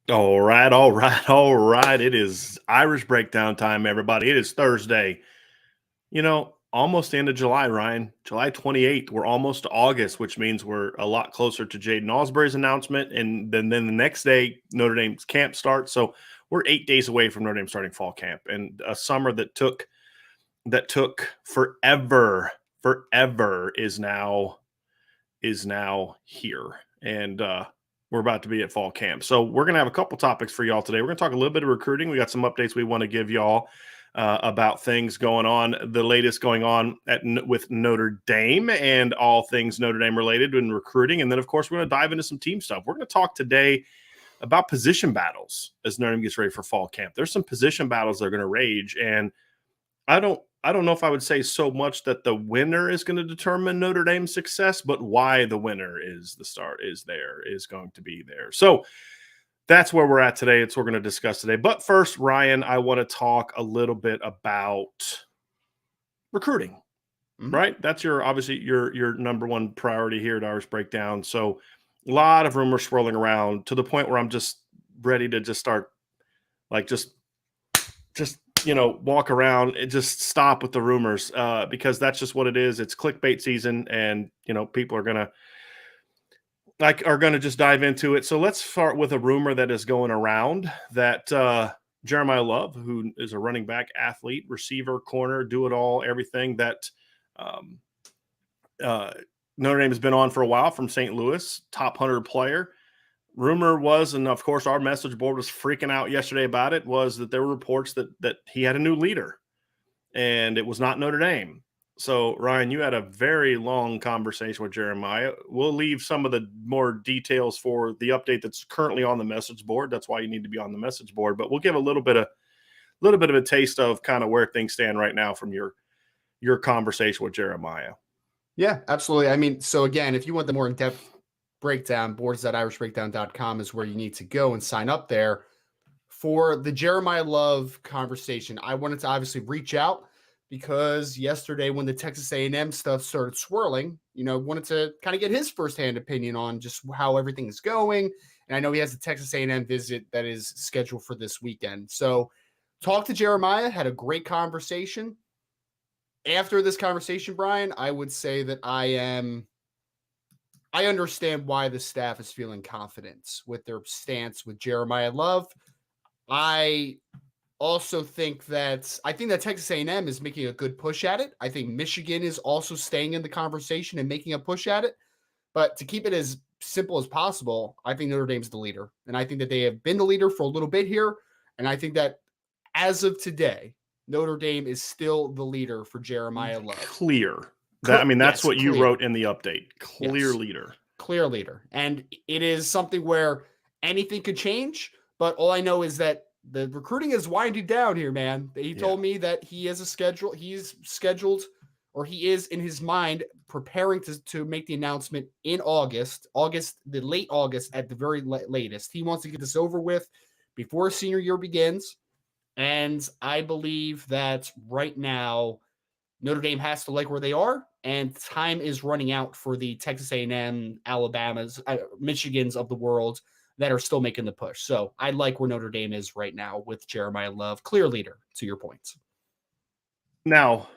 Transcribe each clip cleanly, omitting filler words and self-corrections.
All right, all right, all right. It is Irish breakdown time, everybody. It is Thursday. Almost the end of July, Ryan. July 28th. We're almost to August, which means we're a lot closer to Jaden Osbury's announcement. And then the next day, Notre Dame's camp starts. So we're 8 days away from Notre Dame starting fall camp. And a summer that took forever is now here. And we're about to be at fall camp. So we're going to have a couple topics for y'all today. We're going to talk a little bit of recruiting. We got some updates we want to give y'all about things going on, the latest going on with Notre Dame and all things Notre Dame related in recruiting. And then, of course, we're going to dive into some team stuff. We're going to talk today about position battles as Notre Dame gets ready for fall camp. There's some position battles that are going to rage, and I don't know if I would say so much that the winner is going to determine Notre Dame's success, but why the winner is going to be there. So that's where we're at today. It's what we're going to discuss today. But first, Ryan, I want to talk a little bit about recruiting. Mhm. Right? That's obviously your number one priority here at Irish Breakdown. So a lot of rumors swirling around to the point where I'm just ready to just start like just walk around and just stop with the rumors because that's just what it is. It's clickbait season, and people are gonna just dive into it. So let's start with a rumor that is going around that Jeremiah Love, who is a running back, athlete, receiver, corner, do it all, everything that um, uh, Notre Dame has been on for a while, from St. Louis, top 100 player. Rumor was, and of course our message board was freaking out yesterday about it, was that there were reports that he had a new leader, and it was not Notre Dame. So Ryan, you had a very long conversation with Jeremiah. We'll leave some of the more details for the update that's currently on the message board. That's why you need to be on the message board. But we'll give a little bit of a taste of kind of where things stand right now from your conversation with Jeremiah. Yeah, absolutely. I mean, so again, if you want the more in-depth breakdown, boards.irishbreakdown.com is where you need to go and sign up there. For the Jeremiah Love conversation, I wanted to obviously reach out because yesterday when the Texas A&M stuff started swirling, wanted to kind of get his firsthand opinion on just how everything is going. And I know he has a Texas A&M visit that is scheduled for this weekend. So talked to Jeremiah, had a great conversation. After this conversation, Brian, I would say that I understand why the staff is feeling confident with their stance with Jeremiah Love. I also think that Texas A&M is making a good push at it. I think Michigan is also staying in the conversation and making a push at it. But to keep it as simple as possible, I think Notre Dame's the leader. And I think that they have been the leader for a little bit here. And I think that as of today, Notre Dame is still the leader for Jeremiah Love. Clear. That's Yes, what you clear. wrote in the update. Clear Yes, leader. clear leader. And it is something where anything could change. But all I know is that the recruiting is winding down here, man. He told me that he has a schedule. He's scheduled, or he is in his mind preparing to make the announcement in the late August at the very latest. He wants to get this over with before senior year begins. And I believe that right now, Notre Dame has to like where they are, and time is running out for the Texas A&M, Alabama's, Michigans of the world that are still making the push. So I like where Notre Dame is right now with Jeremiah Love, clear leader, to your points. Now,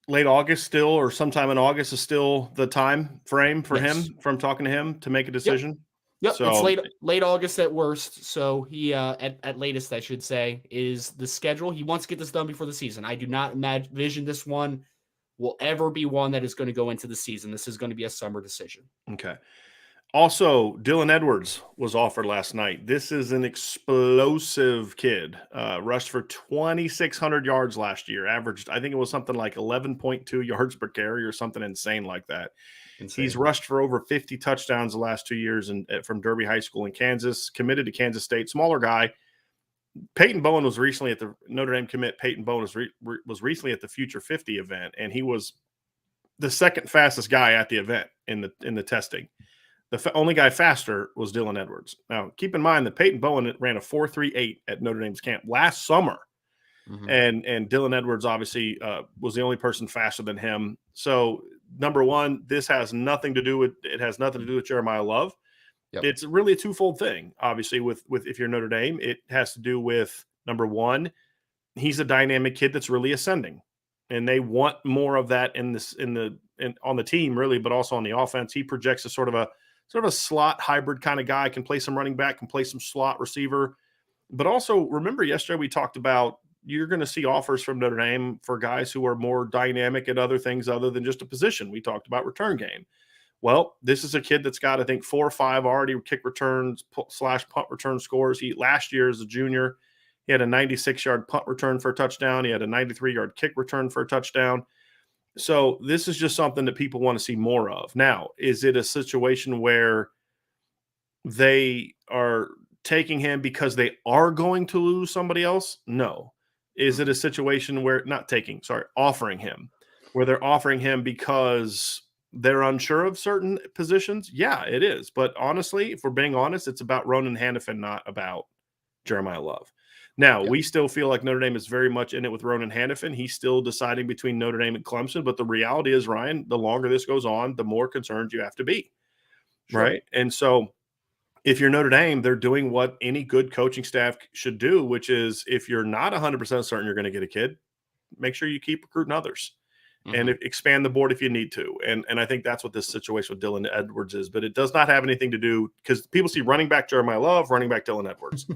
late August still, or sometime in August, is still the time frame for Yes. him, from talking to him, to make a Yep. decision. Yep. It's So late August at worst. So he at latest, I should say, is the schedule. He wants to get this done before the season. I do not envision this one will ever be one that is going to go into the season. This is going to be a summer decision. okay. Also, Dylan Edwards was offered last night. This is an explosive kid. Rushed for 2,600 yards last year. Averaged, I think it was something like 11.2 yards per carry or something insane like that. He's Insane. rushed for over 50 touchdowns the last 2 years from Derby High School in Kansas. Committed to Kansas State. Smaller guy. Peyton Bowen was recently at the Notre Dame commit. Peyton Bowen was recently at the Future 50 event, and he was the second fastest guy at the event in the testing. The only guy faster was Dylan Edwards. Now, keep in mind that Peyton Bowen ran a 4.38 at Notre Dame's camp last summer, Mm-hmm. and Dylan Edwards obviously was the only person faster than him. So, number one, it has nothing to do with Jeremiah Love. It has everything to do with Dylan Edwards. Now, keep in mind that Peyton Bowen ran a 4.38 at Notre Dame's camp last summer, and Dylan Edwards obviously was the only person faster than him. So, number one, this has nothing to do with Jeremiah Love. Yep. It's really a twofold thing. Obviously, with if you're Notre Dame, it has to do with number one, he's a dynamic kid that's really ascending, and they want more of that on the team, really, but also on the offense. He projects as sort of a slot hybrid kind of guy, can play some running back, can play some slot receiver. But also, remember yesterday we talked about you're going to see offers from Notre Dame for guys who are more dynamic at other things other than just a position. We talked about return game. Well, this is a kid that's got, I think, 4 or 5 already kick returns / punt return scores. Last year as a junior, he had a 96-yard punt return for a touchdown. He had a 93-yard kick return for a touchdown. So this is just something that people want to see more of. Now, is it a situation where they are taking him because they are going to lose somebody else? No. Is it a situation where offering him, where they're offering him because they're unsure of certain positions? Yeah, it is. But honestly, if we're being honest, it's about Ronan Hannafin, not about Jeremiah Love. Now, we still feel like Notre Dame is very much in it with Ronan Hannafin. He's still deciding between Notre Dame and Clemson. But the reality is, Ryan, the longer this goes on, the more concerned you have to be. Sure. Right? And so if you're Notre Dame, they're doing what any good coaching staff should do, which is if you're not 100% certain you're going to get a kid, make sure you keep recruiting others. And expand the board if you need to. And I think that's what this situation with Dylan Edwards is. But it does not have anything to do – because people see running back Jeremiah Love, running back Dylan Edwards.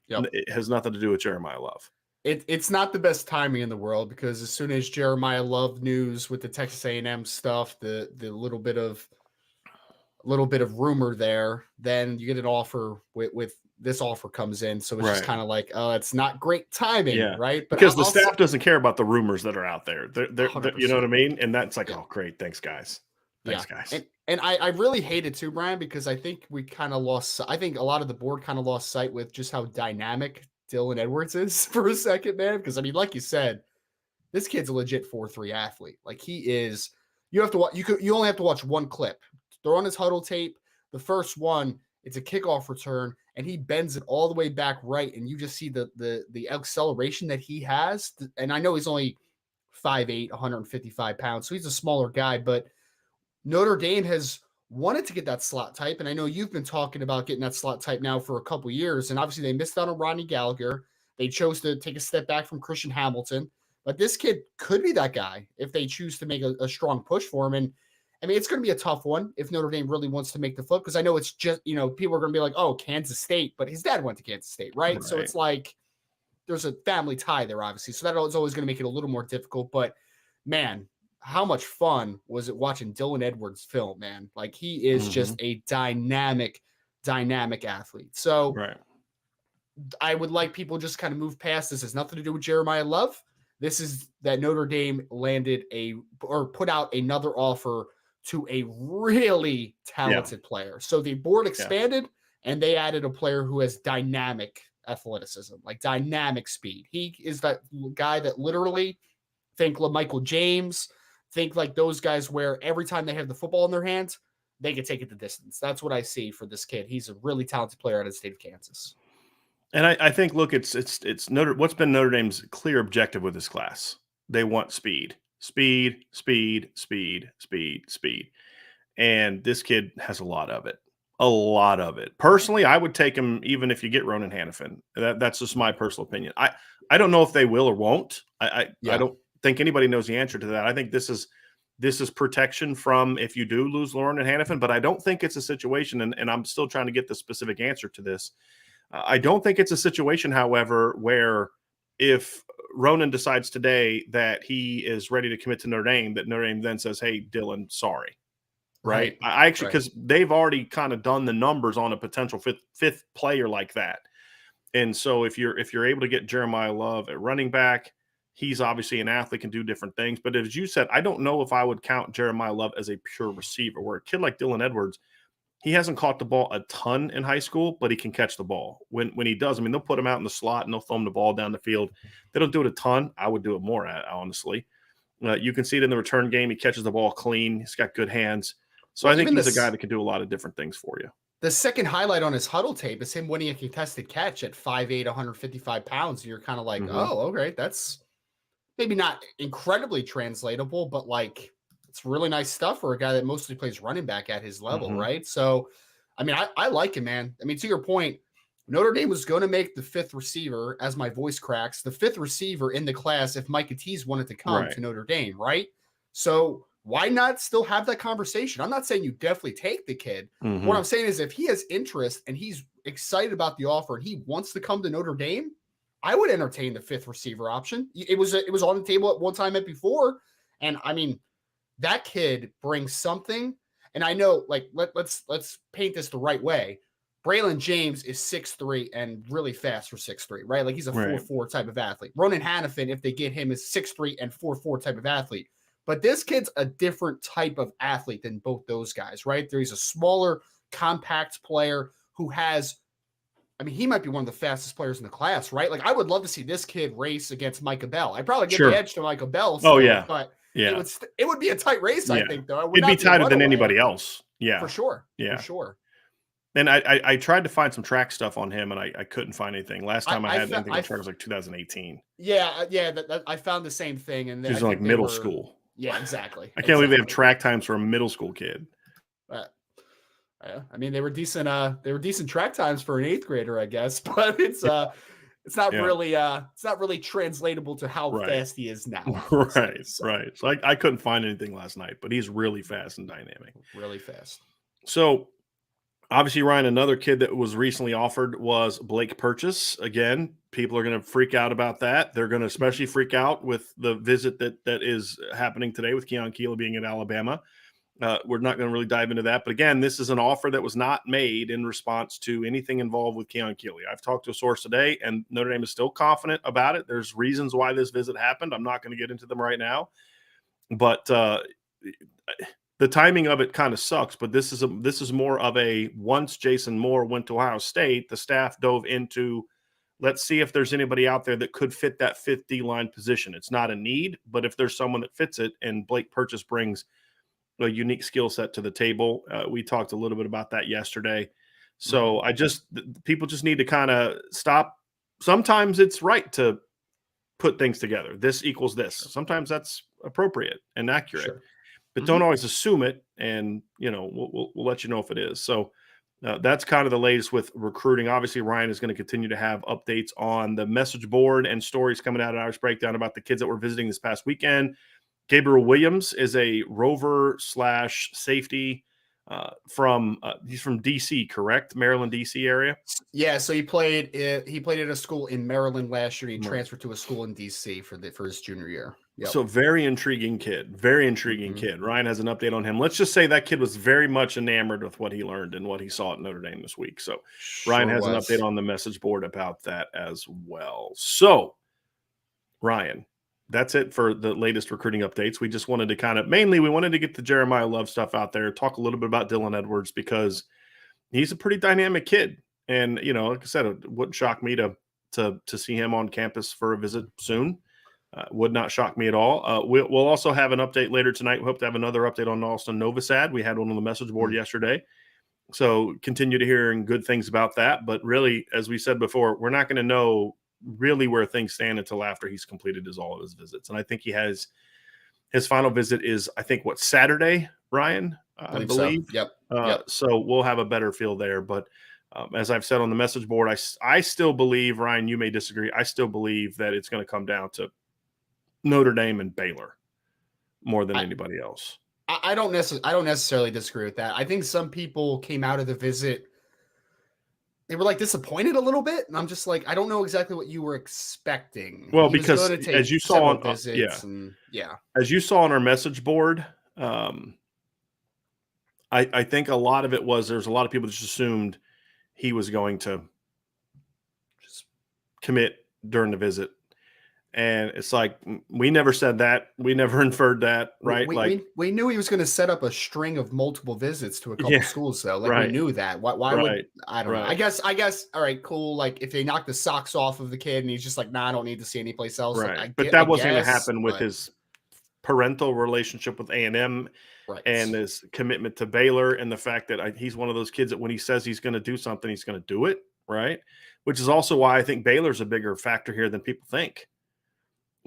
Yep. It has nothing to do with Jeremiah Love. It's not the best timing in the world, because as soon as Jeremiah Love news with the Texas A&M stuff, the little bit of rumor there, then you get an offer with this offer comes in. So it's just kind of like, oh, it's not great timing, right? But because the staff doesn't care about the rumors that are out there. They're you know what I mean? And that's like, oh, great. Thanks, guys. Thanks, guys. And I really hate it too, Brian, because I think we kind of lost – I think a lot of the board kind of lost sight with just how dynamic Dylan Edwards is for a second, man. Because, I mean, like you said, this kid's a legit 4.3 athlete. Like, he is – you have to watch – you only have to watch one clip. They're on his huddle tape. The first one, it's a kickoff return, and he bends it all the way back right, and you just see the acceleration that he has. And I know he's only 5'8", 155 pounds, so he's a smaller guy, but – Notre Dame has wanted to get that slot type, and I know you've been talking about getting that slot type now for a couple years, and obviously they missed out on Rodney Gallagher. They chose to take a step back from Christian Hamilton, but this kid could be that guy if they choose to make a strong push for him. And I mean, it's going to be a tough one if Notre Dame really wants to make the flip, because I know it's just, people are going to be like, oh, Kansas State, but his dad went to Kansas State, right? So it's like there's a family tie there, obviously. So that is always going to make it a little more difficult, but man, how much fun was it watching Dylan Edwards film, man? Like, he is just a dynamic athlete. So I would like people just kind of move past this. It has nothing to do with Jeremiah Love. This is that Notre Dame put out another offer to a really talented player. So the board expanded and they added a player who has dynamic athleticism, like dynamic speed. He is that guy that literally think LaMichael James, think like those guys where every time they have the football in their hands, they can take it the distance. That's what I see for this kid. He's a really talented player out of the state of Kansas. And I think, look, it's what's been Notre Dame's clear objective with this class. They want speed. And this kid has a lot of it. Personally, I would take him even if you get Ronan Hannafin. That's just my personal opinion. I don't know if they will or won't. I don't think anybody knows the answer to that. I think this is protection from if you do lose Ronan Hannafin, but I don't think it's a situation, and I'm still trying to get the specific answer to this. I don't think it's a situation, however, where if Ronan decides today that he is ready to commit to Notre Dame, that Notre Dame then says, hey, Dylan, sorry. Right. I actually, because they've already kind of done the numbers on a potential fifth player like that. And so if you're able to get Jeremiah Love at running back, he's obviously an athlete, can do different things. But as you said, I don't know if I would count Jeremiah Love as a pure receiver, where a kid like Dylan Edwards, he hasn't caught the ball a ton in high school, but he can catch the ball. When he does, I mean, they'll put him out in the slot and they'll throw him the ball down the field. They don't do it a ton. I would do it more, honestly. You can see it in the return game. He catches the ball clean. He's got good hands. So I think he's a guy that can do a lot of different things for you. The second highlight on his huddle tape is him winning a contested catch at 5'8", 155 pounds. You're kind of like, oh, okay, that's maybe not incredibly translatable, but like, it's really nice stuff for a guy that mostly plays running back at his level, right? So I mean, I like him, man. I mean, to your point, Notre Dame was going to make the 5th receiver, as my voice cracks, the 5th receiver in the class if Mike Atiz wanted to come to Notre Dame, right? So why not still have that conversation? I'm not saying you definitely take the kid. What I'm saying is if he has interest and he's excited about the offer and he wants to come to Notre Dame, I would entertain the 5th receiver option. It was on the table at one time and before. And I mean, that kid brings something. And I know, like, let's paint this the right way. Braylon James is 6'3" and really fast for 6'3", right? Like he's a 4'4" type of athlete. Ronan Hannafin, if they get him, is 6'3" and 4'4" type of athlete. But this kid's a different type of athlete than both those guys, right? He's a smaller, compact player who has, I mean, he might be one of the fastest players in the class, right? Like I would love to see this kid race against Micah Bell. I'd probably give the edge to Micah Bell. Still, but it would be a tight race, I think, though. It'd be tighter than anybody else. Yeah. For sure. Yeah. For sure. And I tried to find some track stuff on him, and I couldn't find anything. Last time I had anything on track was like 2018. Yeah, I found the same thing. And he was in like middle school. Yeah, exactly. I can't believe they have track times for a middle school kid. I mean, they were decent track times for an 8th grader, I guess, but it's not really translatable to how fast he is now. Right. So I couldn't find anything last night, but he's really fast and dynamic. Really fast. So obviously, Ryan, another kid that was recently offered was Blake Purchase. Again, people are going to freak out about that. They're going to especially freak out with the visit that is happening today with Keon Keeley being at Alabama. We're not going to really dive into that. But again, this is an offer that was not made in response to anything involved with Keon Keeley. I've talked to a source today, and Notre Dame is still confident about it. There's reasons why this visit happened. I'm not going to get into them right now. But the timing of it kind of sucks. But this is more of a, once Jason Moore went to Ohio State, the staff dove into, let's see if there's anybody out there that could fit that 5th D-line position. It's not a need, but if there's someone that fits it, and Blake Purchase brings a unique skill set to the table. We talked a little bit about that yesterday. So people just need to kind of stop. Sometimes it's right to put things together. This equals this. Sometimes that's appropriate and accurate, but don't always assume it. And, we'll let you know if it is. So that's kind of the latest with recruiting. Obviously, Ryan is going to continue to have updates on the message board and stories coming out of Irish Breakdown about the kids that were visiting this past weekend. Gabriel Williams is a rover / safety he's from DC, correct? Maryland, DC area. Yeah. So he played at a school in Maryland last year. He transferred to a school in DC for his junior year. Yep. So very intriguing kid. Kid. Ryan has an update on him. Let's just say that kid was very much enamored with what he learned and what he saw at Notre Dame this week. So Ryan has an update on the message board about that as well. So Ryan, that's it for the latest recruiting updates. We just wanted to we wanted to get the Jeremiah Love stuff out there, talk a little bit about Dylan Edwards because he's a pretty dynamic kid. And, like I said, it wouldn't shock me to see him on campus for a visit soon. Would not shock me at all. We'll also have an update later tonight. We hope to have another update on Austin Novosad. We had one on the message board yesterday. So continue to hearing good things about that. But really, as we said before, we're not going to know really where things stand until after he's completed all of his visits. And I think he has his final visit is, I think, Saturday, Ryan, I believe. So. Yep. So we'll have a better feel there. But as I've said on the message board, I still believe, Ryan, you may disagree. I still believe that it's going to come down to Notre Dame and Baylor more than anybody else. I don't necessarily disagree with that. I think some people came out of the visit, they were like disappointed a little bit. And I'm just like, I don't know exactly what you were expecting. Well, because as you saw on as you saw on our message board, I think a lot of it was, there's a lot of people that just assumed he was going to just commit during the visit. And it's like, we never said that. We never inferred that, right? We knew he was going to set up a string of multiple visits to a couple schools, though. Like, we knew that. Why would, I don't know. I guess, all right, cool. Like, if they knock the socks off of the kid and he's just like, nah, I don't need to see any place else. Right. Like, but that wasn't going to happen with his parental relationship with A&M and his commitment to Baylor, and the fact that he's one of those kids that when he says he's going to do something, he's going to do it, right? Which is also why I think Baylor's a bigger factor here than people think.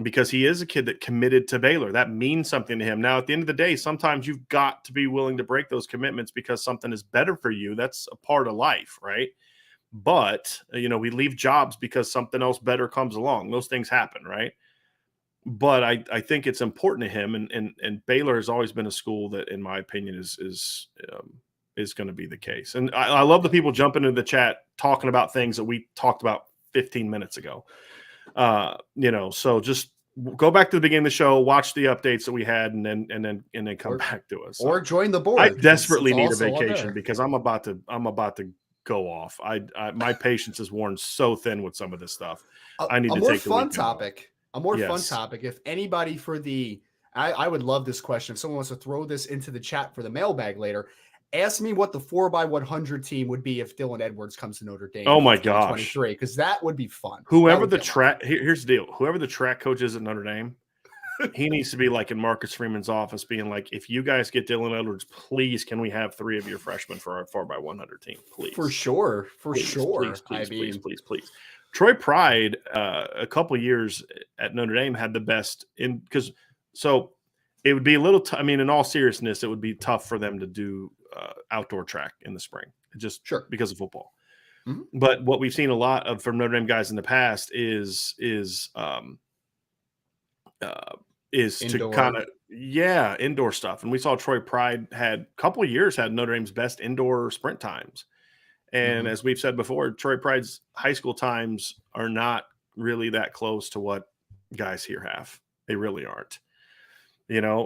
because he is a kid that committed to Baylor. That means something to him. Now, at the end of the day, sometimes you've got to be willing to break those commitments because something is better for you. That's a part of life, right? But, we leave jobs because something else better comes along. Those things happen, right? But I think it's important to him, and Baylor has always been a school that, in my opinion, is going to be the case. And I love the people jumping into the chat talking about things that we talked about 15 minutes ago. So just go back to the beginning of the show, watch the updates that we had, and then come back to us. Or join the board. I desperately need a vacation because I'm about to go off. My patience is worn so thin with some of this stuff. I need to take a fun topic. A more fun topic. If anybody I would love this question. If someone wants to throw this into the chat for the mailbag later, ask me what the 4x100 team would be if Dylan Edwards comes to Notre Dame. Oh my gosh. Because that would be fun. Whoever the track, here's the deal. Whoever the track coach is at Notre Dame, he needs to be like in Marcus Freeman's office being like, if you guys get Dylan Edwards, please, can we have 3 of your freshmen for our 4x100 team, please? For sure. Please. Troy Pride, a couple of years at Notre Dame, had the best so it would be a little, in all seriousness, it would be tough for them to do outdoor track in the spring, just because of football. Mm-hmm. But what we've seen a lot of from Notre Dame guys in the past is indoor. To kind of indoor stuff. And we saw Troy Pride had a couple of years had Notre Dame's best indoor sprint times. And as we've said before, Troy Pride's high school times are not really that close to what guys here have. They really aren't.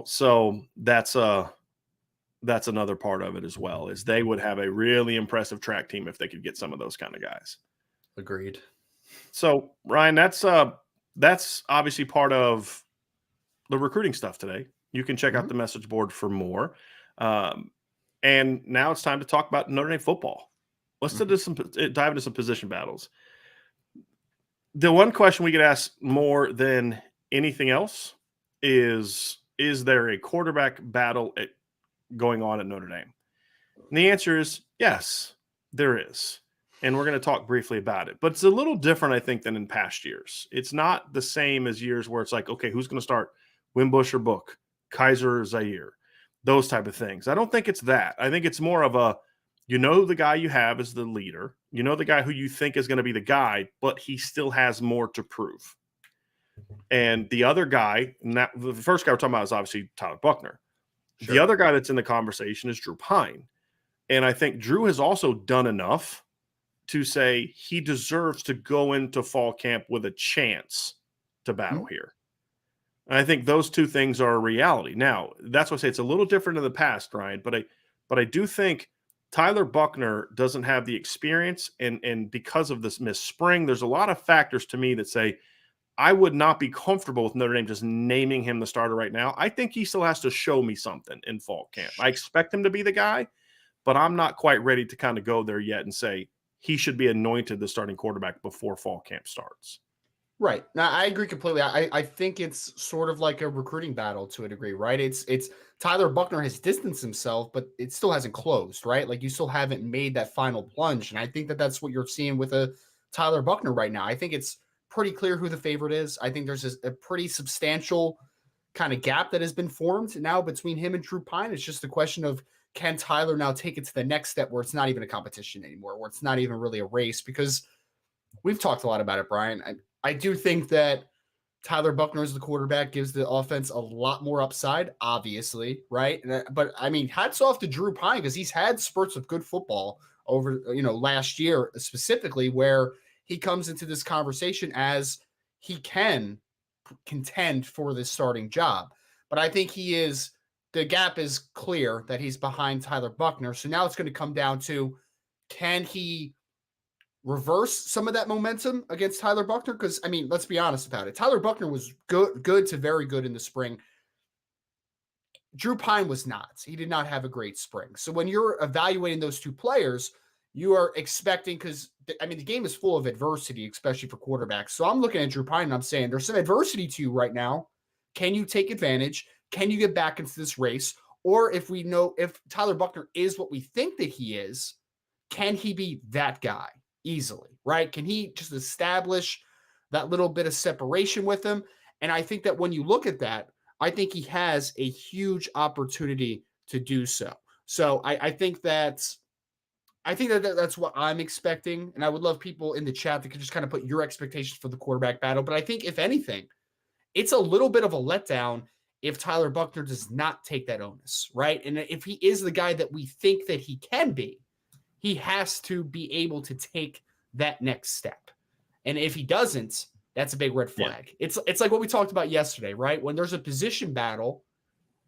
So that's another part of it as well, is they would have a really impressive track team if they could get some of those kind of guys. Agreed. So Ryan, that's obviously part of the recruiting stuff today. You can check out the message board for more. And now it's time to talk about Notre Dame football. Let's dive into some position battles. The one question we get asked more than anything else is there a quarterback battle going on at Notre Dame? And the answer is yes, there is. And we're going to talk briefly about it. But it's a little different, I think, than in past years. It's not the same as years where it's like, okay, who's going to start? Wimbush or Book, Kaiser or Zaire, those type of things. I don't think it's that. I think it's more of the guy you have is the leader. The guy who you think is going to be the guy, but he still has more to prove. And the other guy, the first guy we're talking about is obviously Tyler Buchner. Sure. The other guy that's in the conversation is Drew Pine. And I think Drew has also done enough to say he deserves to go into fall camp with a chance to battle here. And I think those two things are a reality. Now, that's why I say it's a little different in the past, Ryan, but I do think Tyler Buchner doesn't have the experience, and because of this missed spring, there's a lot of factors to me that say I would not be comfortable with Notre Dame just naming him the starter right now. I think he still has to show me something in fall camp. I expect him to be the guy, but I'm not quite ready to kind of go there yet and say he should be anointed the starting quarterback before fall camp starts. Right. Now, I agree completely. I think it's sort of like a recruiting battle to a degree, right? It's Tyler Buchner has distanced himself, but it still hasn't closed, right? Like you still haven't made that final plunge. And I think that's what you're seeing with a Tyler Buchner right now. I think it's pretty clear who the favorite is. I think there's a pretty substantial kind of gap that has been formed now between him and Drew Pine. It's just a question of, can Tyler now take it to the next step where it's not even a competition anymore, where it's not even really a race? Because we've talked a lot about it, Brian. I do think that Tyler Buchner as the quarterback gives the offense a lot more upside, obviously, right? But I mean, hats off to Drew Pine because he's had spurts of good football over, last year specifically, where he comes into this conversation as he can contend for this starting job. But I think the gap is clear that he's behind Tyler Buchner. So now it's going to come down to, can he reverse some of that momentum against Tyler Buchner? Because, I mean, let's be honest about it. Tyler Buchner was good to very good in the spring. Drew Pine was not. He did not have a great spring. So when you're evaluating those two players, you are expecting, because, I mean, the game is full of adversity, especially for quarterbacks. So I'm looking at Drew Pine and I'm saying, there's some adversity to you right now. Can you take advantage? Can you get back into this race? Or if Tyler Buchner is what we think that he is, can he be that guy easily, right? Can he just establish that little bit of separation with him? And I think that when you look at that, I think he has a huge opportunity to do so. So I think that's that's what I'm expecting. And I would love people in the chat that could just kind of put your expectations for the quarterback battle. But I think if anything, it's a little bit of a letdown if Tyler Buchner does not take that onus, right? And if he is the guy that we think that he can be, he has to be able to take that next step. And if he doesn't, that's a big red flag. Yeah. It's like what we talked about yesterday, right? When there's a position battle,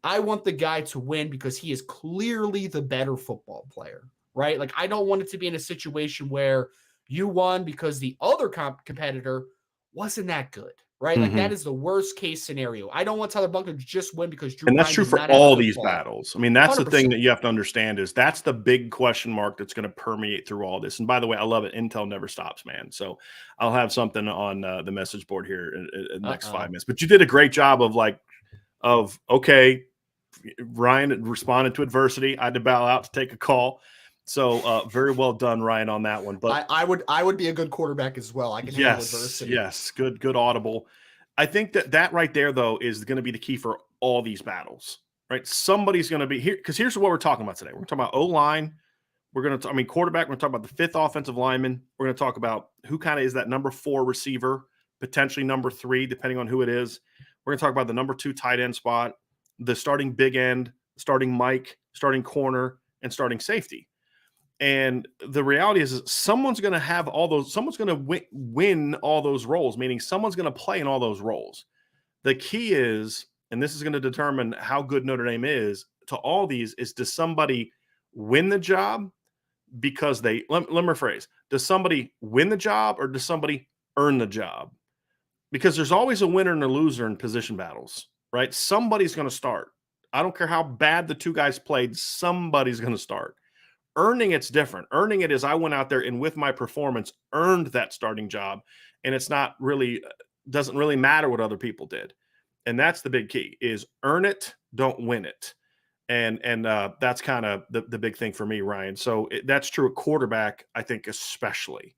I want the guy to win because he is clearly the better football player, right? Like, I don't want it to be in a situation where you won because the other competitor wasn't that good, right? Like, that is the worst case scenario. I don't want Tyler Buchner to just win because Drew and that's Pine true did for not have all good these fall. battles. I mean, that's 100%. The thing that you have to understand is that's the big question mark that's going to permeate through all this. And by the way, I love it. Intel never stops, man. So I'll have something on the message board here in the next 5 minutes. But you did a great job of okay, Ryan responded to adversity. I had to bow out to take a call. So very well done, Ryan, on that one. But I would be a good quarterback as well. I can handle adversity. Yes, good audible. I think that right there, though, is going to be the key for all these battles, right? Somebody's going to be here because here's what we're talking about today. We're talking about O-line. We're going to, quarterback. We're going to talk about the fifth offensive lineman. We're going to talk about who kind of is that number 4 receiver, potentially number 3, depending on who it is. We're going to talk about the number 2 tight end spot, the starting big end, starting Mike, starting corner, and starting safety. And the reality is someone's going to have all those, someone's going to win all those roles, meaning someone's going to play in all those roles. The key is, and this is going to determine how good Notre Dame is to all these, is does somebody win the job because let me rephrase. Does somebody win the job or does somebody earn the job? Because there's always a winner and a loser in position battles, right? Somebody's going to start. I don't care how bad the two guys played, somebody's going to start. Earning it's different. Earning it is I went out there and with my performance earned that starting job, and it's not really doesn't really matter what other people did. And that's the big key is earn it, don't win it. And that's kind of the big thing for me, Ryan. So that's true at quarterback, I think, especially.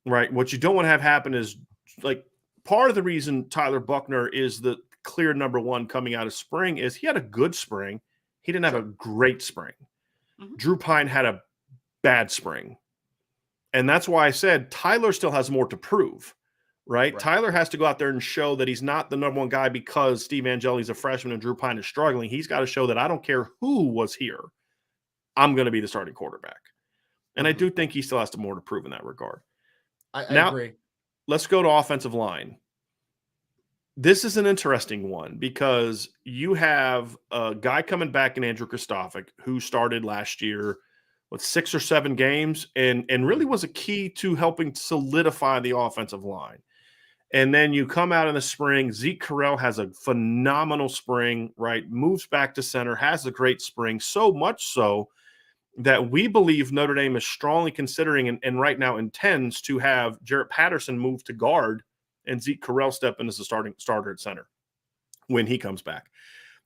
Right? What you don't want to have happen is like part of the reason Tyler Buchner is the clear number 1 coming out of spring is he had a good spring. He didn't have a great spring. Drew Pine had a bad spring. And that's why I said Tyler still has more to prove, right? Tyler has to go out there and show that he's not the number 1 guy because Steve Angeli's a freshman and Drew Pine is struggling. He's got to show that I don't care who was here, I'm going to be the starting quarterback. And I do think he still has more to prove in that regard. I agree. Let's go to offensive line. This is an interesting one because you have a guy coming back in Andrew Kristofic who started last year with 6 or 7 games and really was a key to helping solidify the offensive line. And then you come out in the spring, Zeke Correll has a phenomenal spring, right? Moves back to center, has a great spring, so much so that we believe Notre Dame is strongly considering and right now intends to have Jarrett Patterson move to guard and Zeke Correll step in as the starter at center when he comes back.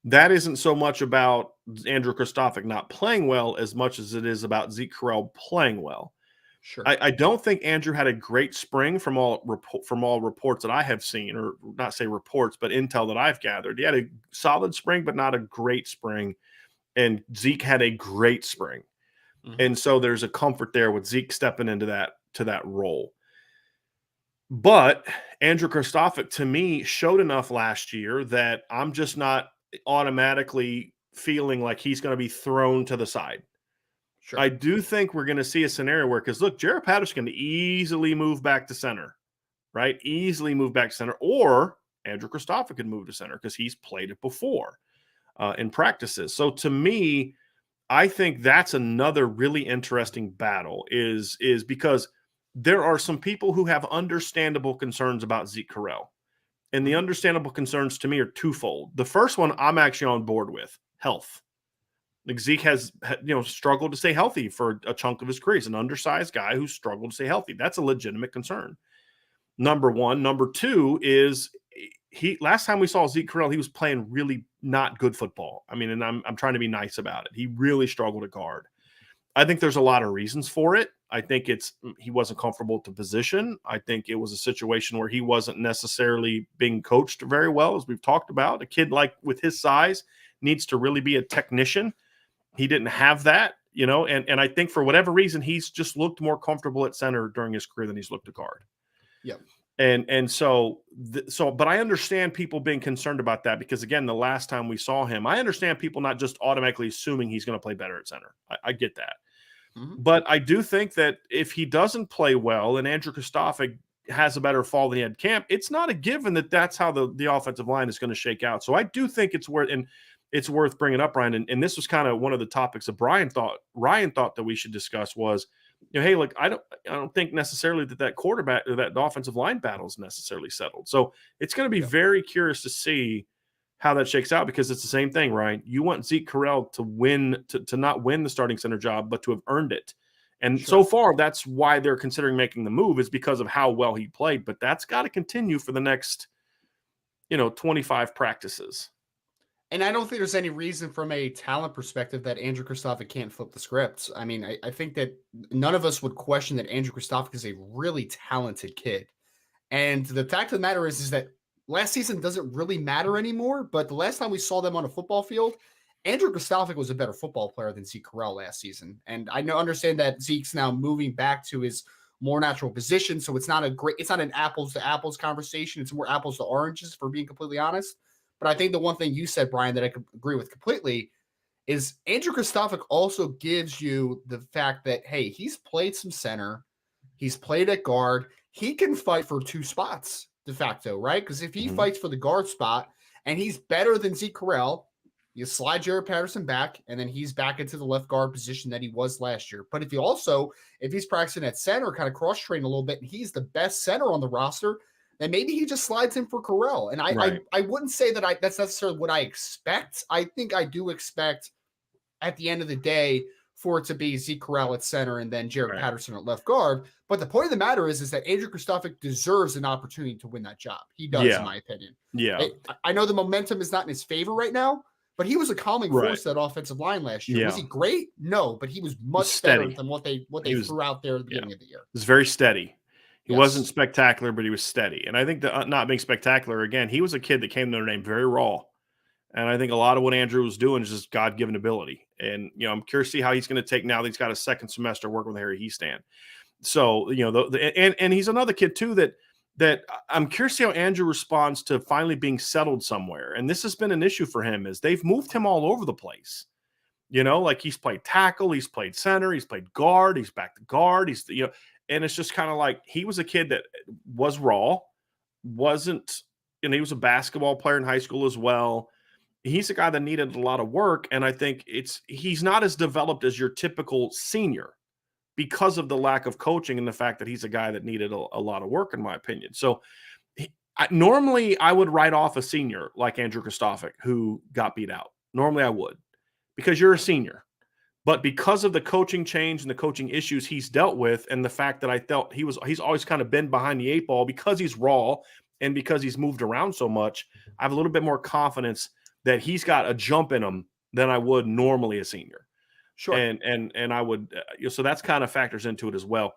That isn't so much about Andrew Kristofic not playing well as much as it is about Zeke Correll playing well. Sure. I don't think Andrew had a great spring from all reports that I have seen, or not say reports, but intel that I've gathered. He had a solid spring, but not a great spring. And Zeke had a great spring. And so there's a comfort there with Zeke stepping into that role. But Andrew Kristofic, to me, showed enough last year that I'm just not automatically feeling like he's going to be thrown to the side. Sure. I do think we're going to see a scenario where, because look, Jarrett Patterson can easily move back to center, right? Easily move back to center, or Andrew Kristofic can move to center because he's played it before in practices. So to me, I think that's another really interesting battle is because there are some people who have understandable concerns about Zeke Correll. And the understandable concerns to me are twofold. The first one I'm actually on board with, health. Like Zeke has struggled to stay healthy for a chunk of his career. He's an undersized guy who struggled to stay healthy. That's a legitimate concern. Number 1. Number 2 is last time we saw Zeke Correll, he was playing really not good football. I mean, and I'm trying to be nice about it. He really struggled to guard. I think there's a lot of reasons for it. I think he wasn't comfortable at the position. I think it was a situation where he wasn't necessarily being coached very well, as we've talked about. A kid like with his size needs to really be a technician. He didn't have that, and I think for whatever reason, he's just looked more comfortable at center during his career than he's looked at guard. Yeah. But I understand people being concerned about that because, again, the last time we saw him, I understand people not just automatically assuming he's going to play better at center. I get that. Mm-hmm. But I do think that if he doesn't play well and Andrew Kristofic has a better fall than he had camp, it's not a given that that's how the offensive line is going to shake out. So I do think it's worth bringing up, Ryan. And this was kind of one of the topics that Ryan thought that we should discuss was, hey, look, I don't think necessarily that quarterback or that offensive line battle is necessarily settled. So it's going to be very curious to see how that shakes out because it's the same thing, Ryan. You want Zeke Correll to win, to not win the starting center job, but to have earned it. And so far, that's why they're considering making the move is because of how well he played. But that's got to continue for the next, 25 practices. And I don't think there's any reason from a talent perspective that Andrew Kristofic can't flip the script. I mean, I think that none of us would question that Andrew Kristofic is a really talented kid. And the fact of the matter is that last season doesn't really matter anymore. But the last time we saw them on a football field, Andrew Kristofic was a better football player than Zeke Correll last season. And I understand that Zeke's now moving back to his more natural position. So it's not an apples to apples conversation. It's more apples to oranges, for being completely honest. But I think the one thing you said, Brian, that I could agree with completely is Andrew Kristofic also gives you the fact that, hey, he's played some center. He's played at guard. He can fight for two spots de facto, right? Because if he fights for the guard spot and he's better than Zeke Correll, you slide Jared Patterson back, and then he's back into the left guard position that he was last year. But if he's practicing at center, kind of cross-train a little bit, and he's the best center on the roster, then maybe he just slides in for Correll. And I wouldn't say that that's necessarily what I expect. I think I do expect at the end of the day for it to be Zeke Correll at center and then Jared Patterson at left guard. But the point of the matter is that Andrew Kristofic deserves an opportunity to win that job. He does, in my opinion. Yeah. I know the momentum is not in his favor right now, but he was a calming force to that offensive line last year. Yeah. Was he great? No, but he was much better than what they threw out there at the beginning of the year. It was very steady. He wasn't spectacular, but he was steady. And I think that not being spectacular, again, he was a kid that came to Notre Dame very raw. And I think a lot of what Andrew was doing is just God-given ability. And, I'm curious to see how he's going to take now that he's got a second semester working with Harry Heastan. So, and he's another kid too that I'm curious to see how Andrew responds to finally being settled somewhere. And this has been an issue for him is they've moved him all over the place. Like he's played tackle, he's played center, he's played guard, he's back to guard, and it's just kind of like he was a kid that was raw, he was a basketball player in high school as well. He's a guy that needed a lot of work, and I think he's not as developed as your typical senior because of the lack of coaching and the fact that he's a guy that needed a lot of work, in my opinion. So normally I would write off a senior like Andrew Kristofic who got beat out. Normally I would because you're a senior. But because of the coaching change and the coaching issues he's dealt with and the fact that I felt he's always kind of been behind the eight ball because he's raw and because he's moved around so much, I have a little bit more confidence that he's got a jump in him than I would normally a senior. Sure. And I would, so that's kind of factors into it as well.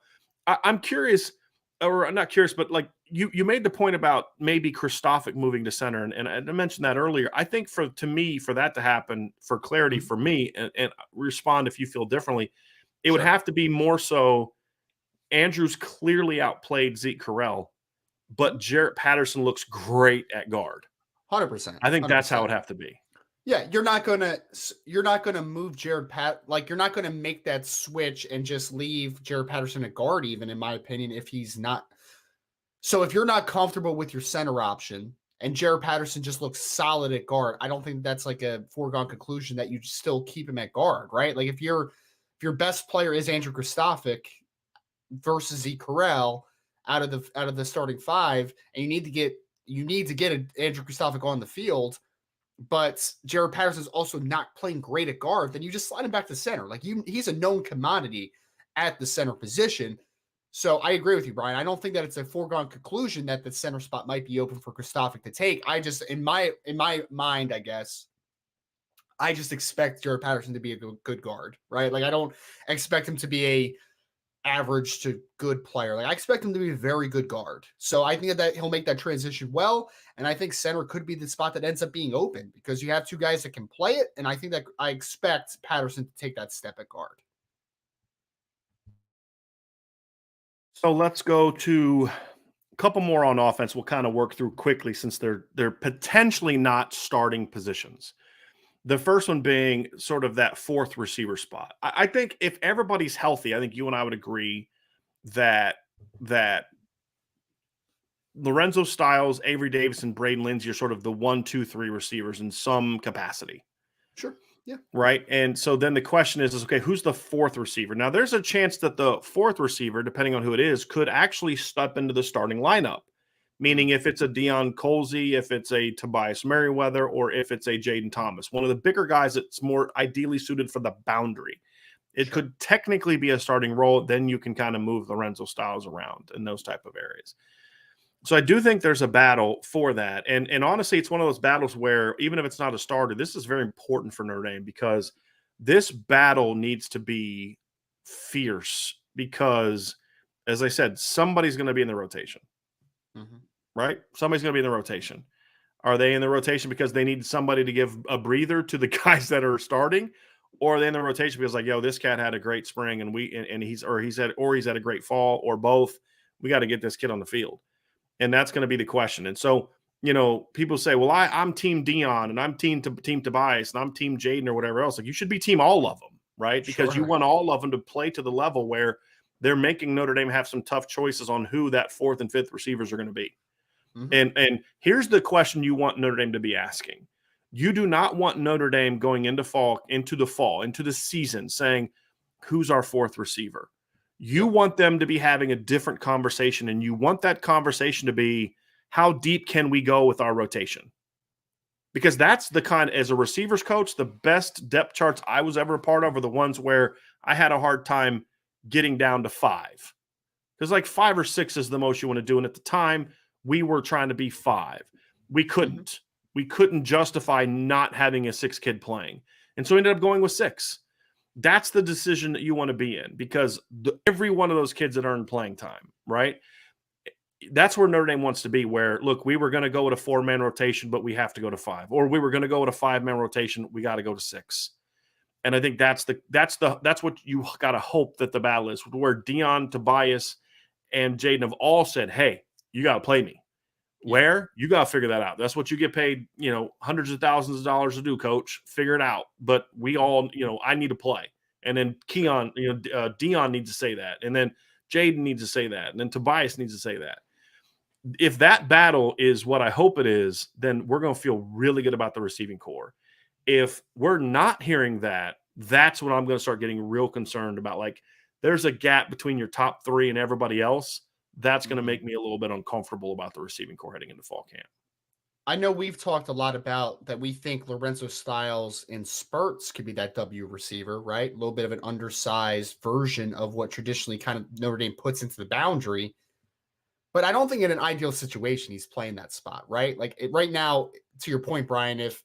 I'm curious, or not curious, but like you made the point about maybe Kristofic moving to center. And I mentioned that earlier. I think for that to happen, for clarity for me, and respond if you feel differently, it would have to be more so Andrews clearly outplayed Zeke Correll, but Jarrett Patterson looks great at guard. 100%. I think that's how it would have to be. Yeah, you're not gonna move Jared you're not gonna make that switch and just leave Jared Patterson at guard, even in my opinion, if he's not. So if you're not comfortable with your center option and Jared Patterson just looks solid at guard, I don't think that's like a foregone conclusion that you still keep him at guard, right? Like if your best player is Andrew Kristofic versus Zeke Correll out of the starting five, and you need to get Andrew Kristofic on the field, but Jared Patterson's also not playing great at guard, then you just slide him back to center. Like he's a known commodity at the center position. So I agree with you, Brian. I don't think that it's a foregone conclusion that the center spot might be open for Kristofic to take. I just, in my mind, I guess, I just expect Jared Patterson to be a good guard, right? Like I don't expect him to be a average to good player. Like I expect him to be a very good guard. So I think that he'll make that transition well. And I think center could be the spot that ends up being open because you have two guys that can play it. And I think that I expect Patterson to take that step at guard. So let's go to a couple more on offense. We'll kind of work through quickly since they're potentially not starting positions. The first one being sort of that fourth receiver spot. I think if everybody's healthy, I think you and I would agree that Lorenzo Styles, Avery Davis, and Braden Lindsey are sort of the 1, 2, 3 receivers in some capacity. Sure. Yeah. Right. And so then the question is okay, who's the fourth receiver? Now, there's a chance that the fourth receiver, depending on who it is, could actually step into the starting lineup. Meaning if it's a Deion Colsey, if it's a Tobias Merriweather, or if it's a Jaden Thomas, one of the bigger guys that's more ideally suited for the boundary. It could technically be a starting role. Then you can kind of move Lorenzo Styles around in those type of areas. So I do think there's a battle for that. And honestly, it's one of those battles where even if it's not a starter, this is very important for Notre Dame because this battle needs to be fierce because, as I said, somebody's going to be in the rotation. Mm-hmm. Right? Somebody's going to be in the rotation. Are they in the rotation because they need somebody to give a breather to the guys that are starting? Or are they in the rotation because like, yo, this cat had a great spring and he's had a great fall or both. We got to get this kid on the field. And that's going to be the question. And so, people say, well, I'm team Deion and I'm team Tobias and I'm team Jaden or whatever else. Like you should be team all of them, right? Because you want all of them to play to the level where they're making Notre Dame have some tough choices on who that fourth and fifth receivers are going to be. Mm-hmm. And here's the question you want Notre Dame to be asking. You do not want Notre Dame going into the season saying, who's our fourth receiver? You want them to be having a different conversation, and you want that conversation to be, how deep can we go with our rotation? Because that's the kind, as a receivers coach, the best depth charts I was ever a part of are the ones where I had a hard time getting down to 5. Because like 5 or 6 is the most you want to do. And at the time, we were trying to be 5. We couldn't. Mm-hmm. We couldn't justify not having a 6 kid playing. And so we ended up going with 6. That's the decision that you want to be in because every one of those kids that earned playing time, right? That's where Notre Dame wants to be where, look, we were going to go with a 4-man rotation, but we have to go to 5. Or we were going to go with a 5-man rotation. We got to go to 6. And I think that's what you got to hope that the battle is where Deion, Tobias, and Jaden have all said, hey, you got to play me. Where? You got to figure that out. That's what you get paid, hundreds of thousands of dollars to do, coach. Figure it out. But we all, I need to play. And then Deion needs to say that. And then Jaden needs to say that. And then Tobias needs to say that. If that battle is what I hope it is, then we're going to feel really good about the receiving core. If we're not hearing that, that's when I'm going to start getting real concerned about, like, there's a gap between your top 3 and everybody else. That's going to make me a little bit uncomfortable about the receiving core heading into fall camp. I know we've talked a lot about that. We think Lorenzo Styles in spurts could be that W receiver, right? A little bit of an undersized version of what traditionally kind of Notre Dame puts into the boundary. But I don't think in an ideal situation he's playing that spot, right? Like right now, to your point, Brian, if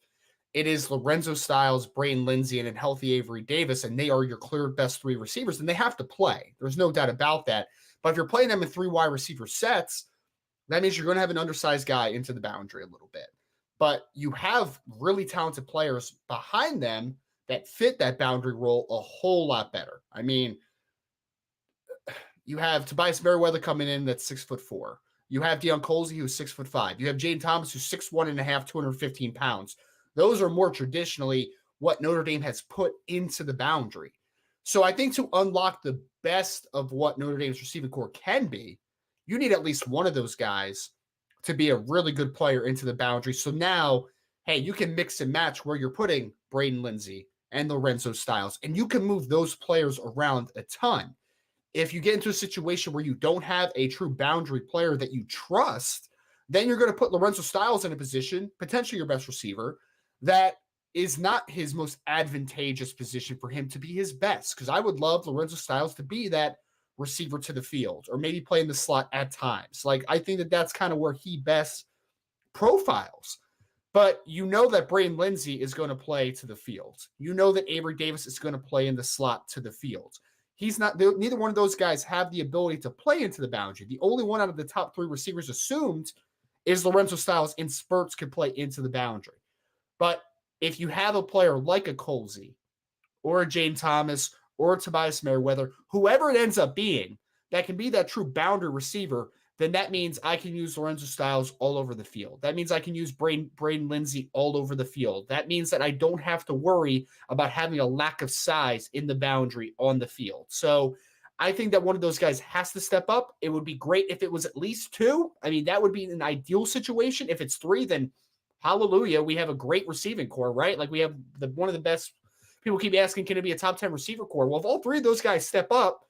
it is Lorenzo Styles, Braden Lindsey, and a healthy Avery Davis, and they are your clear best 3 receivers, then they have to play. There's no doubt about that. But if you're playing them in 3 wide receiver sets, that means you're going to have an undersized guy into the boundary a little bit. But you have really talented players behind them that fit that boundary role a whole lot better. I mean, you have Tobias Merriweather coming in that's 6'4". You have Deion Colsey, who's 6'5". You have Jaden Thomas, who's 6'1.5", 215 pounds. Those are more traditionally what Notre Dame has put into the boundary. So I think to unlock the best of what Notre Dame's receiving core can be, you need at least one of those guys to be a really good player into the boundary. So now, hey, you can mix and match where you're putting Braden Lindsey and Lorenzo Styles, and you can move those players around a ton. If you get into a situation where you don't have a true boundary player that you trust, then you're going to put Lorenzo Styles in a position, potentially your best receiver, that is not his most advantageous position for him to be his best. Because I would love Lorenzo Styles to be that receiver to the field or maybe play in the slot at times. Like, I think that that's kind of where he best profiles. But you know that Braden Lindsey is going to play to the field. You know that Avery Davis is going to play in the slot to the field. He's not, neither one of those guys have the ability to play into the boundary. The only one out of the top 3 receivers assumed is Lorenzo Styles in spurts could play into the boundary. But if you have a player like a Colsey or a Jane Thomas or a Tobias Merriweather, whoever it ends up being, that can be that true boundary receiver, then that means I can use Lorenzo Styles all over the field. That means I can use Braden Lindsey all over the field. That means that I don't have to worry about having a lack of size in the boundary on the field. So I think that one of those guys has to step up. It would be great if it was at least 2. I mean, that would be an ideal situation. If it's 3, then hallelujah, we have a great receiving core, right? Like we have one of the best. People keep asking, can it be a top 10 receiver core? Well, if all 3 of those guys step up,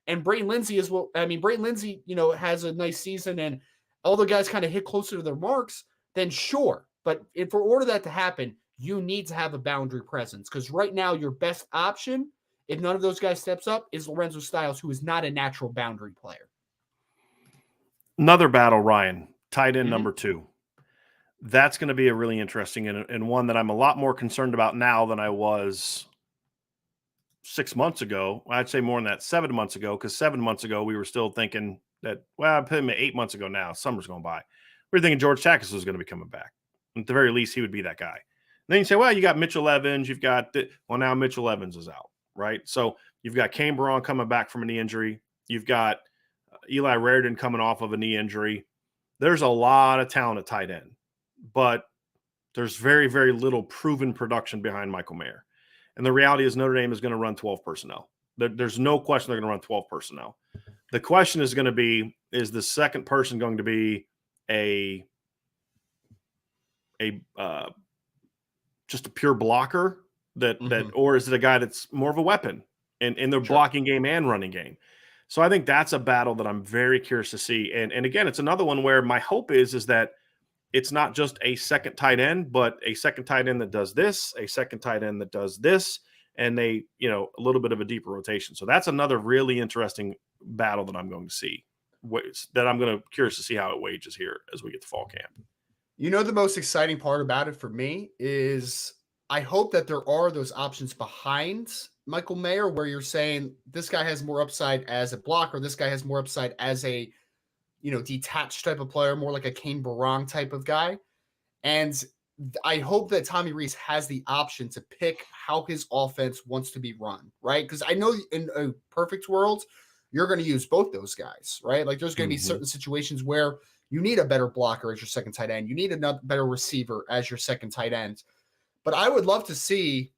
and Braden Lindsey is Braden Lindsey, has a nice season and all the guys kind of hit closer to their marks, then sure. But for order that to happen, you need to have a boundary presence because right now your best option, if none of those guys steps up, is Lorenzo Styles, who is not a natural boundary player. Another battle, Ryan, tight end number 2. That's going to be a really interesting and one that I'm a lot more concerned about now than I was 6 months ago. I'd say more than that, 7 months ago, because 7 months ago we were still thinking that, well, I put him 8 months ago now. Summer's going by. We were thinking George Takis was going to be coming back. At the very least, he would be that guy. And then you say, well, you got Mitchell Evans. You've got now Mitchell Evans is out, right? So you've got Kane Barron coming back from a knee injury. You've got Eli Raridon coming off of a knee injury. There's a lot of talent at tight end, but there's very, very little proven production behind Michael Mayer. And the reality is Notre Dame is going to run 12 personnel. There's no question they're going to run 12 personnel. The question is going to be, is the second person going to be just a pure blocker or is it a guy that's more of a weapon in their blocking game and running game? So I think that's a battle that I'm very curious to see. And again, it's another one where my hope is that it's not just a second tight end, but a second tight end that does this, a second tight end that does this, and a little bit of a deeper rotation. So that's another really interesting battle that I'm going to see, that I'm going to curious to see how it wages here as we get to fall camp. The most exciting part about it for me is I hope that there are those options behind Michael Mayer where you're saying this guy has more upside as a blocker, this guy has more upside as a detached type of player, more like a Kane Barron type of guy. And I hope that Tommy Rees has the option to pick how his offense wants to be run, right? Because I know in a perfect world, you're going to use both those guys, right? Like there's going to be certain situations where you need a better blocker as your second tight end. You need a better receiver as your second tight end. But I would love to see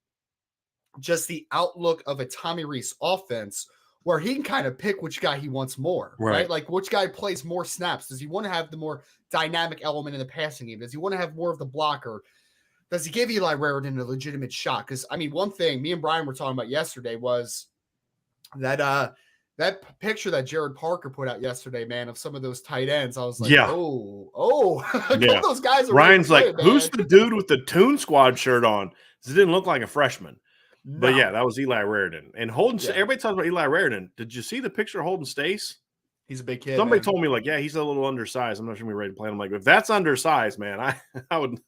just the outlook of a Tommy Rees offense where he can kind of pick which guy he wants more, right? Like which guy plays more snaps. Does he want to have the more dynamic element in the passing game? Does he want to have more of the blocker? Does he give Eli Raridon a legitimate shot? Because, one thing me and Brian were talking about yesterday was that that picture that Jared Parker put out yesterday, man, of some of those tight ends. I was like, oh, a couple of those guys are Ryan's really like, good, who's man. the dude with the Toon Squad shirt on? It didn't look like a freshman. No. But yeah, that was Eli Raridon. And Holden, everybody talks about Eli Raridon. Did you see the picture of Holden Stace? He's a big kid. Somebody told me, like, yeah, he's a little undersized. I'm not sure we're ready to play. I'm like, if that's undersized, man, I would.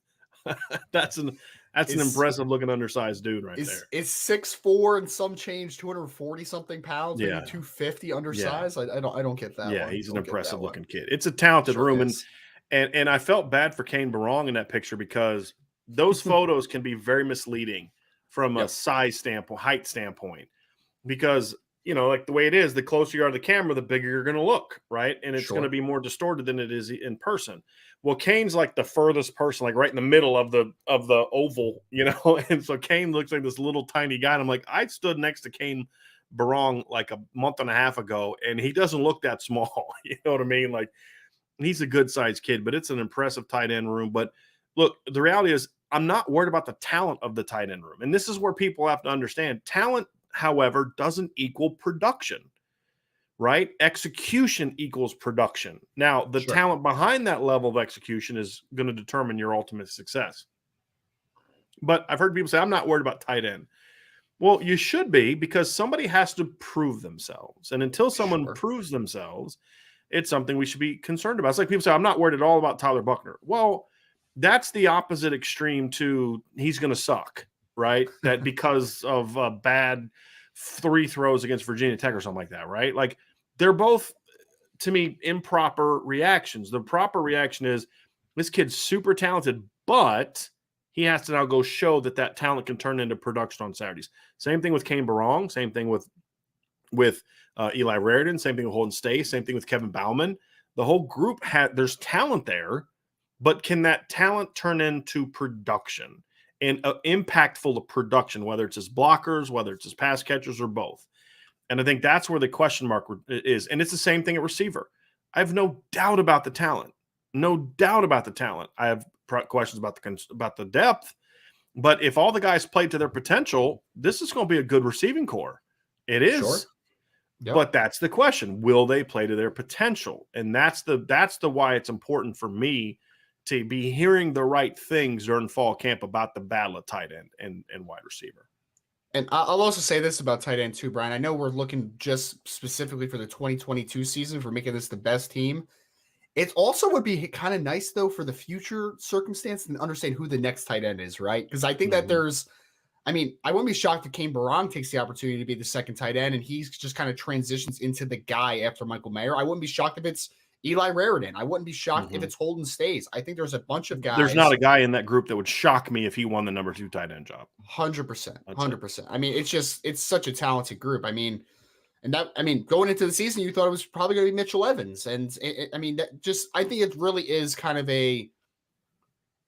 that's an impressive looking undersized dude right there. It's 6'4" and some change, 240 something pounds, maybe 250 undersized. I don't get that. Yeah, he's an impressive looking kid. It's a talented room, and I felt bad for Kane Barron in that picture because those photos can be very misleading from a size standpoint, height standpoint, because like the way it is, the closer you are to the camera, the bigger you're going to look, right? And it's going to be more distorted than it is in person. Well, Kane's like the furthest person, like right in the middle of the oval, and so Kane looks like this little tiny guy. And I'm like, I stood next to Kane Barron like a month and a half ago, and he doesn't look that small. You know what I mean? Like, he's a good sized kid, but it's an impressive tight end room. But look, the reality is, I'm not worried about the talent of the tight end room. And this is where people have to understand talent, however, doesn't equal production, right? Execution equals production. Now, the talent behind that level of execution is going to determine your ultimate success. But I've heard people say, I'm not worried about tight end. Well, you should be, because somebody has to prove themselves. And until someone proves themselves, it's something we should be concerned about. It's like people say, I'm not worried at all about Tyler Buckner. Well, that's the opposite extreme to he's going to suck, right? That because of bad 3 throws against Virginia Tech or something like that, right? Like they're both, to me, improper reactions. The proper reaction is this kid's super talented, but he has to now go show that talent can turn into production on Saturdays. Same thing with Kane Barong. Same thing with Eli Raridan. Same thing with Holden Stace. Same thing with Kevin Bauman. The whole group there's talent there, but can that talent turn into production and impactful to production, whether it's as blockers, whether it's as pass catchers, or both? And I think that's where the question mark is. And it's the same thing at receiver. I have no doubt about the talent. No doubt about the talent. I have questions about the depth. But if all the guys played to their potential, this is going to be a good receiving core. It is. Sure. Yep. But that's the question. Will they play to their potential? And that's the why it's important for me to be hearing the right things during fall camp about the battle of tight end and wide receiver. And I'll also say this about tight end too, Brian. I know we're looking just specifically for the 2022 season for making this the best team. It also would be kind of nice, though, for the future circumstance and understand who the next tight end is, right? Because I think that I wouldn't be shocked if Kane Barong takes the opportunity to be the second tight end and he's just kind of transitions into the guy after Michael Mayer. I wouldn't be shocked if it's Eli Raridan. I wouldn't be shocked if it's Holden Stace. I think there's a bunch of guys. There's not a guy in that group that would shock me if he won the number 2 tight end job. 100%. 100%. I mean, it's such a talented group. I mean, going into the season, you thought it was probably going to be Mitchell Evans. And I think it really is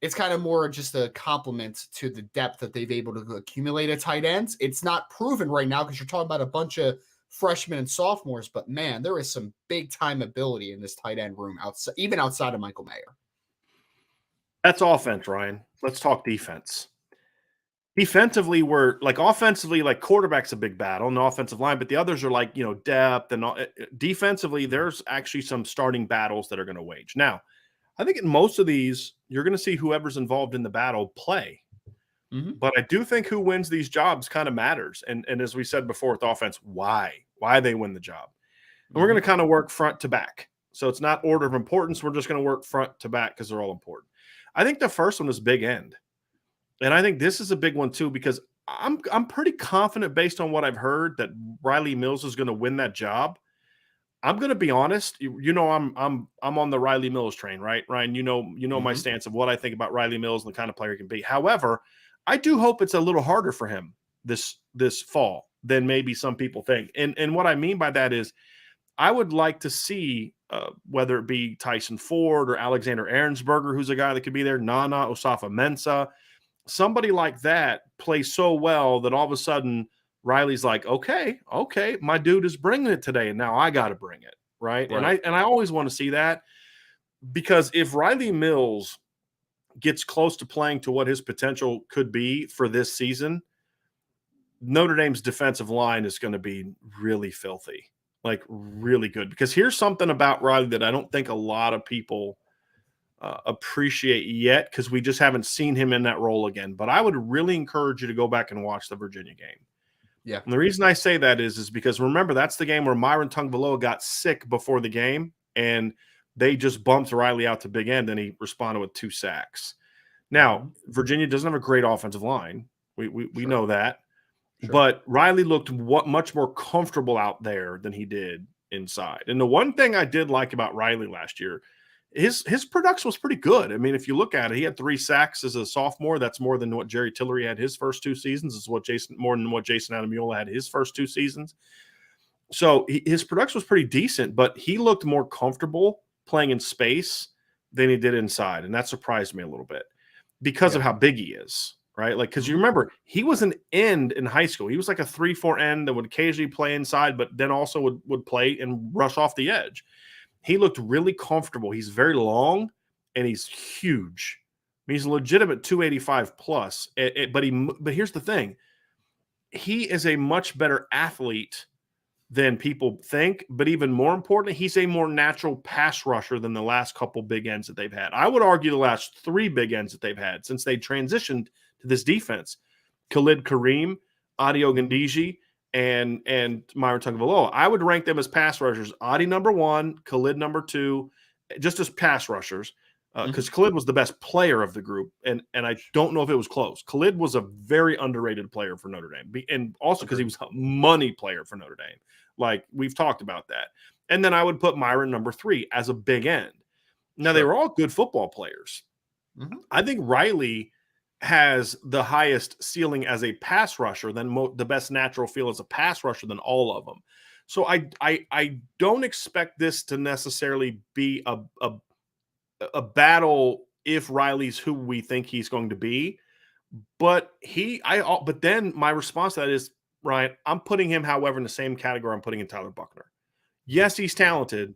it's kind of more just a compliment to the depth that they've able to accumulate at tight ends. It's not proven right now because you're talking about a bunch of freshmen and sophomores, but man, there is some big time ability in this tight end room even outside of Michael Mayer. That's offense, Ryan. Let's talk defense. Defensively, offensively, quarterback's a big battle in the offensive line, but the others are depth and all. Defensively, there's actually some starting battles that are going to wage. Now, I think in most of these, you're going to see whoever's involved in the battle play. Mm-hmm. But I do think who wins these jobs kind of matters. And as we said before with offense, why they win the job. And we're going to kind of work front to back. So it's not order of importance. We're just going to work front to back because they're all important. I think the first one is big end. And I think this is a big one too, because I'm pretty confident based on what I've heard that Riley Mills is going to win that job. I'm going to be honest. I'm on the Riley Mills train, right, Ryan? You know my stance of what I think about Riley Mills and the kind of player he can be. However, I do hope it's a little harder for him this fall than maybe some people think. And what I mean by that is I would like to see whether it be Tyson Ford or Alexander Ahrensberger, who's a guy that could be there, Nana Osafa-Mensah, somebody like that plays so well that all of a sudden Riley's like, okay, my dude is bringing it today, and now I got to bring it, right? And I always want to see that, because if Riley Mills gets close to playing to what his potential could be for this season, Notre Dame's defensive line is going to be really filthy, really good. Because here's something about Riley that I don't think a lot of people appreciate yet, because we just haven't seen him in that role again. But I would really encourage you to go back and watch the Virginia game. Yeah. And the reason I say that is because, remember, that's the game where Myron Tungvaloa got sick before the game, and they just bumped Riley out to big end, and he responded with 2 sacks. Now, Virginia doesn't have a great offensive line. We know that. Sure. But Riley looked much more comfortable out there than he did inside. And the one thing I did like about Riley last year, his production was pretty good. I mean, if you look at it, he had 3 sacks as a sophomore. That's more than what Jerry Tillery had his first 2 seasons. It's more than what Jason Adamiola had his first 2 seasons. So his production was pretty decent, but he looked more comfortable playing in space than he did inside. And that surprised me a little bit because of how big he is, right? Because you remember, he was an end in high school. He was like a 3-4 end that would occasionally play inside, but then also would play and rush off the edge. He looked really comfortable. He's very long, and he's huge. I mean, he's a legitimate 285 plus. But here's the thing. He is a much better athlete than people think. But even more importantly, he's a more natural pass rusher than the last couple big ends that they've had. I would argue the last 3 big ends that they've had since they transitioned to this defense: Khalid Kareem, Adi Ogundiji, and Myron Tungvaloa. I would rank them as pass rushers. Adi number 1, Khalid number 2, just as pass rushers. because Khalid was the best player of the group, and I don't know if it was close. Khalid was a very underrated player for Notre Dame, and also because he was a money player for Notre Dame. Like, we've talked about that. And then I would put Myron number 3 as a big end. Now, they were all good football players. I think Riley has the highest ceiling as a pass rusher than the best natural feel as a pass rusher than all of them. So I don't expect this to necessarily be a battle if Riley's who we think he's going to be. But then my response to that is, Ryan, I'm putting him, however, in the same category I'm putting in Tyler Buchner. Yes, he's talented,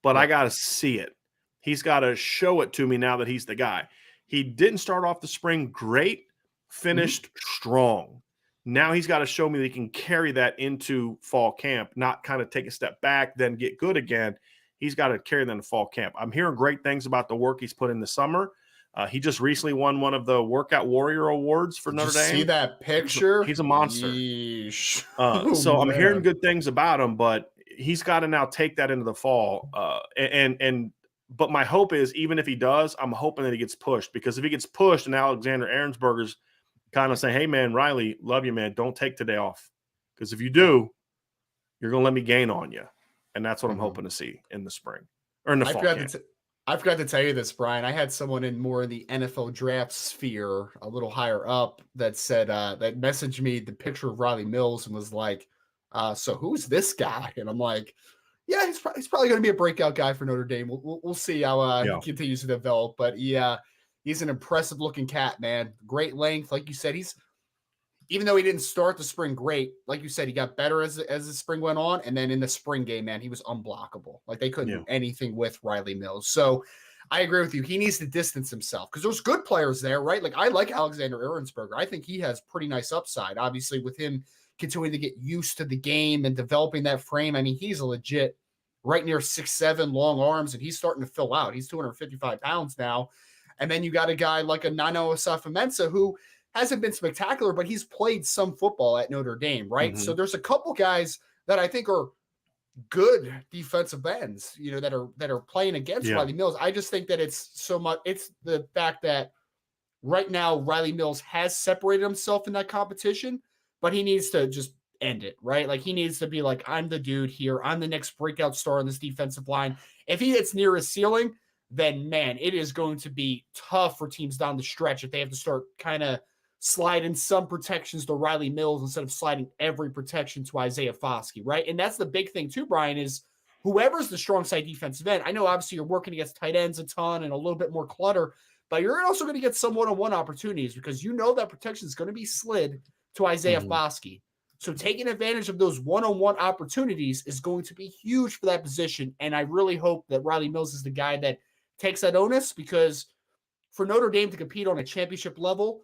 but I got to see it. He's got to show it to me now that he's the guy. He didn't start off the spring great, finished strong. Now he's got to show me that he can carry that into fall camp, not kind of take a step back, then get good again. He's got to carry that into fall camp. I'm hearing great things about the work he's put in the summer. He just recently won one of the Workout Warrior Awards for Notre Dame. See that picture? He's a monster. So I'm hearing good things about him, but he's got to now take that into the fall. But my hope is, even if he does, I'm hoping that he gets pushed, because if he gets pushed and Alexander Ahrensberger's kind of saying, hey, man, Riley, love you, man, don't take today off, because if you do, you're going to let me gain on you. And that's what I'm hoping to see in the spring or in the fall camp. I forgot to tell you this, Brian. I had someone in more of the NFL draft sphere, a little higher up, that said that messaged me the picture of Riley Mills and was like, so who's this guy? And I'm like, yeah, he's probably going to be a breakout guy for Notre Dame. We'll see how he continues to develop. But he's an impressive looking cat, man. Great length. Like you said, even though he didn't start the spring great, like you said, he got better as the spring went on. And then in the spring game, man, he was unblockable. Like, they couldn't do anything with Riley Mills. So I agree with you. He needs to distance himself, because there's good players there, right? Like, I like Alexander Ahrensberger. I think he has pretty nice upside. Obviously, with him continuing to get used to the game and developing that frame, I mean, he's a legit right near 6'7", long arms, and he's starting to fill out. He's 255 pounds now. And then you got a guy like a Nano Osafo-Mensah, who hasn't been spectacular, but he's played some football at Notre Dame, right? So there's a couple guys that I think are good defensive ends, that are playing against Riley Mills. I just think that it's the fact that right now Riley Mills has separated himself in that competition, but he needs to just end it, right? Like, he needs to be like, I'm the dude here. I'm the next breakout star on this defensive line. If he hits near his ceiling, then, man, it is going to be tough for teams down the stretch if they have to start kind of slide in some protections to Riley Mills instead of sliding every protection to Isaiah Foskey, right? And that's the big thing too, Brian, is whoever's the strong side defensive end. I know obviously you're working against tight ends a ton and a little bit more clutter, but you're also going to get some one-on-one opportunities, because that protection is going to be slid to Isaiah Foskey. So taking advantage of those one-on-one opportunities is going to be huge for that position. And I really hope that Riley Mills is the guy that takes that onus, because for Notre Dame to compete on a championship level,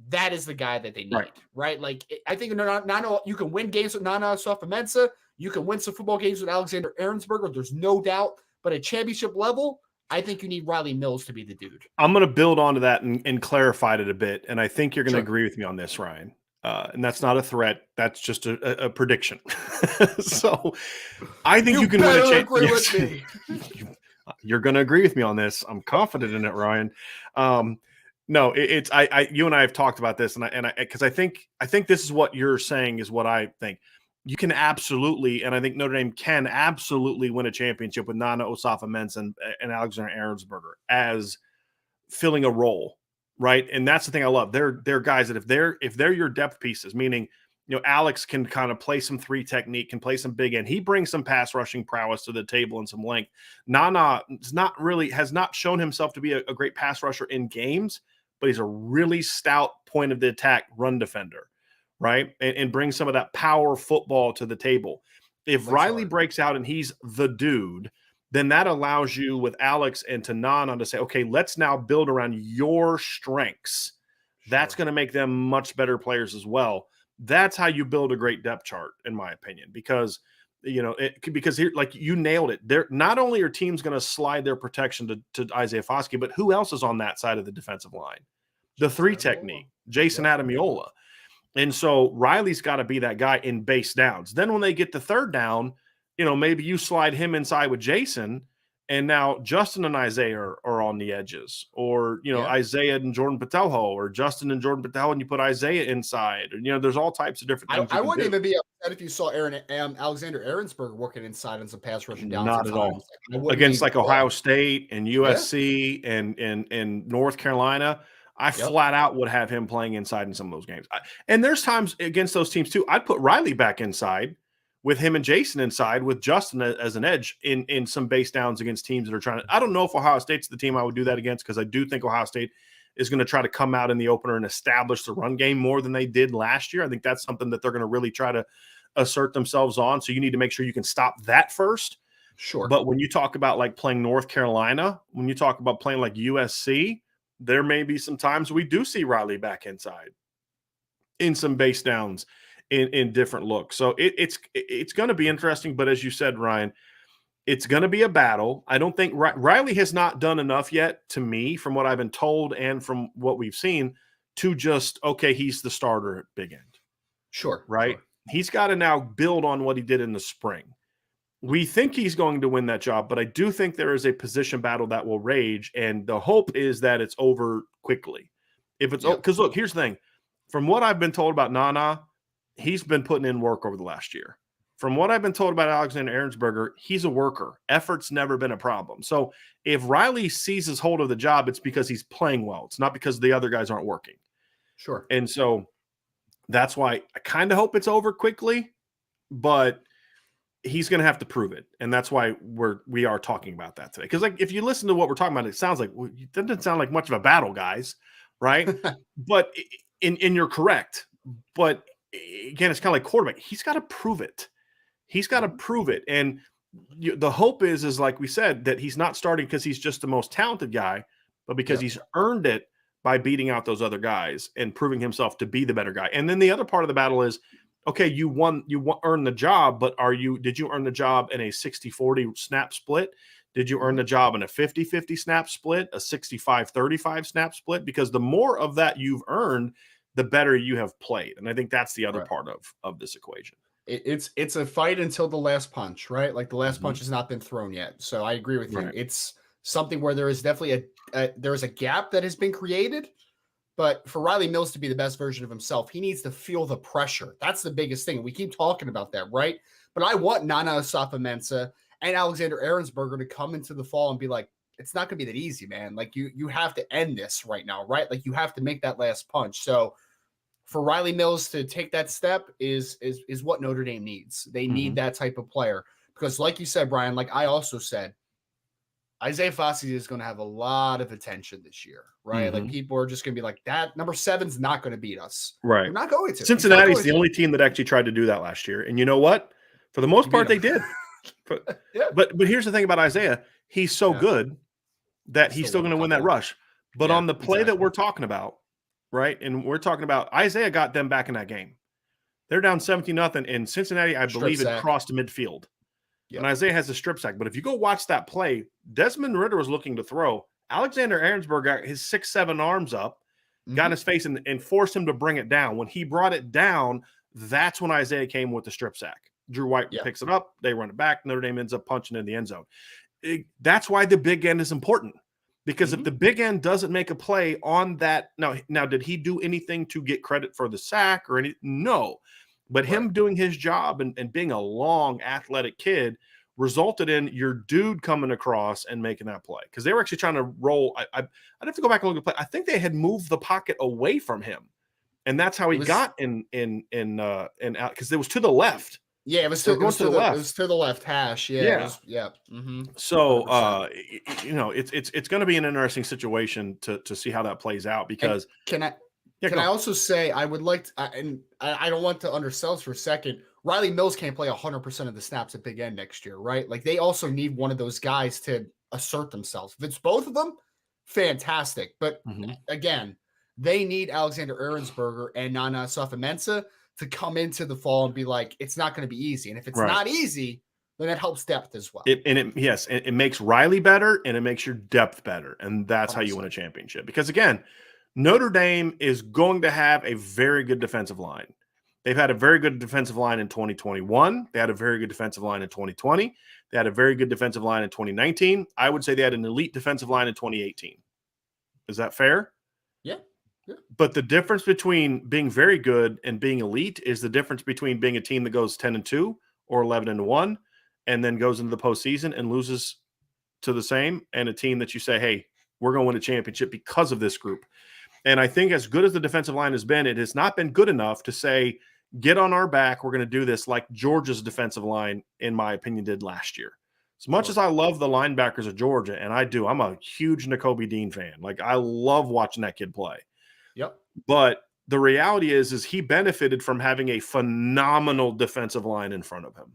that is the guy that they need, right? Like, I think you can win games with Nana Osafo-Mensah. You can win some football games with Alexander Ahrensberger. There's no doubt. But at championship level, I think you need Riley Mills to be the dude. I'm going to build onto that and clarify it a bit. And I think you're going to agree with me on this, Ryan. And that's not a threat. That's just a prediction. So I think you can win a championship. You're going to agree with me on this. I'm confident in it, Ryan. No, you and I have talked about this, because I think this is what you're saying is what I think. You can absolutely, and I think Notre Dame can absolutely win a championship with Nana Osafo-Mensah and Alexander Ahrensberger as filling a role, right? And that's the thing I love. They're guys that if they're your depth pieces, meaning Alex can kind of play some 3 technique, can play some big end. He brings some pass rushing prowess to the table and some length. Nana has not shown himself to be a great pass rusher in games, but he's a really stout point of the attack run defender, right? And brings some of that power football to the table. If Riley breaks out and he's the dude, then that allows you with Alex and to Nana to say, okay, let's now build around your strengths. That's going to make them much better players as well. That's how you build a great depth chart, in my opinion, because here, like, you nailed it. There, not only are teams going to slide their protection to Isaiah Foskey, but who else is on that side of the defensive line? The 3 technique, Jason Adamiola. And so Riley's got to be that guy in base downs. Then when they get the third down, maybe you slide him inside with Jason, and now Justin and Isaiah are on the edges, or, Yeah. Isaiah and Jordan Patelho, or Justin and Jordan Patelho, and you put Isaiah inside. And, there's all types of different things I you can wouldn't do. even be upset if you saw Alexander Aaronsberger working inside on some pass rushing downs. Not at at all. times. I wouldn't Against even- like Ohio State and USC and North Carolina, I flat out would have him playing inside in some of those games. And there's times against those teams too, I'd put Riley back inside with him and Jason inside with Justin as an edge in some base downs against teams that are trying to. I don't know if Ohio State's the team I would do that against, because I do think Ohio State is going to try to come out in the opener and establish the run game more than they did last year. I think that's something that they're going to really try to assert themselves on. So you need to make sure you can stop that first. Sure. But when you talk about like playing North Carolina, when you talk about playing like USC, there may be some times we do see Riley back inside in some base downs in different looks. So it's going to be interesting. But as you said, Ryan, it's going to be a battle. I don't think Riley has not done enough yet, to me, from what I've been told and from what we've seen, to just, okay, he's the starter at big end. Sure. Right? Sure. He's got to now build on what he did in the spring. We think he's going to win that job, but I do think there is a position battle that will rage, and the hope is that it's over quickly. If it's because look, here's the thing. From what I've been told about Nana, he's been putting in work over the last year. From what I've been told about Alexander Aaronsberger, he's a worker. Effort's never been a problem. So if Riley seizes hold of the job, it's because he's playing well. It's not because the other guys aren't working. Sure. And so that's why I kind of hope it's over quickly, but he's going to have to prove it. And that's why we are talking about that today. Because like if you listen to what we're talking about, it sounds like, well, it doesn't sound like much of a battle, guys, right? But and you're correct. But again, it's kind of like quarterback. He's got to prove it. He's got to prove it. And the hope is like we said, that he's not starting because he's just the most talented guy, but because he's earned it by beating out those other guys and proving himself to be the better guy. And then the other part of the battle is, okay, you earned the job, but did you earn the job in a 60-40 snap split? Did you earn the job in a 50-50 snap split, a 65-35 snap split? Because the more of that you've earned, the better you have played. And I think that's the other part of this equation. It's a fight until the last punch, right? Like the last punch has not been thrown yet. So I agree with you. It's something where there is definitely there is a gap that has been created. But for Riley Mills to be the best version of himself, he needs to feel the pressure. That's the biggest thing. We keep talking about that, right? But I want Nana Osafo-Mensah and Alexander Aaronsberger to come into the fall and be like, it's not going to be that easy, man. Like you have to end this right now, right? Like you have to make that last punch. So for Riley Mills to take that step is what Notre Dame needs. They need that type of player because, like you said, Brian, like I also said, Isaiah Foskey is going to have a lot of attention this year, right? Like people are just going to be like, that number 7's not going to beat us. Right. They're not going to. Cincinnati's the only team that actually tried to do that last year. And you know what? For the most part, they did. But here's the thing about Isaiah. He's so good that he's still going to win that rush. But on the play that we're talking about, right? And we're talking about Isaiah got them back in that game. They're down 17-0, and Cincinnati, I believe, it crossed midfield. And Isaiah has a strip sack. But if you go watch that play, Desmond Ridder was looking to throw. Alexander Aaronsberger got his 6'7" arms up, got in his face, and forced him to bring it down. When he brought it down, that's when Isaiah came with the strip sack. Drew White picks it up. They run it back. Notre Dame ends up punching in the end zone. That's why the big end is important. Because if the big end doesn't make a play on that, now did he do anything to get credit for the sack or any? No. But him doing his job and being a long, athletic kid resulted in your dude coming across and making that play. Because they were actually trying to roll. I'd have to go back and look at the play. I think they had moved the pocket away from him. And that's how he got in out, because it was to the left. Yeah, it was to the left. It was to the left hash. Yeah. So it's going to be an interesting situation to see how that plays out. Because can I also say I would like to, and I don't want to undersell this for a second. Riley Mills can't play 100% of the snaps at big end next year, right? Like they also need one of those guys to assert themselves. If it's both of them, fantastic. But again, they need Alexander Aaronsberger and Nana Osafo-Mensah to come into the fall and be like, it's not going to be easy. And if it's not easy, then that helps depth as well. It makes Riley better and it makes your depth better. And that's 100%. How you win a championship. Because again, Notre Dame is going to have a very good defensive line. They've had a very good defensive line in 2021. They had a very good defensive line in 2020. They had a very good defensive line in 2019. I would say they had an elite defensive line in 2018. Is that fair? Yeah. Yeah. But the difference between being very good and being elite is the difference between being a team that goes 10-2 or 11-1 and then goes into the postseason and loses to the same, and a team that you say, hey, we're going to win a championship because of this group. And I think as good as the defensive line has been, it has not been good enough to say, get on our back, we're going to do this like Georgia's defensive line, in my opinion, did last year. As much as I love the linebackers of Georgia, and I do, I'm a huge Nakobe Dean fan. Like, I love watching that kid play. Yep. But the reality is he benefited from having a phenomenal defensive line in front of him.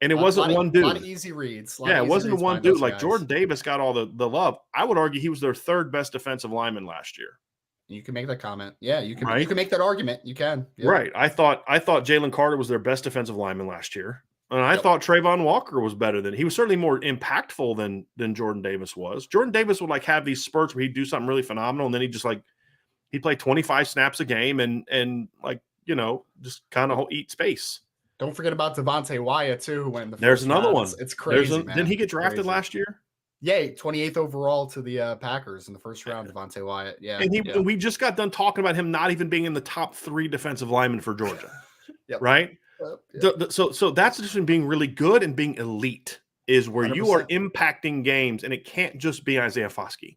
And it wasn't one dude. A lot of easy reads. Yeah, it wasn't one dude. Like, Jordan Davis got all the love. I would argue he was their third best defensive lineman last year. You can make that comment. Yeah, you can. Right? You can make that argument. You can. Yeah. Right. I thought Jalen Carter was their best defensive lineman last year, and I thought Trayvon Walker was better than he was. Certainly more impactful than Jordan Davis was. Jordan Davis would like have these spurts where he'd do something really phenomenal, and then he'd play 25 snaps a game and like, you know, just kind of eat space. Don't forget about Devontae Wyatt too, who went in the There's another one. It's crazy. Man. Didn't he get drafted last year? Yeah, 28th overall to the Packers in the first round, Devontae Wyatt. Yeah. And we just got done talking about him not even being in the top 3 defensive linemen for Georgia. Right? Yep. So that's just being really good and being elite is where 100%. You are impacting games, and it can't just be Isaiah Foskey.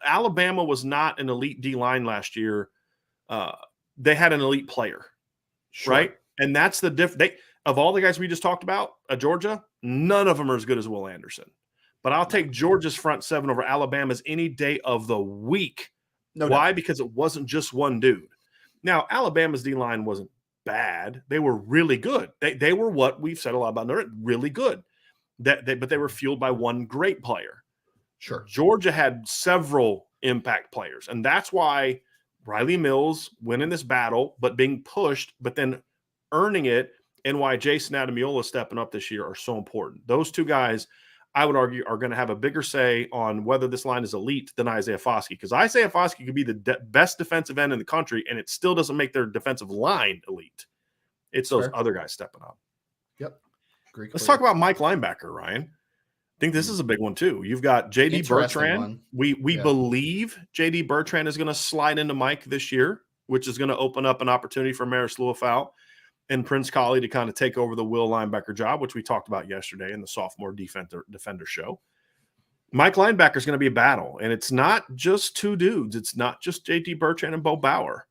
Alabama was not an elite D-line last year. They had an elite player, right? And that's the difference. Of all the guys we just talked about at Georgia, none of them are as good as Will Anderson. But I'll take Georgia's front 7 over Alabama's any day of the week. Why? Because it wasn't just one dude. Now, Alabama's D-line wasn't bad. They were really good. They were what we've said a lot about. They're really good. But they were fueled by one great player. Sure. Georgia had several impact players, and that's why Riley Mills winning this battle, but being pushed, but then earning it, and why Jason Adamiola stepping up this year are so important. Those two guys, I would argue, are going to have a bigger say on whether this line is elite than Isaiah Foskey, because Isaiah Foskey could be the best defensive end in the country, and it still doesn't make their defensive line elite. It's those other guys stepping up. Yep. Let's talk about Mike Linebacker, Ryan. I think this is a big one too. You've got J.D. Bertrand. We believe J.D. Bertrand is going to slide into Mike this year, which is going to open up an opportunity for Maris Luafau and Prince Colley to kind of take over the will linebacker job, which we talked about yesterday in the sophomore defender show. Mike Linebacker is going to be a battle, and it's not just two dudes. It's not just J.D. Bertrand and Bo Bauer.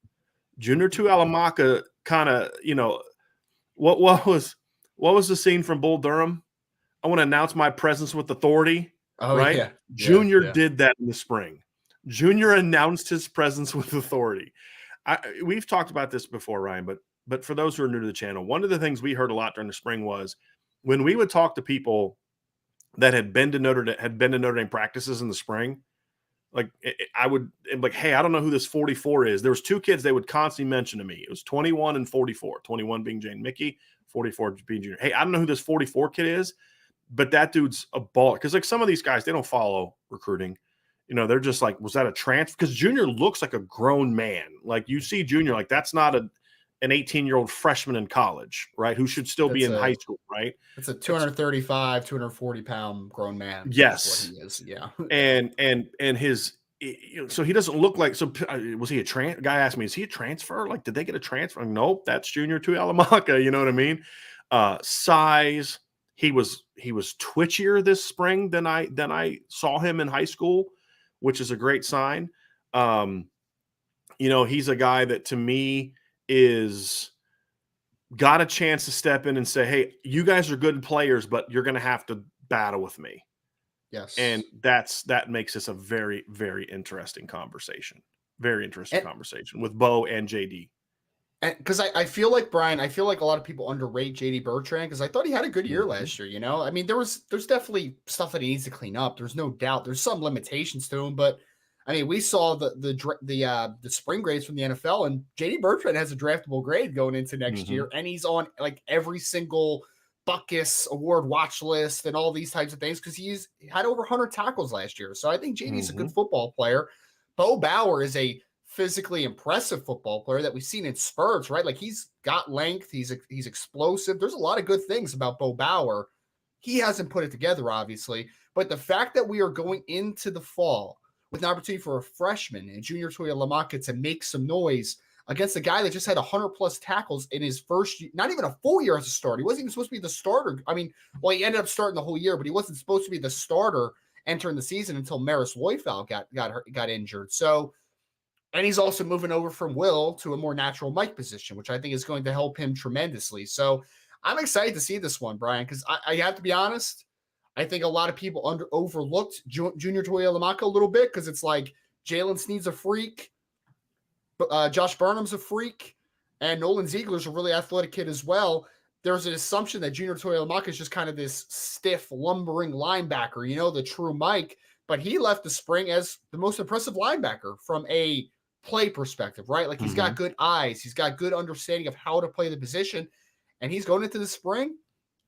Junior Tuihalamaka kind of, you know, what was the scene from Bull Durham? I want to announce my presence with authority. Oh, right? Yeah. Junior did that in the spring. Junior announced his presence with authority. We've talked about this before, Ryan, but for those who are new to the channel, one of the things we heard a lot during the spring was when we would talk to people that had been to Notre Dame practices in the spring, like I would like, hey, I don't know who this 44 is. There was 2 kids they would constantly mention to me. It was 21 and 44. 21 being Jane Mickey, 44 being Junior. Hey, I don't know who this 44 kid is, but that dude's a baller. Because like some of these guys, they don't follow recruiting. You know, they're just like, was that a transfer? Because Junior looks like a grown man. Like you see Junior, like that's not an 18-year-old freshman in college, right? Who should still be in high school, right? It's a 235, 240-pound grown man. Yes. What he is. Yeah. And his, you know, so he doesn't look like, so was he a guy asked me, is he a transfer? Like, did they get a transfer? Like, nope, that's Junior Tuihalamaka. You know what I mean? Size. He was twitchier this spring than I saw him in high school, which is a great sign. You know, he's a guy that to me is got a chance to step in and say, hey, you guys are good players, but you're going to have to battle with me. Yes. And that makes this a very, very interesting conversation. Very interesting conversation with Bo and JD. Because I feel like, Brian, a lot of people underrate J.D. Bertrand because I thought he had a good year last year, you know? I mean, there's definitely stuff that he needs to clean up. There's no doubt. There's some limitations to him, but I mean, we saw the spring grades from the NFL, and J.D. Bertrand has a draftable grade going into next year, and he's on like every single Buckus Award watch list and all these types of things because he had over 100 tackles last year. So I think J.D.'s a good football player. Bo Bauer is a physically impressive football player that we've seen in spurts, right? Like he's got length, he's explosive. There's a lot of good things about Bo Bauer. He hasn't put it together, obviously, but the fact that we are going into the fall with an opportunity for a freshman and Junior Toya Lamaka to make some noise against a guy that just had 100+ tackles in his first year, not even a full year as a starter. He wasn't even supposed to be the starter. I mean, well, he ended up starting the whole year, but he wasn't supposed to be the starter entering the season until Maris Woifal got injured. So, and he's also moving over from Will to a more natural Mike position, which I think is going to help him tremendously. So I'm excited to see this one, Brian, because I have to be honest. I think a lot of people overlooked Junior Toya Lamaka a little bit because it's like Jalen Sneed's a freak, Josh Burnham's a freak, and Nolan Ziegler's a really athletic kid as well. There's an assumption that Junior Toya Lamaka is just kind of this stiff, lumbering linebacker, the true Mike. But he left the spring as the most impressive linebacker from a play perspective, right? Like he's got good eyes. He's got good understanding of how to play the position. And he's going into the spring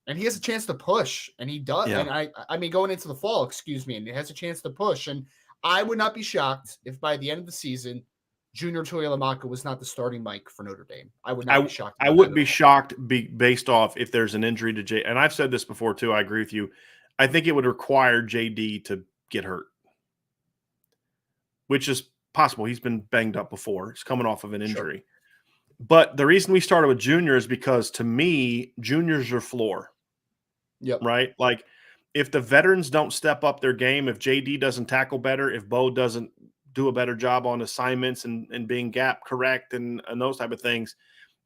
and he has a chance to push. And he does. Yeah. And I mean, going into the fall, and he has a chance to push. And I would not be shocked if by the end of the season, Junior Toya Lamaka was not the starting Mike for Notre Dame. I would not be shocked. I wouldn't be shocked based off if there's an injury to J. And I've said this before too. I agree with you. I think it would require JD to get hurt, which is possible. He's been banged up before. He's coming off of an injury. Sure. But the reason we started with junior is because to me, juniors are floor. Yep. Right? Like if the veterans don't step up their game, if JD doesn't tackle better, if Bo doesn't do a better job on assignments and being gap correct and those type of things,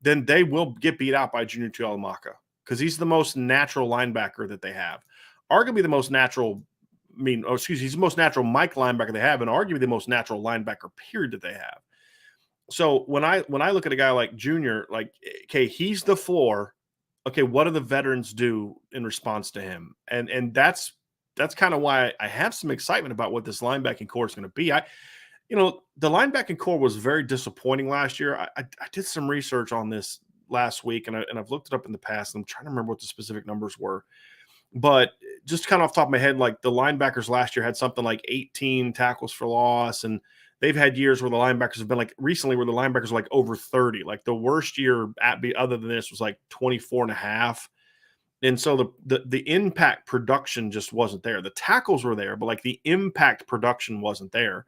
then they will get beat out by Junior Toya Lamaka because he's the most natural linebacker that they have. Arguably the most natural he's the most natural Mike linebacker they have, and arguably the most natural linebacker period that they have. So when I look at a guy like Junior, like, okay, he's the floor. Okay, what do the veterans do in response to him? And that's kind of why I have some excitement about what this linebacking core is going to be. The linebacking core was very disappointing last year. I did some research on this last week, and I've looked it up in the past. And I'm trying to remember what the specific numbers were. But just kind of off the top of my head, like the linebackers last year had something like 18 tackles for loss. And they've had years where the linebackers have been like recently where the linebackers are like over 30. Like the worst year other than this was like 24.5. And so the impact production just wasn't there. The tackles were there, but like the impact production wasn't there.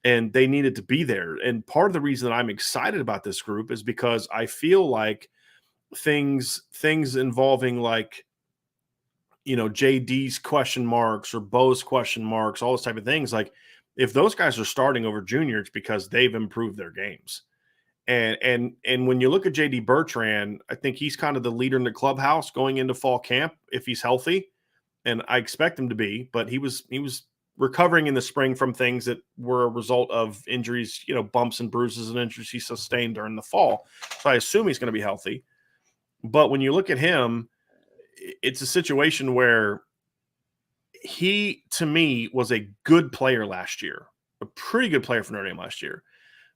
And they needed to be there. And part of the reason that I'm excited about this group is because I feel like things involving like, JD's question marks or Bo's question marks, all those type of things. Like if those guys are starting over junior, it's because they've improved their games. And when you look at JD Bertrand, I think he's kind of the leader in the clubhouse going into fall camp if he's healthy. And I expect him to be, but he was recovering in the spring from things that were a result of injuries, bumps and bruises and injuries he sustained during the fall. So I assume he's going to be healthy. But when you look at him, it's a situation where he, to me, was a good player last year, a pretty good player for Notre Dame last year.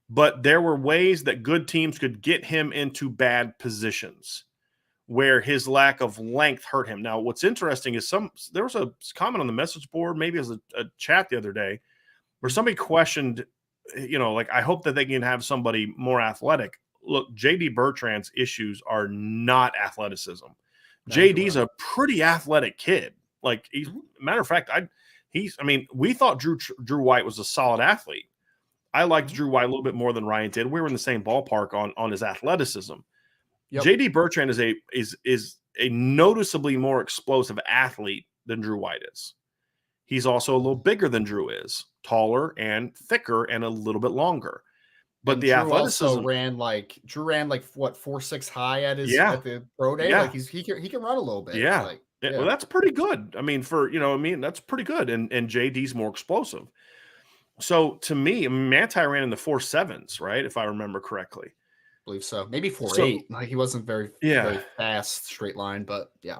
But there were ways that good teams could get him into bad positions where his lack of length hurt him. Now, what's interesting is there was a comment on the message board, maybe as a chat the other day, where somebody questioned, like, I hope that they can have somebody more athletic. Look, JD Bertrand's issues are not athleticism. JD's a pretty athletic kid. Like, matter of fact, we thought Drew White was a solid athlete. I liked Drew White a little bit more than Ryan did. We were in the same ballpark on his athleticism. Yep. JD Bertrand is a noticeably more explosive athlete than Drew White is. He's also a little bigger than Drew is, taller and thicker and a little bit longer. But and the Drew athleticism also ran like 4.6 high at the pro day. Yeah. Like he can run a little bit. Yeah. Well, that's pretty good. I mean, that's pretty good. And JD's more explosive. So to me, Manti ran in the 4.7s, right? If I remember correctly. I believe so. Maybe 4.8. Like he wasn't very fast straight line, but yeah.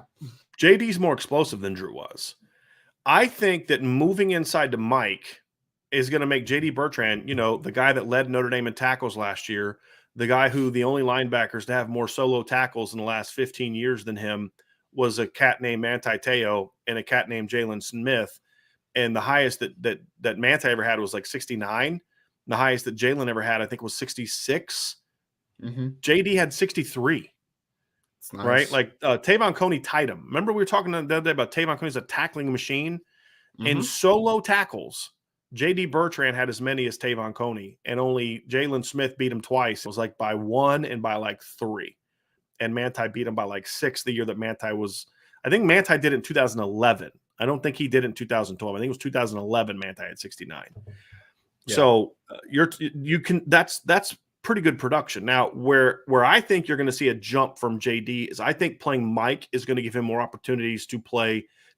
JD's more explosive than Drew was. I think that moving inside to Mike is going to make JD Bertrand, the guy that led Notre Dame in tackles last year, the guy who the only linebackers to have more solo tackles in the last 15 years than him was a cat named Manti Te'o and a cat named Jalen Smith. And the highest that Manti ever had was like 69. The highest that Jalen ever had, I think, was 66. Mm-hmm. JD had 63. It's nice. Right? Like Tavon Coney tied him. Remember we were talking the other day about Tavon Coney's a tackling machine? In solo tackles, J.D. Bertrand had as many as Tavon Coney, and only Jalen Smith beat him twice. It was like by 1 and by like 3. And Manti beat him by like 6 the year that Manti was – I think Manti did it in 2011. I don't think he did it in 2012. I think it was 2011 Manti had 69. Yeah. So that's pretty good production. Now, where I think you're going to see a jump from JD is I think playing Mike is going to give him more opportunities to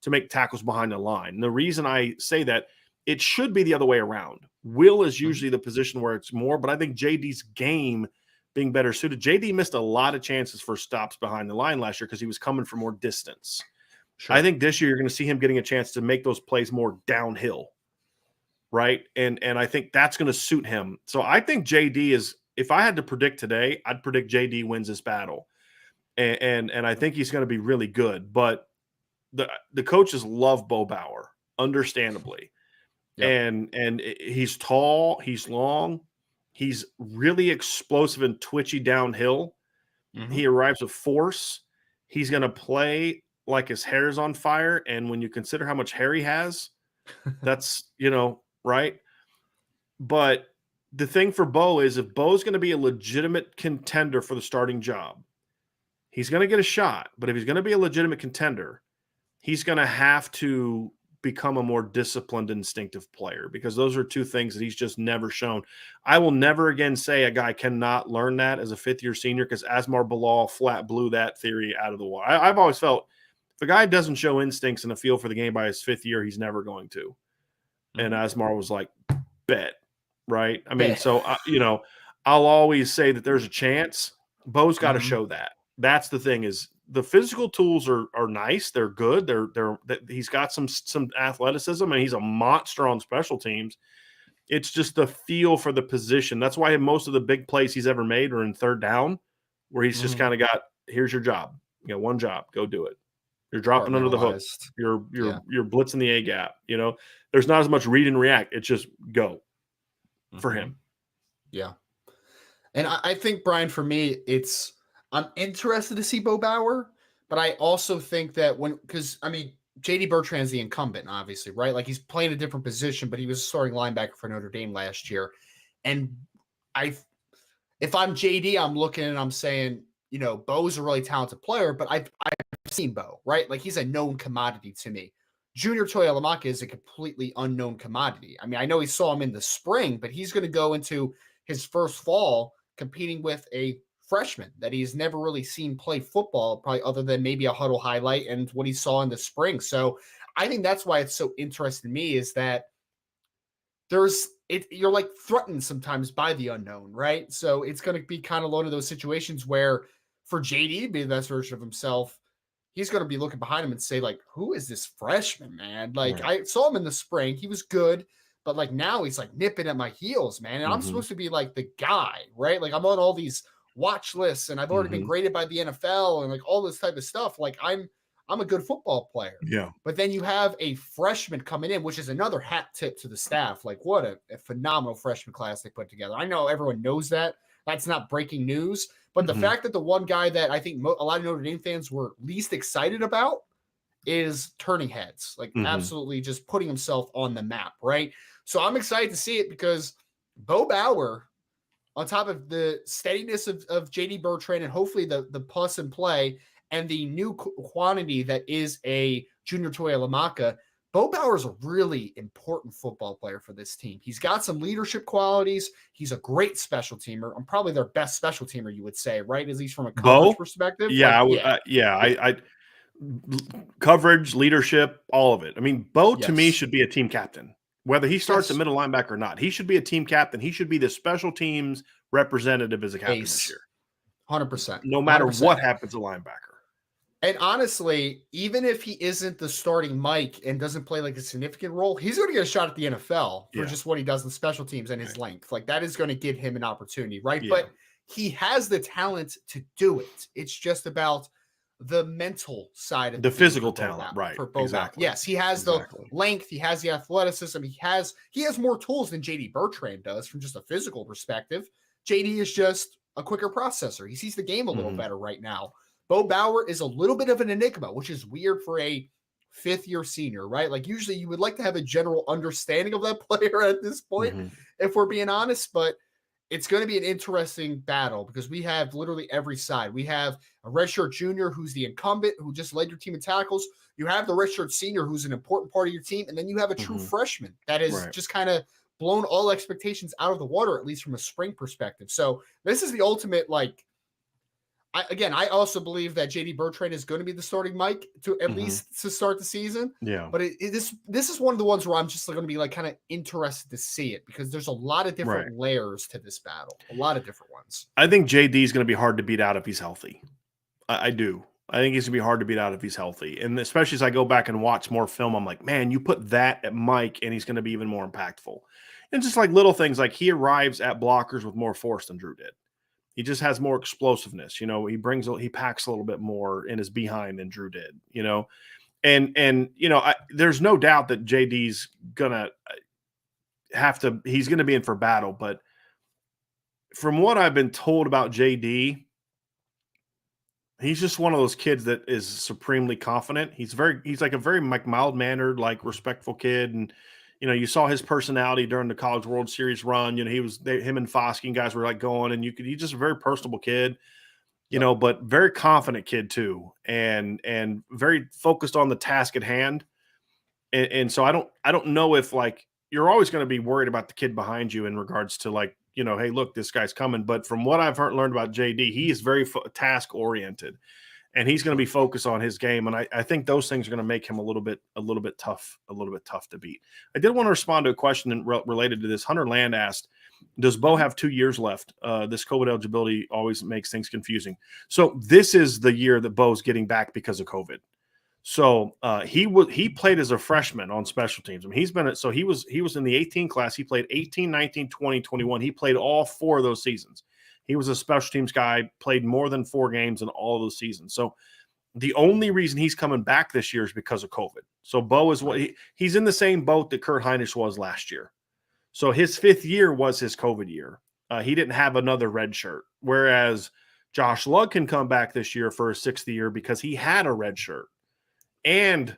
make tackles behind the line. And the reason I say that, it should be the other way around. Will is usually the position where it's more, but I think JD's game being better suited. JD missed a lot of chances for stops behind the line last year because he was coming for more distance. Sure. I think this year you're going to see him getting a chance to make those plays more downhill, right? And I think that's going to suit him. So I think JD is, if I had to predict today, I'd predict JD wins this battle. And I think he's going to be really good. But the coaches love Bo Bauer, understandably. Yep. And he's tall, he's long, he's really explosive and twitchy downhill. He arrives with force. He's going to play like his hair is on fire. And when you consider how much hair he has, that's, right? But the thing for Bo is, if Bo's going to be a legitimate contender for the starting job, he's going to get a shot. But if he's going to be a legitimate contender, he's going to have to become a more disciplined, instinctive player, because those are two things that he's just never shown. I will never again say a guy cannot learn that as a fifth-year senior, because Asmar Bilal flat blew that theory out of the water. I've always felt if a guy doesn't show instincts and a feel for the game by his fifth year, he's never going to. And Asmar was like, bet, right? I mean, so, I'll always say that there's a chance. Bo's got to show that. That's the thing, is the physical tools are nice. They're good. He's got some athleticism, and he's a monster on special teams. It's just the feel for the position. That's why most of the big plays he's ever made are in third down, where he's just kind of got, here's your job. You got one job. Go do it. You're dropping under the hook. You're blitzing the A gap. There's not as much read and react. It's just go for him. Yeah. And I think, Brian, for me, I'm interested to see Bo Bauer, but I also think that because J.D. Bertrand's the incumbent, obviously, right? Like, he's playing a different position, but he was a starting linebacker for Notre Dame last year. And if I'm J.D., I'm looking and I'm saying, Bo's a really talented player, but I've seen Bo, right? Like, he's a known commodity to me. Junior Tuihalamaka is a completely unknown commodity. I know he saw him in the spring, but he's going to go into his first fall competing with a freshman that he's never really seen play football, probably other than maybe a huddle highlight and what he saw in the spring. So I think that's why it's so interesting to me, is that you're like threatened sometimes by the unknown, right? So it's going to be kind of one of those situations where for JD to be the best version of himself, he's going to be looking behind him and say, like, who is this freshman, man? Like, right. I saw him in the spring. He was good. But, like, now he's, like, nipping at my heels, man. And I'm supposed to be, like, the guy, right? Like, I'm on all these watch lists, and I've already been graded by the NFL and, like, all this type of stuff. Like, I'm a good football player. Yeah. But then you have a freshman coming in, which is another hat tip to the staff. Like, what a phenomenal freshman class they put together. I know everyone knows that. That's not breaking news. But the fact that the one guy that I think a lot of Notre Dame fans were least excited about is turning heads, like absolutely just putting himself on the map, right? So I'm excited to see it, because Bo Bauer, on top of the steadiness of J.D. Bertrand and hopefully the plus and play and the new quantity that is a Junior Tuihalamaka, Bo Bauer is a really important football player for this team. He's got some leadership qualities. He's a great special teamer. I'm probably their best special teamer, you would say, right? At least from a coverage perspective. Yeah, I coverage, leadership, all of it. Bo to me should be a team captain, whether he starts at middle linebacker or not. He should be a team captain. He should be the special teams representative as a captain this year. 100%. No matter 100%. What happens to linebacker. And honestly, even if he isn't the starting Mike and doesn't play like a significant role, he's going to get a shot at the NFL for just what he does in special teams and his length. Like, that is going to give him an opportunity, right? Yeah. But he has the talent to do it. It's just about the mental side of The the game physical for talent, right? For Bo Bauer. Exactly. Yes, he has the length, he has the athleticism, he has more tools than JD Bertrand does from just a physical perspective. JD is just a quicker processor. He sees the game a little better right now. Bo Bauer is a little bit of an enigma, which is weird for a fifth-year senior, right? Like usually you would like to have a general understanding of that player at this point, if we're being honest, but it's going to be an interesting battle because we have literally every side. We have a redshirt junior who's the incumbent, who just led your team in tackles. You have the redshirt senior who's an important part of your team. And then you have a true freshman that is just kind of blown all expectations out of the water, at least from a spring perspective. So this is the ultimate, like, I also believe that JD Bertrand is going to be the starting Mike to at least to start the season. Yeah. But this is one of the ones where I'm just going to be like kind of interested to see it because there's a lot of different layers to this battle, a lot of different ones. I think JD is going to be hard to beat out if he's healthy. I do. I think he's going to be hard to beat out if he's healthy. And especially as I go back and watch more film, I'm like, man, you put that at Mike and he's going to be even more impactful. And just like little things, like he arrives at blockers with more force than Drew did. He just has more explosiveness. You know, he packs a little bit more in his behind than Drew did, you know, and you know, there's no doubt that JD's going to he's going to be in for battle. But from what I've been told about JD, he's just one of those kids that is supremely confident. He's like a very mild-mannered, like respectful kid. And, you know, you saw his personality during the College World Series run. You know, him and Foskey and guys were like going, and he's just a very personable kid, you know, but very confident kid too. And very focused on the task at hand. And so I don't know if, like, you're always going to be worried about the kid behind you in regards to, like, you know, hey, look, this guy's coming. But from what I've learned about JD, he is very task oriented, and he's going to be focused on his game. And I think those things are going to make him a little bit tough to beat. I did want to respond to a question related to this. Hunter Land asked, does Bo have 2 years left? This COVID eligibility always makes things confusing. So this is the year that Bo's getting back because of COVID. So he played as a freshman on special teams. I mean, he was in the 18 class. He played 18, 19, 20, 21. He played all 4 of those seasons. He was a special teams guy, played more than 4 games in all of those seasons. So the only reason he's coming back this year is because of COVID. So Bo is he's in the same boat that Kurt Hinish was last year. So his 5th year was his COVID year. He didn't have another red shirt, whereas Josh Lugg can come back this year for his 6th year because he had a red shirt. And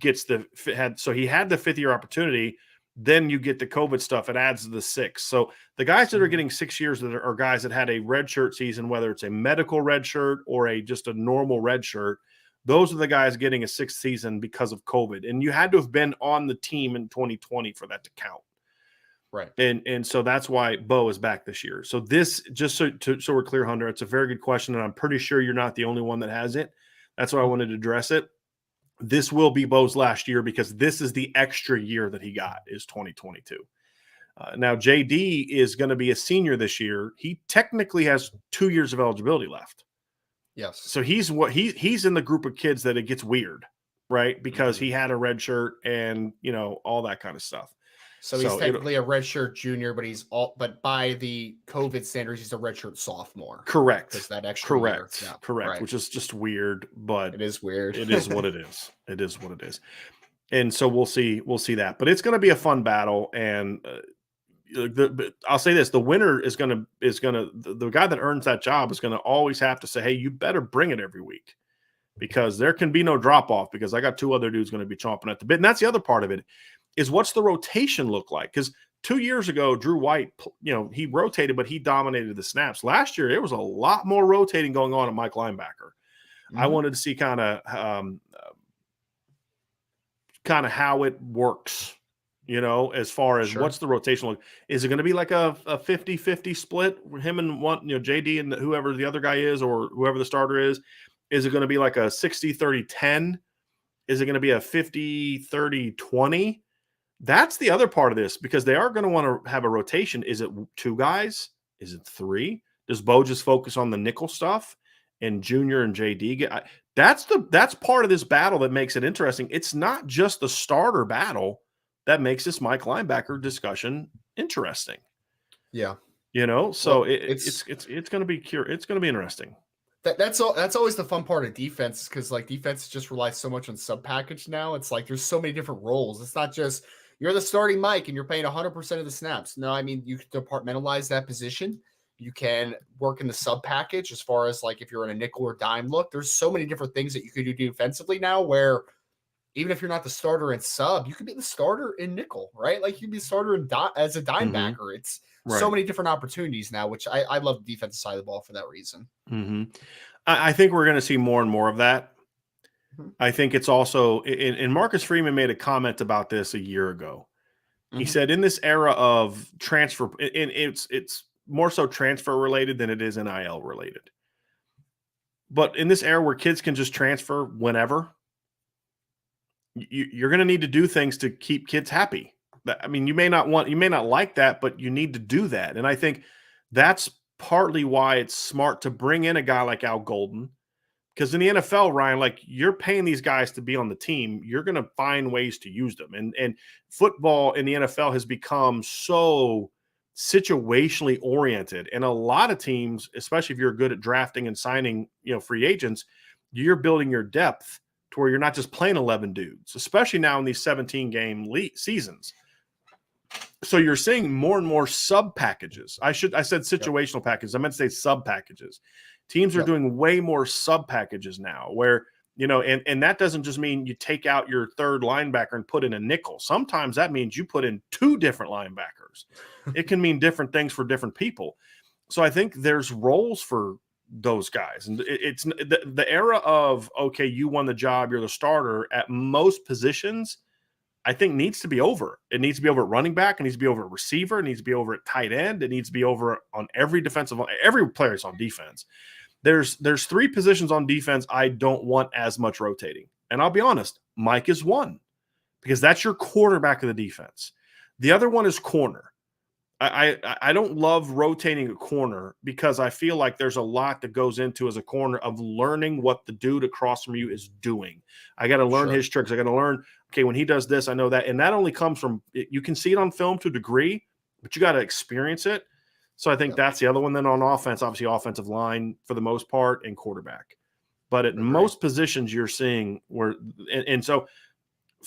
so he had the 5th year opportunity. Then you get the COVID stuff. It adds to the 6. So the guys that are getting 6 years are guys that had a red shirt season, whether it's a medical red shirt or just a normal red shirt. Those are the guys getting a 6th season because of COVID. And you had to have been on the team in 2020 for that to count. Right. And so that's why Bo is back this year. So this, just so we're clear, Hunter, it's a very good question. And I'm pretty sure you're not the only one that has it. That's why I wanted to address it. This will be Bo's last year because this is the extra year that he got is 2022. Now, JD is going to be a senior this year. He technically has 2 years of eligibility left. Yes. So he's in the group of kids that it gets weird, right? Because he had a red shirt and, you know, all that kind of stuff. So he's technically a redshirt junior, but by the COVID standards, he's a redshirt sophomore. Correct. Because that extra year. Yeah, correct. Right. Which is just weird, but it is weird. It is what it is. It is what it is. And so we'll see that. But it's going to be a fun battle. And I'll say this: the winner is going to the guy that earns that job is going to always have to say, "Hey, you better bring it every week," because there can be no drop off. Because I got 2 other dudes going to be chomping at the bit, and that's the other part of it. Is what's the rotation look like? Because 2 years ago, Drew White, you know, he rotated, but he dominated the snaps. Last year, it was a lot more rotating going on at Mike Linebacker. I wanted to see kind of how it works, you know, as far as what's the rotation look. Is it going to be like a 50-50 split, him and one, you know, JD and whoever the other guy is or whoever the starter is? Is it going to be like a 60-30-10? Is it going to be a 50-30-20? That's the other part of this because they are going to want to have a rotation. Is it 2 guys? Is it 3? Does Bo just focus on the nickel stuff and Junior and JD get? That's part of this battle that makes it interesting. It's not just the starter battle that makes this Mike Linebacker discussion interesting. Yeah, you know. So it's going to be it's going to be interesting. That's always the fun part of defense, because like defense just relies so much on sub package now. It's like there's so many different roles. It's not just you're the starting Mike and you're playing 100% of the snaps. No, I mean you can departmentalize that position. You can work in the sub package as far as like if you're in a nickel or dime look. There's so many different things that you could do defensively now, where even if you're not the starter in sub, you could be the starter in nickel, right? Like you could be a starter in as a dime backer. It's so many different opportunities now, which I love the defensive side of the ball for that reason. I think we're going to see more and more of that. Mm-hmm. I think it's also, and Marcus Freeman made a comment about this a year ago. He said, in this era of transfer, and it's more so transfer related than it is NIL related. But in this era where kids can just transfer whenever, you're going to need to do things to keep kids happy. I mean, you may not like that, but you need to do that. And I think that's partly why it's smart to bring in a guy like Al Golden, because in the NFL, Ryan, like you're paying these guys to be on the team, you're going to find ways to use them. And football in the NFL has become so situationally oriented. And a lot of teams, especially if you're good at drafting and signing, free agents, you're building your depth to where you're not just playing 11 dudes, especially now in these 17-game seasons. So you're seeing more and more sub packages. I said situational packages. I meant to say sub packages. Teams are doing way more sub packages now where, and that doesn't just mean you take out your third linebacker and put in a nickel. Sometimes that means you put in two different linebackers. It can mean different things for different people. So I think there's roles for those guys. And it's the era of, okay, you won the job, you're the starter at most positions, I think needs to be over. It needs to be over at running back. It needs to be over at receiver. It needs to be over at tight end. It needs to be over on every player is on defense. There's three positions on defense I don't want as much rotating. And I'll be honest, Mike is one, because that's your quarterback of the defense. The other one is corner. I don't love rotating a corner because I feel like there's a lot that goes into as a corner of learning what the dude across from you is doing. I got to learn his tricks. I got to learn, okay, when he does this, I know that. And that only comes from, you can see it on film to a degree, but you got to experience it. So I think that's the other one. Then on offense, obviously offensive line for the most part and quarterback. But at most positions you're seeing where, so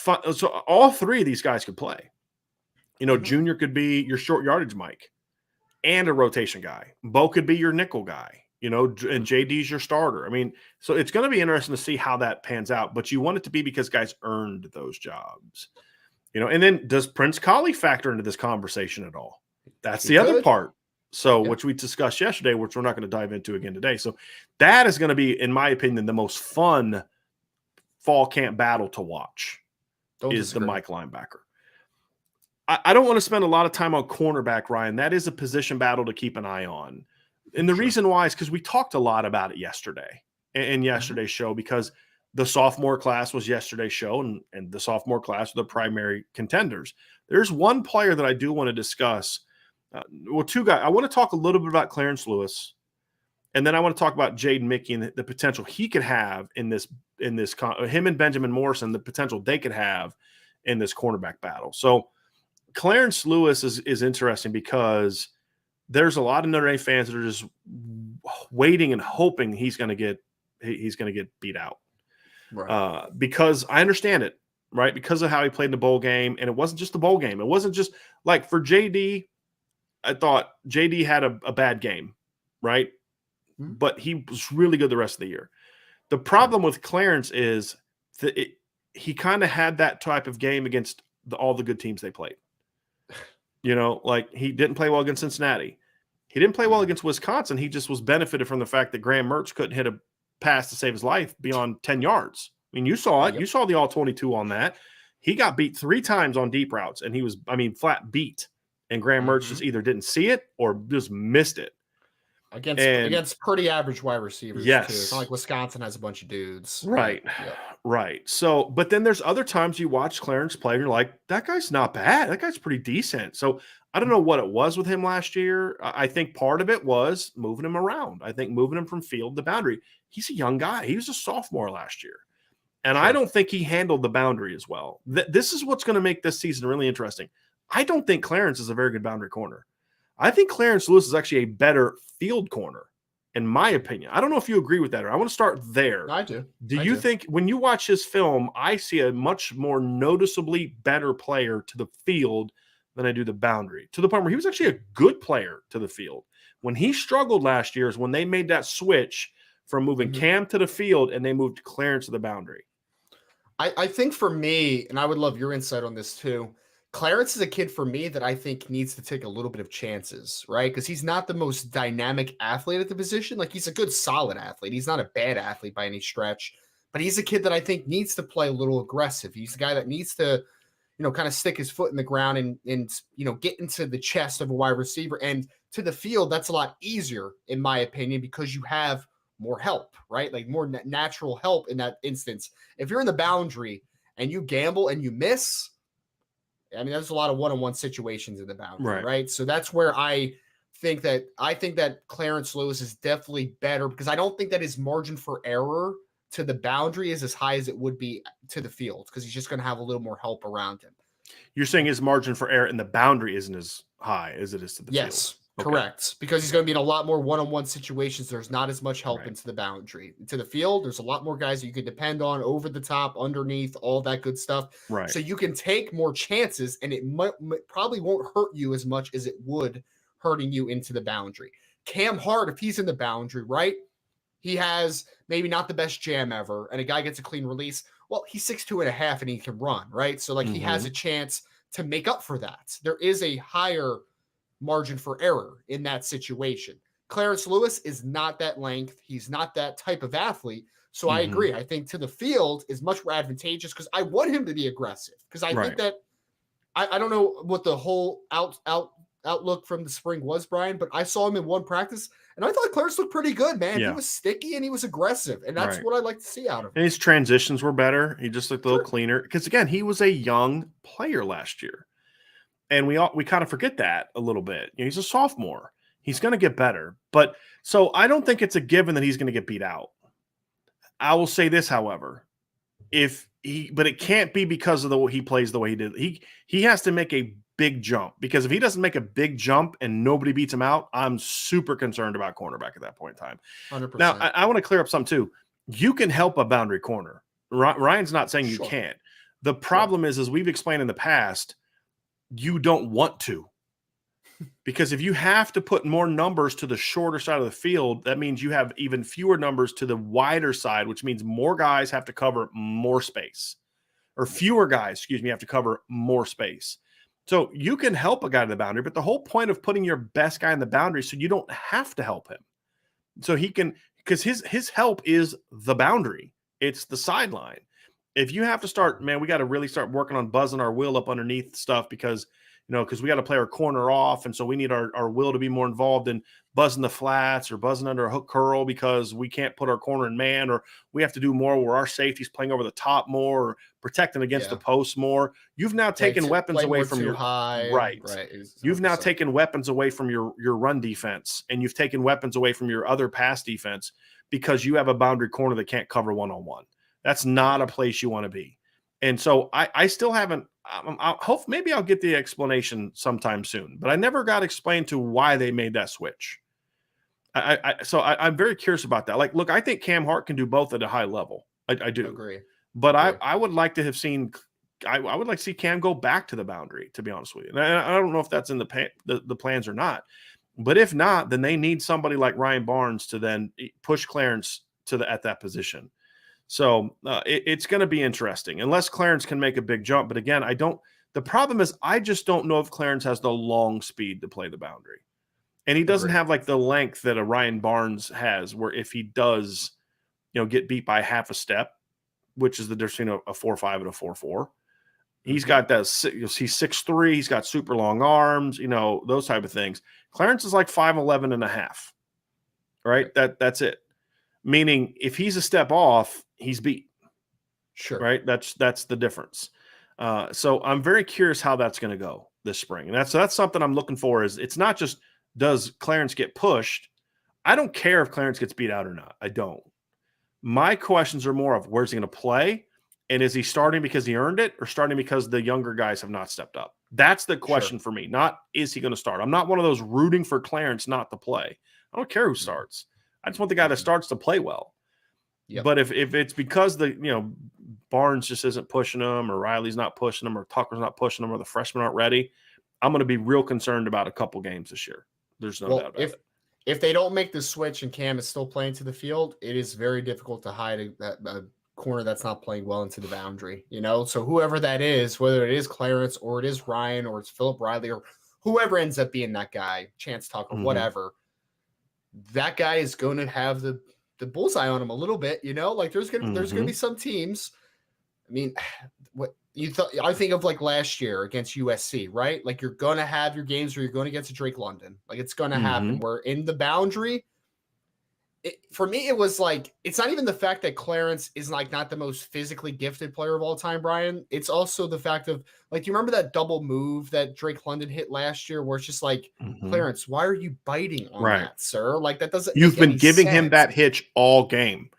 all three of these guys could play. Junior could be your short yardage Mike and a rotation guy. Bo could be your nickel guy, and JD's your starter. I mean, so it's going to be interesting to see how that pans out, but you want it to be because guys earned those jobs, and then does Prince Collie factor into this conversation at all? That's the other part. So, which we discussed yesterday, which we're not going to dive into again today. So that is going to be, in my opinion, the most fun fall camp battle to watch is the Mike linebacker. I don't want to spend a lot of time on cornerback, Ryan. That is a position battle to keep an eye on. And the reason why is because we talked a lot about it yesterday in yesterday's show, because the sophomore class was yesterday's show, and the sophomore class were the primary contenders. There's one player that I do want to discuss. Two guys. I want to talk a little bit about Clarence Lewis, and then I want to talk about Jaden Mickey and the potential he could have in this him and Benjamin Morrison, the potential they could have in this cornerback battle. So Clarence Lewis is interesting because there's a lot of Notre Dame fans that are just waiting and hoping he's going to get beat out. Right. Because I understand it, right? Because of how he played in the bowl game, and it wasn't just the bowl game. It wasn't just like for JD. I thought JD had a bad game, right? Mm-hmm. But he was really good the rest of the year. The problem with Clarence is that he kind of had that type of game against all the good teams they played. Like he didn't play well against Cincinnati. He didn't play well against Wisconsin. He just was benefited from the fact that Graham Mertz couldn't hit a pass to save his life beyond 10 yards. I mean, you saw it. Yep. You saw the all-22 on that. He got beat 3 times on deep routes, and he was, flat beat. And Graham Mertz just either didn't see it or just missed it. Against pretty average wide receivers, too. It's not like Wisconsin has a bunch of dudes. Right. Right. So, but then there's other times you watch Clarence play and you're like, that guy's not bad. That guy's pretty decent. So I don't know what it was with him last year. I think part of it was moving him around. I think moving him from field to boundary. He's a young guy. He was a sophomore last year. And I don't think he handled the boundary as well. This is what's going to make this season really interesting. I don't think Clarence is a very good boundary corner. I think Clarence Lewis is actually a better field corner in my opinion. I don't know if you agree with that, or I want to start there. I do. Do you think when you watch his film, I see a much more noticeably better player to the field than I do the boundary, to the point where he was actually a good player to the field? When he struggled last year is when they made that switch from moving Cam to the field and they moved Clarence to the boundary. I think for me, and I would love your insight on this too, Clarence is a kid for me that I think needs to take a little bit of chances, right? Because he's not the most dynamic athlete at the position. Like, he's a good, solid athlete. He's not a bad athlete by any stretch, but he's a kid that I think needs to play a little aggressive. He's a guy that needs to, kind of stick his foot in the ground and get into the chest of a wide receiver. And to the field, that's a lot easier, in my opinion, because you have more help, right? Like more natural help in that instance. If you're in the boundary and you gamble and you miss, I mean, there's a lot of one-on-one situations in the boundary, right? So that's where I think that Clarence Lewis is definitely better, because I don't think that his margin for error to the boundary is as high as it would be to the field, because he's just going to have a little more help around him. You're saying his margin for error in the boundary isn't as high as it is to the field? Yes, correct. Because he's going to be in a lot more one-on-one situations. There's not as much help into the boundary. To the field, there's a lot more guys that you can depend on over the top, underneath, all that good stuff. Right. So you can take more chances, and it probably won't hurt you as much as it would hurting you into the boundary. Cam Hart, if he's in the boundary, right, he has maybe not the best jam ever, and a guy gets a clean release. Well, he's 6'2.5" and he can run, right? So like he has a chance to make up for that. There is a higher margin for error in that situation. Clarence Lewis is not that length. He's not that type of athlete. So I agree. I think to the field is much more advantageous, because I want him to be aggressive, because I think that I don't know what the whole outlook from the spring was, Brian, but I saw him in one practice and I thought Clarence looked pretty good, man. He was sticky and he was aggressive, and that's what I like to see out of him. And his transitions were better. He just looked a little cleaner, because again, he was a young player last year. And we kind of forget that a little bit. He's a sophomore. He's going to get better. But so I don't think it's a given that he's going to get beat out. I will say this, however, but it can't be because of the way he plays the way he did. He has to make a big jump, because if he doesn't make a big jump and nobody beats him out, I'm super concerned about cornerback at that point in time. 100%. Now, I want to clear up something too. You can help a boundary corner. Ryan's not saying you can't. The problem is, as we've explained in the past, you don't want to, because if you have to put more numbers to the shorter side of the field, that means you have even fewer numbers to the wider side, which means more guys have to cover more space, or fewer guys, have to cover more space. So you can help a guy to the boundary, but the whole point of putting your best guy in the boundary is so you don't have to help him. So he can, because his help is the boundary. It's the sideline. If you have to start, man, we got to really start working on buzzing our will up underneath stuff, because we got to play our corner off. And so we need our will to be more involved in buzzing the flats or buzzing under a hook curl, because we can't put our corner in man, or we have to do more where our safety's playing over the top more, or protecting against the post more. You've now taken weapons away from your high. Right. You've now taken weapons away from your run defense, and you've taken weapons away from your other pass defense, because you have a boundary corner that can't cover one-on-one. That's not a place you want to be. And so I still haven't, I hope maybe I'll get the explanation sometime soon, but I never got explained to why they made that switch. So I'm very curious about that. Like, look, I think Cam Hart can do both at a high level. I do. Agree. But I would like to have seen, I would like to see Cam go back to the boundary, to be honest with you. And I don't know if that's in the plans or not, but if not, then they need somebody like Ryan Barnes to then push Clarence at that position. So it's going to be interesting, unless Clarence can make a big jump. But again, the problem is I just don't know if Clarence has the long speed to play the boundary. And he doesn't have like the length that a Ryan Barnes has, where if he does, get beat by half a step, which is the difference between a 4.5 and a 4.4. He's got that. He's 6'3". He's got super long arms, those type of things. Clarence is like 5'11 and a half, right? That's it. Meaning if he's a step off, he's beat. Sure. Right. That's the difference. So I'm very curious how that's going to go this spring. And that's something I'm looking for. Is it's not just, does Clarence get pushed? I don't care if Clarence gets beat out or not. I don't. My questions are more of, where's he going to play? And is he starting because he earned it, or starting because the younger guys have not stepped up? That's the question for me. Not, is he going to start? I'm not one of those rooting for Clarence not to play. I don't care who starts. I just want the guy that starts to play well. Yep. But if it's because Barnes just isn't pushing them, or Riley's not pushing them, or Tucker's not pushing them, or the freshmen aren't ready, I'm going to be real concerned about a couple games this year. There's no doubt about it. If they don't make the switch and Cam is still playing to the field, it is very difficult to hide a corner that's not playing well into the boundary. So whoever that is, whether it is Clarence or it is Ryan or it's Philip Riley or whoever ends up being that guy, Chance Tucker, whatever, that guy is going to have the bullseye on him a little bit. Like there's gonna be some teams. I mean, what you thought? I think of like last year against USC, right? Like you're gonna have your games where you're going against Drake London. Like it's gonna happen. Where in the boundary, for me, it was like it's not even the fact that Clarence is like not the most physically gifted player of all time, Brian. It's also the fact of like, you remember that double move that Drake London hit last year, where it's just like, Clarence, why are you biting on that, sir? Like that doesn't. You've been giving him that hitch all game,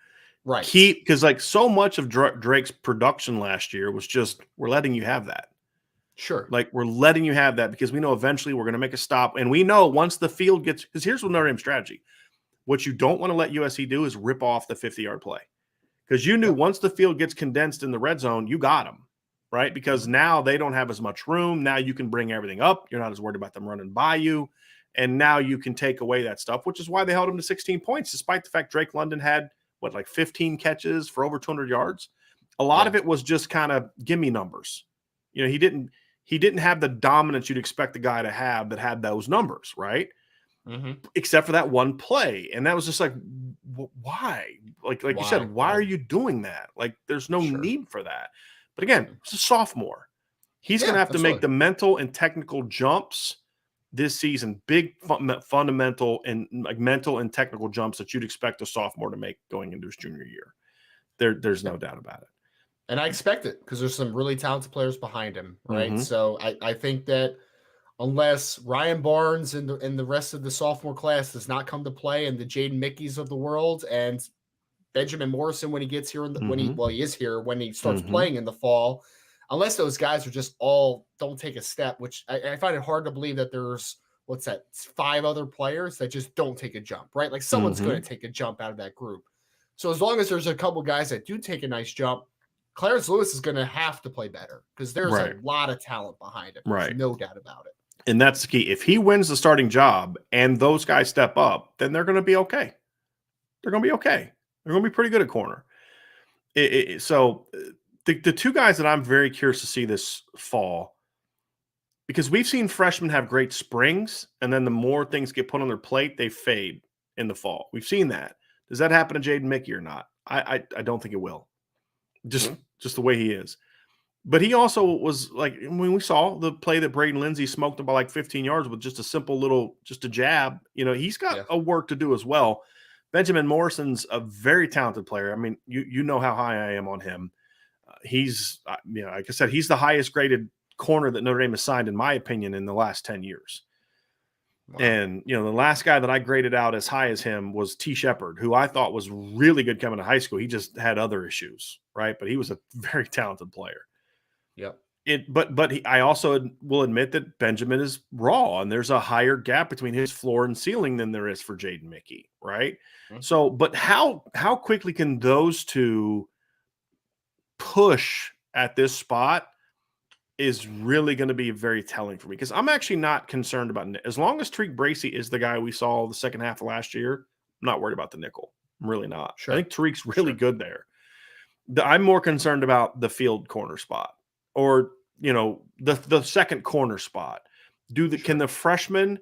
right? Because like so much of Drake's production last year was just we're letting you have that. Sure. Like we're letting you have that because we know eventually we're going to make a stop, and we know once the field gets, because here's what Notre Dame's strategy. What you don't want to let USC do is rip off the 50-yard play, because you knew once the field gets condensed in the red zone, you got them, right? Because now they don't have as much room. Now you can bring everything up. You're not as worried about them running by you. And now you can take away that stuff, which is why they held him to 16 points, despite the fact Drake London had, 15 catches for over 200 yards. A lot of it was just kind of gimme numbers. He didn't have the dominance you'd expect the guy to have that had those numbers, right? Except for that one play. And that was just like, why? Like you said, why are you doing that? Like there's no need for that. But again, it's a sophomore. He's going to have to make the mental and technical jumps this season, big fundamental and like mental and technical jumps that you'd expect a sophomore to make going into his junior year. There's no doubt about it. And I expect it because there's some really talented players behind him, right? So I think that unless Ryan Barnes and the rest of the sophomore class does not come to play, and the Jaden Mickeys of the world and Benjamin Morrison when he gets here, he is here when he starts playing in the fall, unless those guys are just all don't take a step, which I find it hard to believe that there's 5 other players that just don't take a jump, right? Like someone's going to take a jump out of that group. So as long as there's a couple guys that do take a nice jump, Clarence Lewis is going to have to play better because there's a lot of talent behind him. There's no doubt about it. And that's the key. If he wins the starting job and those guys step up, then they're going to be okay. They're going to be okay. They're going to be pretty good at corner. So the two guys that I'm very curious to see this fall, because we've seen freshmen have great springs, and then the more things get put on their plate, they fade in the fall. We've seen that. Does that happen to Jaden Mickey or not? I don't think it will. Just the way he is. But he also was like, when we saw the play that Braden Lindsey smoked him by like 15 yards with just a simple little, just a jab, he's got a work to do as well. Benjamin Morrison's a very talented player. I mean, you know how high I am on him. He's, like I said, he's the highest graded corner that Notre Dame has signed, in my opinion, in the last 10 years. Wow. And, the last guy that I graded out as high as him was T. Shepard, who I thought was really good coming to high school. He just had other issues, right? But he was a very talented player. Yep. I also will admit that Benjamin is raw, and there's a higher gap between his floor and ceiling than there is for Jaden Mickey, right? So, but how quickly can those two push at this spot is really going to be very telling for me, because I'm actually not concerned about it. As long as Tariq Bracy is the guy we saw the second half of last year, I'm not worried about the nickel. I'm really not. Sure. I think Tariq's really good there. I'm more concerned about the field corner spot, or the second corner spot. Can the freshmen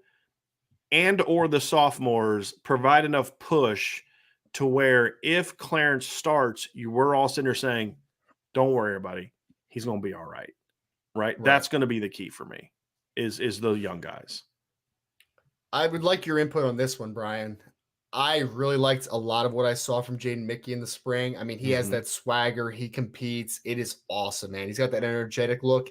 and or the sophomores provide enough push to where if Clarence starts, we're all sitting there saying, "Don't worry, buddy, he's going to be all right." Right? That's going to be the key for me. Is the young guys. I would like your input on this one, Brian. I really liked a lot of what I saw from Jaden Mickey in the spring. I mean, he has that swagger. He competes. It is awesome, man. He's got that energetic look.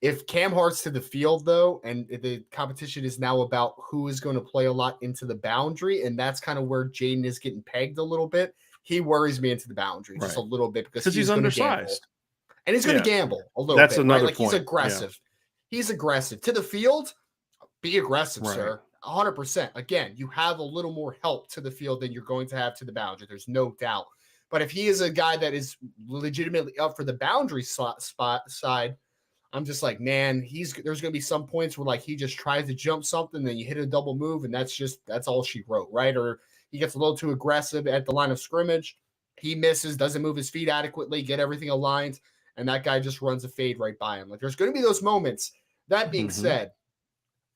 If Cam Hart's to the field, though, and the competition is now about who is going to play a lot into the boundary, and that's kind of where Jaden is getting pegged a little bit, he worries me into the boundary just a little bit because he's undersized. And he's going to gamble a little bit. That's another point. He's aggressive. Yeah. He's aggressive. To the field, be aggressive, sir. 100%. Again, you have a little more help to the field than you're going to have to the boundary. There's no doubt. But if he is a guy that is legitimately up for the boundary spot side, I'm just like, man, there's going to be some points where like he just tries to jump something, then you hit a double move, and that's all she wrote, right? Or he gets a little too aggressive at the line of scrimmage. He misses, doesn't move his feet adequately, get everything aligned, and that guy just runs a fade right by him. Like there's going to be those moments. That being said,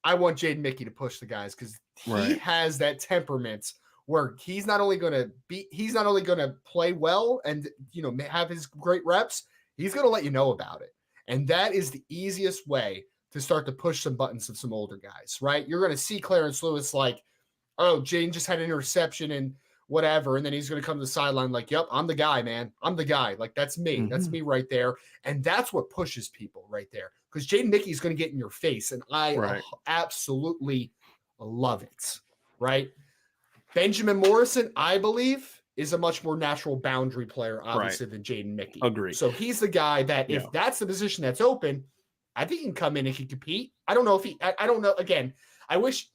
I want Jaden Mickey to push the guys because he has that temperament where he's not only going to play well and have his great reps, he's going to let you know about it. And that is the easiest way to start to push some buttons of some older guys, right? You're going to see Clarence Lewis like, oh, Jaden just had an interception and whatever. And then he's going to come to the sideline like, yep, I'm the guy, man. I'm the guy. Like, that's me. That's me right there. And that's what pushes people right there. Because Jaden Mickey is going to get in your face. And I absolutely love it, right? Benjamin Morrison, I believe, is a much more natural boundary player, obviously, than Jaden Mickey. Agree. So he's the guy that if that's the position that's open, I think he can come in and he can compete. I don't know if I don't know. Again, I wish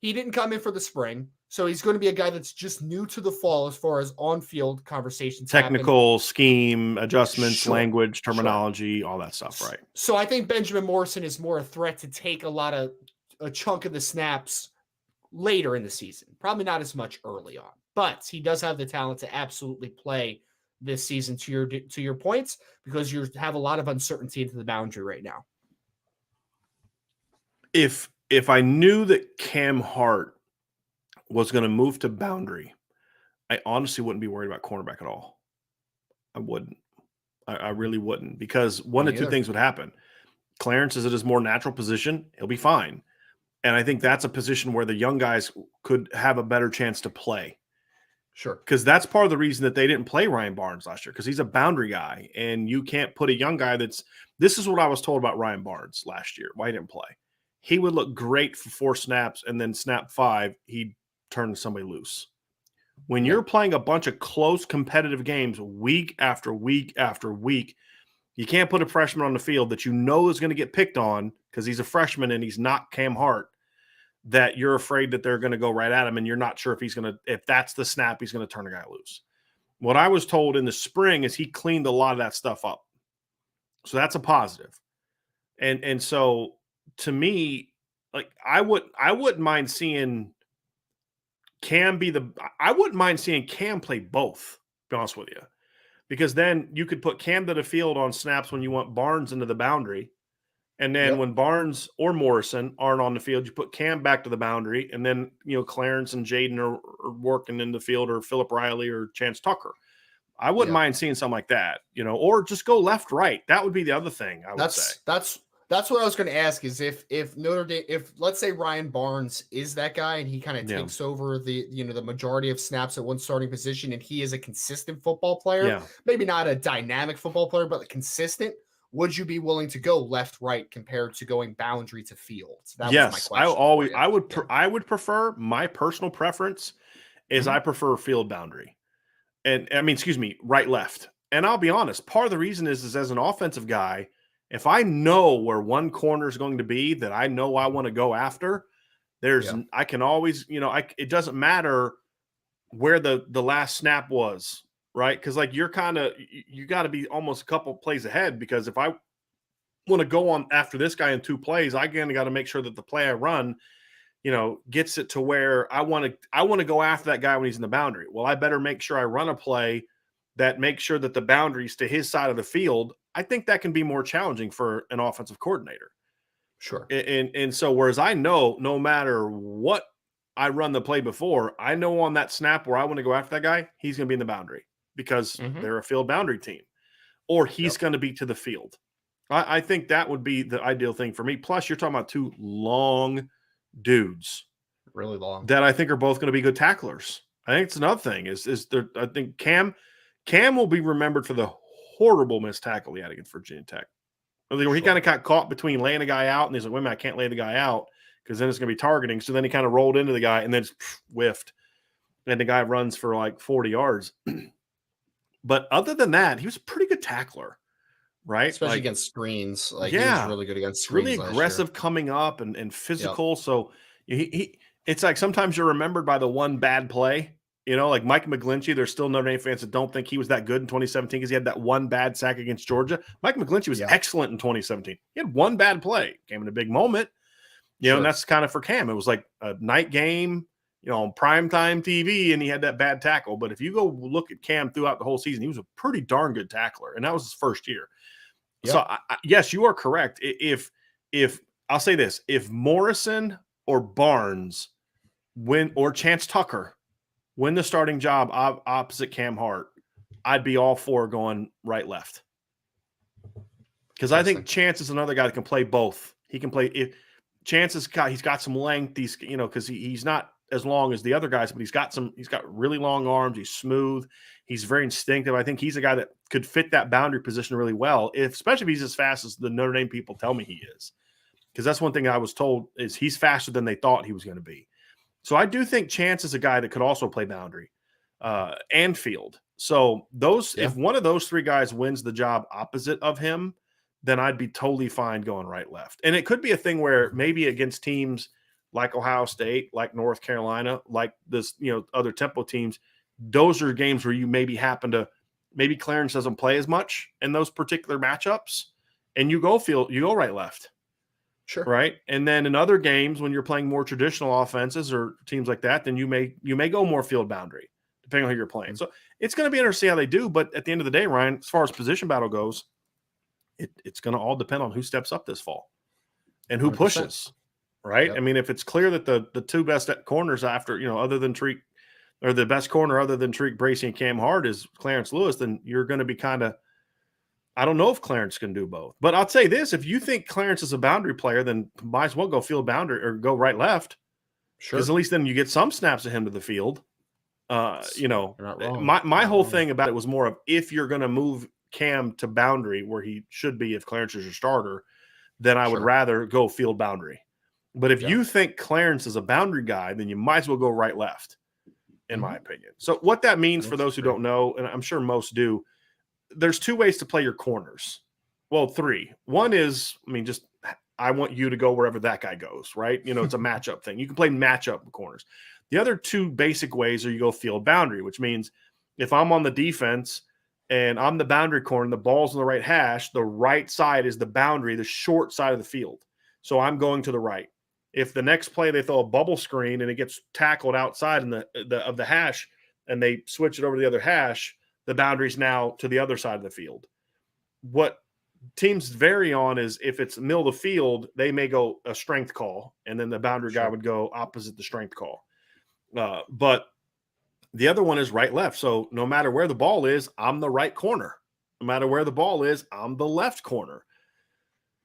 he didn't come in for the spring. So he's going to be a guy that's just new to the fall as far as on-field conversations. Technical scheme, adjustments, language, terminology, all that stuff, right? So I think Benjamin Morrison is more a threat to take a chunk of the snaps later in the season. Probably not as much early on. But he does have the talent to absolutely play this season to your points because you have a lot of uncertainty into the boundary right now. If I knew that Cam Hart was going to move to boundary, I honestly wouldn't be worried about cornerback at all. I wouldn't. I really wouldn't because one of two things would happen. Clarence is at his more natural position. He'll be fine. And I think that's a position where the young guys could have a better chance to play. Sure. Because that's part of the reason that they didn't play Ryan Barnes last year because he's a boundary guy. And you can't put a young guy this is what I was told about Ryan Barnes last year. Why he didn't play. He would look great for 4 snaps and then snap 5, he'd turn somebody loose. When you're playing a bunch of close competitive games week after week after week, you can't put a freshman on the field that you know is going to get picked on because he's a freshman and he's not Cam Hart, that you're afraid that they're going to go right at him and you're not sure if that's the snap, he's going to turn a guy loose. What I was told in the spring is he cleaned a lot of that stuff up. So that's a positive. And so to me, like I wouldn't mind seeing Cam I wouldn't mind seeing Cam play both, to be honest with you. Because then you could put Cam to the field on snaps when you want Barnes into the boundary. And then when Barnes or Morrison aren't on the field, you put Cam back to the boundary. And then, Clarence and Jaden are working in the field, or Philip Riley or Chance Tucker. I wouldn't mind seeing something like that, or just go left, right. That would be the other thing I would say. That's what I was going to ask is if Notre Dame, if let's say Ryan Barnes is that guy and he kind of takes over the majority of snaps at one starting position and he is a consistent football player, maybe not a dynamic football player, but consistent, would you be willing to go left, right compared to going boundary to field? That was my question. I would prefer, my personal preference is I prefer field boundary. And right, left. And I'll be honest, part of the reason is as an offensive guy, if I know where one corner is going to be that I know I want to go after, I can always, it doesn't matter where the last snap was, right? Because like you got to be almost a couple plays ahead, because if I want to go on after this guy in 2 plays, I got to make sure that the play I run, gets it to where I want to go after that guy when he's in the boundary. Well, I better make sure I run a play that makes sure that the boundary's to his side of the field. I think that can be more challenging for an offensive coordinator. Sure. And so, whereas I know no matter what I run the play before, I know on that snap where I want to go after that guy, he's going to be in the boundary because they're a field boundary team, or he's going to be to the field. I think that would be the ideal thing for me. Plus, you're talking about 2 long dudes, really long, that I think are both going to be good tacklers. I think it's another thing I think Cam will be remembered for the horrible missed tackle he had against Virginia Tech. Where he kind of got caught between laying a guy out, and he's like, wait a minute, I can't lay the guy out because then it's going to be targeting. So then he kind of rolled into the guy and then whiffed. And the guy runs for like 40 yards. But other than that, he was a pretty good tackler, right? Especially against screens. He was really good against screens. Really aggressive coming up and physical. So, It's like sometimes you're remembered by the one bad play. Like Mike McGlinchey, there's still Notre Dame fans that don't think he was that good in 2017 because he had that one bad sack against Georgia. Mike McGlinchey was excellent in 2017. He had one bad play, came in a big moment, and that's kind of for Cam. It was like a night game, on primetime TV, and he had that bad tackle. But if you go look at Cam throughout the whole season, he was a pretty darn good tackler, and that was his first year. Yep. So, yes, you are correct. If I'll say this, if Morrison or Barnes win, or Chance Tucker win the starting job opposite Cam Hart, I'd be all for going right, left. Because I think Chance is another guy that can play both. He can play if Chance he's got some length. He's because he's not as long as the other guys, but he's got really long arms. He's smooth. He's very instinctive. I think he's a guy that could fit that boundary position really well, especially if he's as fast as the Notre Dame people tell me he is. Because that's one thing I was told is he's faster than they thought he was going to be. So I do think Chance is a guy that could also play boundary and field. So if one of those three guys wins the job opposite of him, then I'd be totally fine going right, left. And it could be a thing where maybe against teams like Ohio State, like North Carolina, like this, other tempo teams, those are games where you maybe maybe Clarence doesn't play as much in those particular matchups, and you go right, left. Sure. Right. And then in other games, when you're playing more traditional offenses or teams like that, then you may go more field boundary, depending on who you're playing. So it's going to be interesting to see how they do. But at the end of the day, Ryan, as far as position battle goes, it's going to all depend on who steps up this fall and who 100%. Pushes. Right. Yep. I mean, if it's clear that the two best corners after, other than Treek, or the best corner other than Treek Bracey and Cam Hart is Clarence Lewis, then you're going to be kind of, I don't know if Clarence can do both. But I'll say this, if you think Clarence is a boundary player, then might as well go field boundary or go right, left. Sure. Because at least then you get some snaps of him to the field. You're not wrong. My whole thing about it was more of if you're going to move Cam to boundary where he should be if Clarence is your starter, then I would rather go field boundary. But if you think Clarence is a boundary guy, then you might as well go right, left, in my opinion. So what that means for those who don't know, and I'm sure most do, there's two ways to play your corners. Well, three. One is, I want you to go wherever that guy goes, right? It's a matchup thing. You can play matchup corners. The other two basic ways are you go field boundary, which means if I'm on the defense and I'm the boundary corner, the ball's on the right hash, the right side is the boundary, the short side of the field. So I'm going to the right. If the next play they throw a bubble screen and it gets tackled outside of the hash and they switch it over to the other hash, the boundary's now to the other side of the field. What teams vary on is if it's middle of the field, they may go a strength call, and then the boundary guy would go opposite the strength call. But the other one is right, left. So no matter where the ball is, I'm the right corner. No matter where the ball is, I'm the left corner.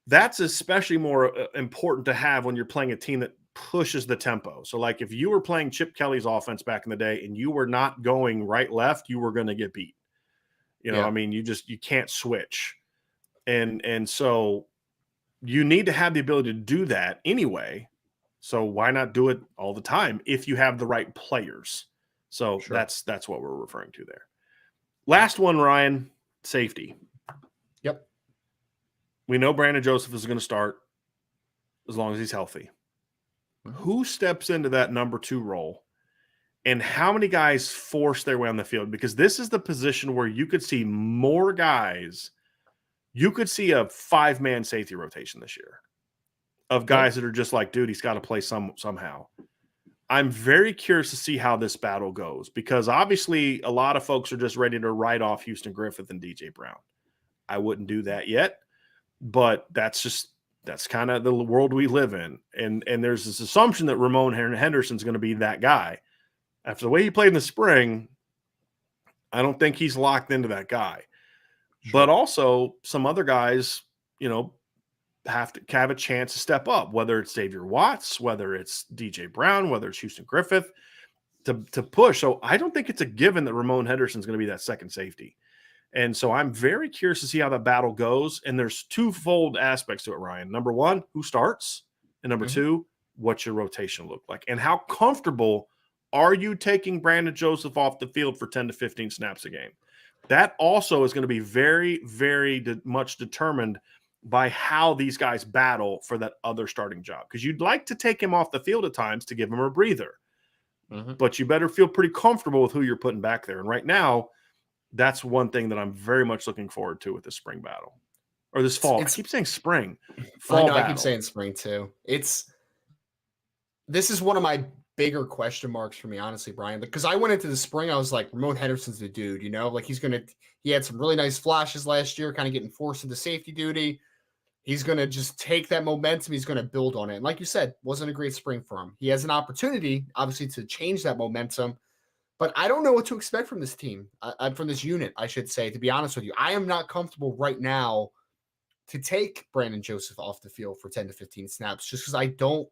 That's especially more important to have when you're playing a team that pushes the tempo. So like if you were playing Chip Kelly's offense back in the day and you were not going right, left, you were going to get beat. You can't switch. And so you need to have the ability to do that anyway. So why not do it all the time if you have the right players? So that's what we're referring to there. Last one, Ryan, safety. Yep. We know Brandon Joseph is going to start as long as he's healthy. Who steps into that number 2 role, and how many guys force their way on the field? Because this is the position where you could see more guys. You could see a 5-man safety rotation this year of guys that are just like, dude, he's got to play somehow. I'm very curious to see how this battle goes, because obviously a lot of folks are just ready to write off Houston Griffith and DJ Brown. I wouldn't do that yet, but that's kind of the world we live in. And there's this assumption that Ramon Henderson's going to be that guy. After the way he played in the spring, I don't think he's locked into that guy. Sure. But also some other guys, have to have a chance to step up, whether it's Xavier Watts, whether it's DJ Brown, whether it's Houston Griffith, to push. So I don't think it's a given that Ramon Henderson's going to be that second safety. And so I'm very curious to see how that battle goes. And there's twofold aspects to it, Ryan. Number one, who starts? And number two, what's your rotation look like? And how comfortable are you taking Brandon Joseph off the field for 10 to 15 snaps a game? That also is going to be very, very much determined by how these guys battle for that other starting job. Because you'd like to take him off the field at times to give him a breather. But you better feel pretty comfortable with who you're putting back there. And right now, that's one thing that I'm very much looking forward to with this spring battle. Or this fall. I keep saying spring. Fall battle. I keep saying spring too. This is one of my bigger question marks for me, honestly, Brian, because I went into the spring, I was like, Ramon Henderson's the dude, you know, like he had some really nice flashes last year, kind of getting forced into safety duty. He's going to just take that momentum. He's going to build on it. And like you said, wasn't a great spring for him. He has an opportunity, obviously, to change that momentum, but I don't know what to expect from this team, from this unit, I should say, to be honest with you. I am not comfortable right now to take Brandon Joseph off the field for 10 to 15 snaps, just because I don't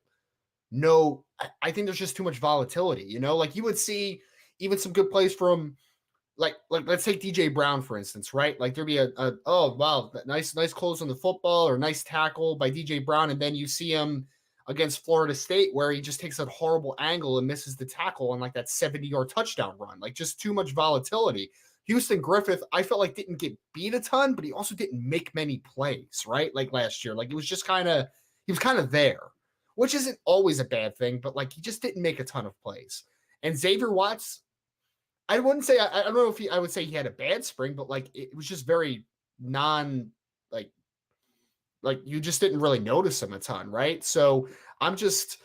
know. I think there's just too much volatility, you know, like you would see even some good plays from like let's take DJ Brown, for instance, right? Like there'd be oh, wow, nice close on the football or nice tackle by DJ Brown. And then you see him against Florida State where he just takes that horrible angle and misses the tackle on like that 70-yard touchdown run, like just too much volatility. Houston Griffith, I felt like didn't get beat a ton, but he also didn't make many plays, right? Like last year, like it was just he was kind of there, which isn't always a bad thing, but like he just didn't make a ton of plays. And Xavier Watts, I wouldn't say, I don't know if I would say he had a bad spring, but like it was just very like you just didn't really notice him a ton, right? So I'm just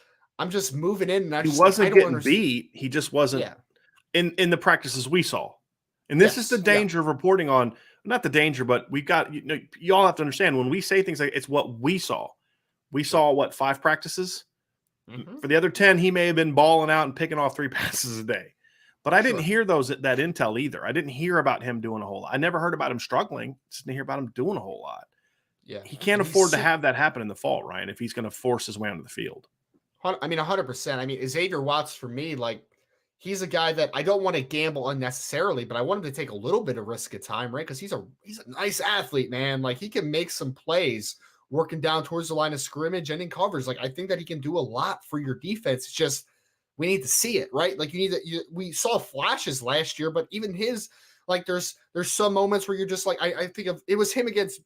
moving in, and he wasn't getting beat. He just wasn't in the practices we saw. And this is the danger of reporting on, not the danger, but we've got, you all have to understand when we say things like it's what we saw. We saw what, 5 practices? For the other 10, he may have been balling out and picking off 3 passes a day. But I didn't hear that intel either. I didn't hear about him doing a whole lot. I never heard about him struggling. Just didn't hear about him doing a whole lot. Yeah. He can't afford to have that happen in the fall, Ryan, if he's going to force his way onto the field. I mean, 100%. I mean, Xavier Watts, for me, like, he's a guy that I don't want to gamble unnecessarily, but I want him to take a little bit of risk at time, right? Because he's a nice athlete, man. Like, he can make some plays working down towards the line of scrimmage and in covers. Like, I think that he can do a lot for your defense. It's just, we need to see it, right? Like we saw flashes last year, but even his, like there's some moments where you're just like, I think of, it was him against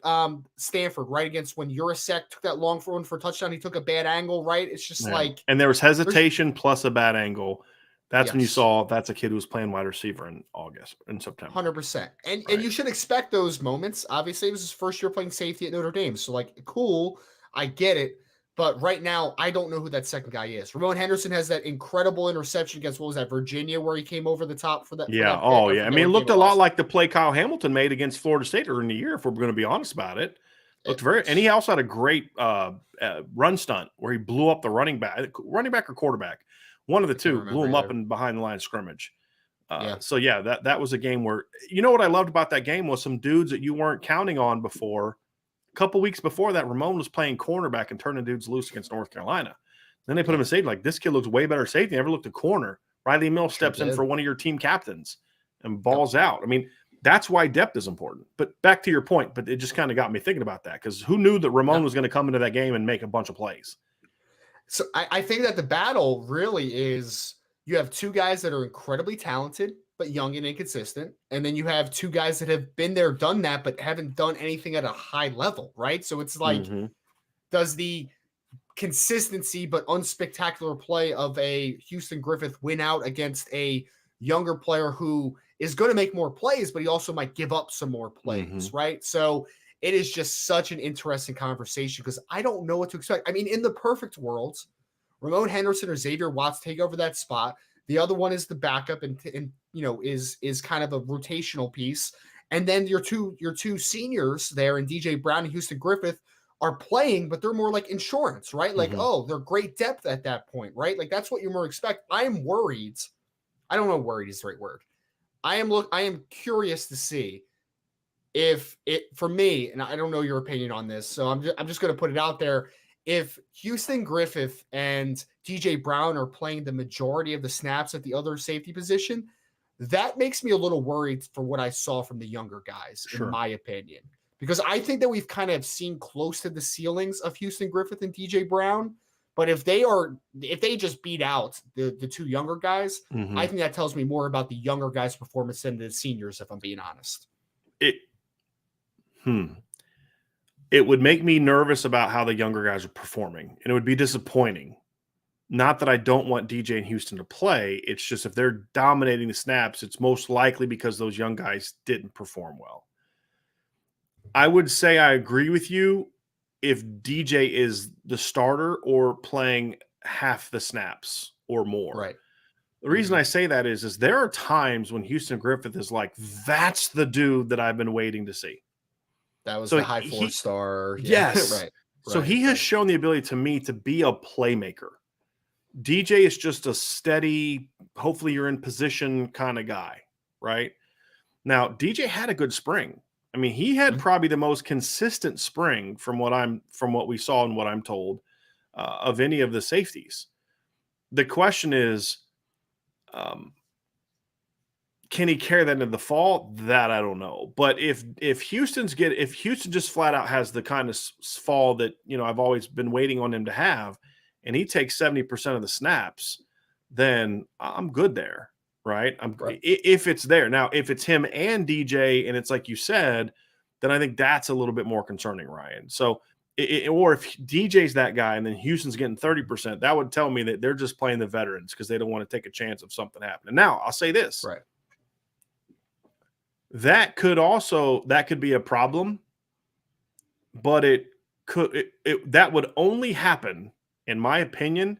Stanford, right? Against when Urasek took that long run for a touchdown. He took a bad angle, right? It's just like. And there was hesitation plus a bad angle. That's when you saw that's a kid who was playing wide receiver in September. 100%. And you should expect those moments. Obviously, it was his first year playing safety at Notre Dame. So like, cool. I get it. But right now, I don't know who that second guy is. Ramon Henderson has that incredible interception against, what was that, Virginia, where he came over the top for that. Yeah. I mean, it looked a lot like the play Kyle Hamilton made against Florida State earlier in the year, if we're going to be honest about it. And he also had a great run stunt where he blew up the running back or quarterback. One of the two blew him up and behind the line of scrimmage. So that was a game where, you know what I loved about that game was some dudes that you weren't counting on before. A couple weeks before that, Ramon was playing cornerback and turning dudes loose against North Carolina. Then they put him in safety. Like, this kid looks way better safety than ever looked at corner. Riley Mills steps in for one of your team captains and balls out. I mean, that's why depth is important. But back to your point, but it just kind of got me thinking about that, because who knew that Ramon was going to come into that game and make a bunch of plays? So I think that the battle really is, you have 2 guys that are incredibly talented but young and inconsistent. And then you have 2 guys that have been there, done that, but haven't done anything at a high level, right? So it's like, does the consistency but unspectacular play of a Houston Griffith win out against a younger player who is going to make more plays, but he also might give up some more plays, right? So it is just such an interesting conversation, because I don't know what to expect. I mean, in the perfect world, Ramon Henderson or Xavier Watts take over that spot. The other one is the backup and is kind of a rotational piece. And then your two seniors there in DJ Brown and Houston Griffith are playing, but they're more like insurance, right? Like, they're great depth at that point, right? Like, that's what you more expect. I am worried. I don't know, worried is the right word. I am curious to see if it, for me, and I don't know your opinion on this, so I'm just going to put it out there. If Houston Griffith and DJ Brown are playing the majority of the snaps at the other safety position, that makes me a little worried for what I saw from the younger guys, in my opinion, because I think that we've kind of seen close to the ceilings of Houston Griffith and DJ Brown. But if they just beat out the 2 younger guys, I think that tells me more about the younger guys' performance than the seniors, if I'm being honest. it would make me nervous about how the younger guys are performing, and it would be disappointing. Not that I don't want DJ and Houston to play. It's just if they're dominating the snaps, it's most likely because those young guys didn't perform well. I would say I agree with you if DJ is the starter or playing half the snaps or more. Right. The reason I say that is there are times when Houston Griffith is like, that's the dude that I've been waiting to see. That was the high 4-star. Yes. Right. So he has shown the ability to me to be a playmaker. DJ is just a steady, hopefully you're in position kind of guy, right? Now, DJ had a good spring. I mean, he had probably the most consistent spring from what we saw and what I'm told of any of the safeties. The question is, can he carry that into the fall? That I don't know. But if Houston just flat out has the kind of fall that I've always been waiting on him to have, and he takes 70% of the snaps, then I'm good there, right? If it's there. Now, if it's him and DJ, and it's like you said, then I think that's a little bit more concerning, Ryan. So, or if DJ's that guy and then Houston's getting 30%, that would tell me that they're just playing the veterans because they don't want to take a chance of something happening. Now, I'll say this. Right. That could be a problem, but that would only happen, in my opinion,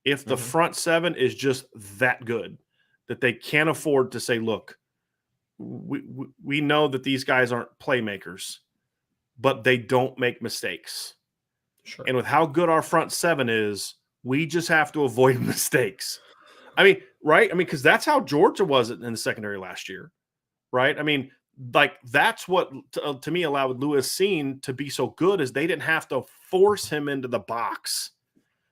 if the front seven is just that good that they can't afford to say, look, we know that these guys aren't playmakers, but they don't make mistakes. Sure. And with how good our front seven is, we just have to avoid mistakes. I mean, right? I mean, because that's how Georgia was in the secondary last year, right? I mean, like that's what to me allowed Lewis Cine to be so good is they didn't have to force him into the box.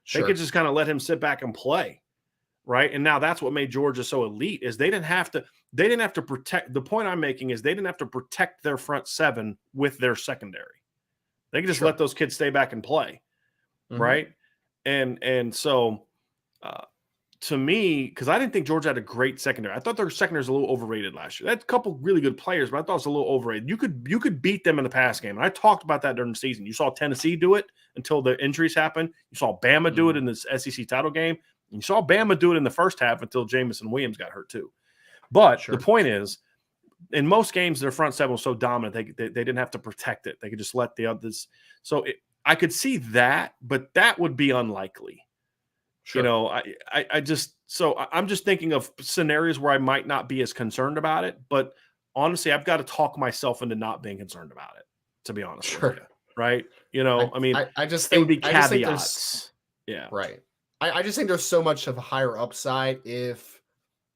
Sure. They could just kind of let him sit back and play, right? And now that's what made Georgia so elite is they didn't have to protect. The point I'm making is they didn't have to protect their front seven with their secondary. They could just let those kids stay back and play, right? And so to me, because I didn't think Georgia had a great secondary. I thought their secondary was a little overrated last year. They had a couple really good players, but I thought it was a little overrated. You could beat them in the pass game. And I talked about that during the season. You saw Tennessee do it until the injuries happened. You saw Bama do it in the SEC title game. And you saw Bama do it in the first half until Jamison Williams got hurt too. But the point is, in most games, their front seven was so dominant, they didn't have to protect it. They could just let the others. So I could see that, but that would be unlikely. Sure. I'm just thinking of scenarios where I might not be as concerned about it, but honestly, I've got to talk myself into not being concerned about it, to be honest with you, right? I just think it would be caveats. Right. I just think there's so much of a higher upside if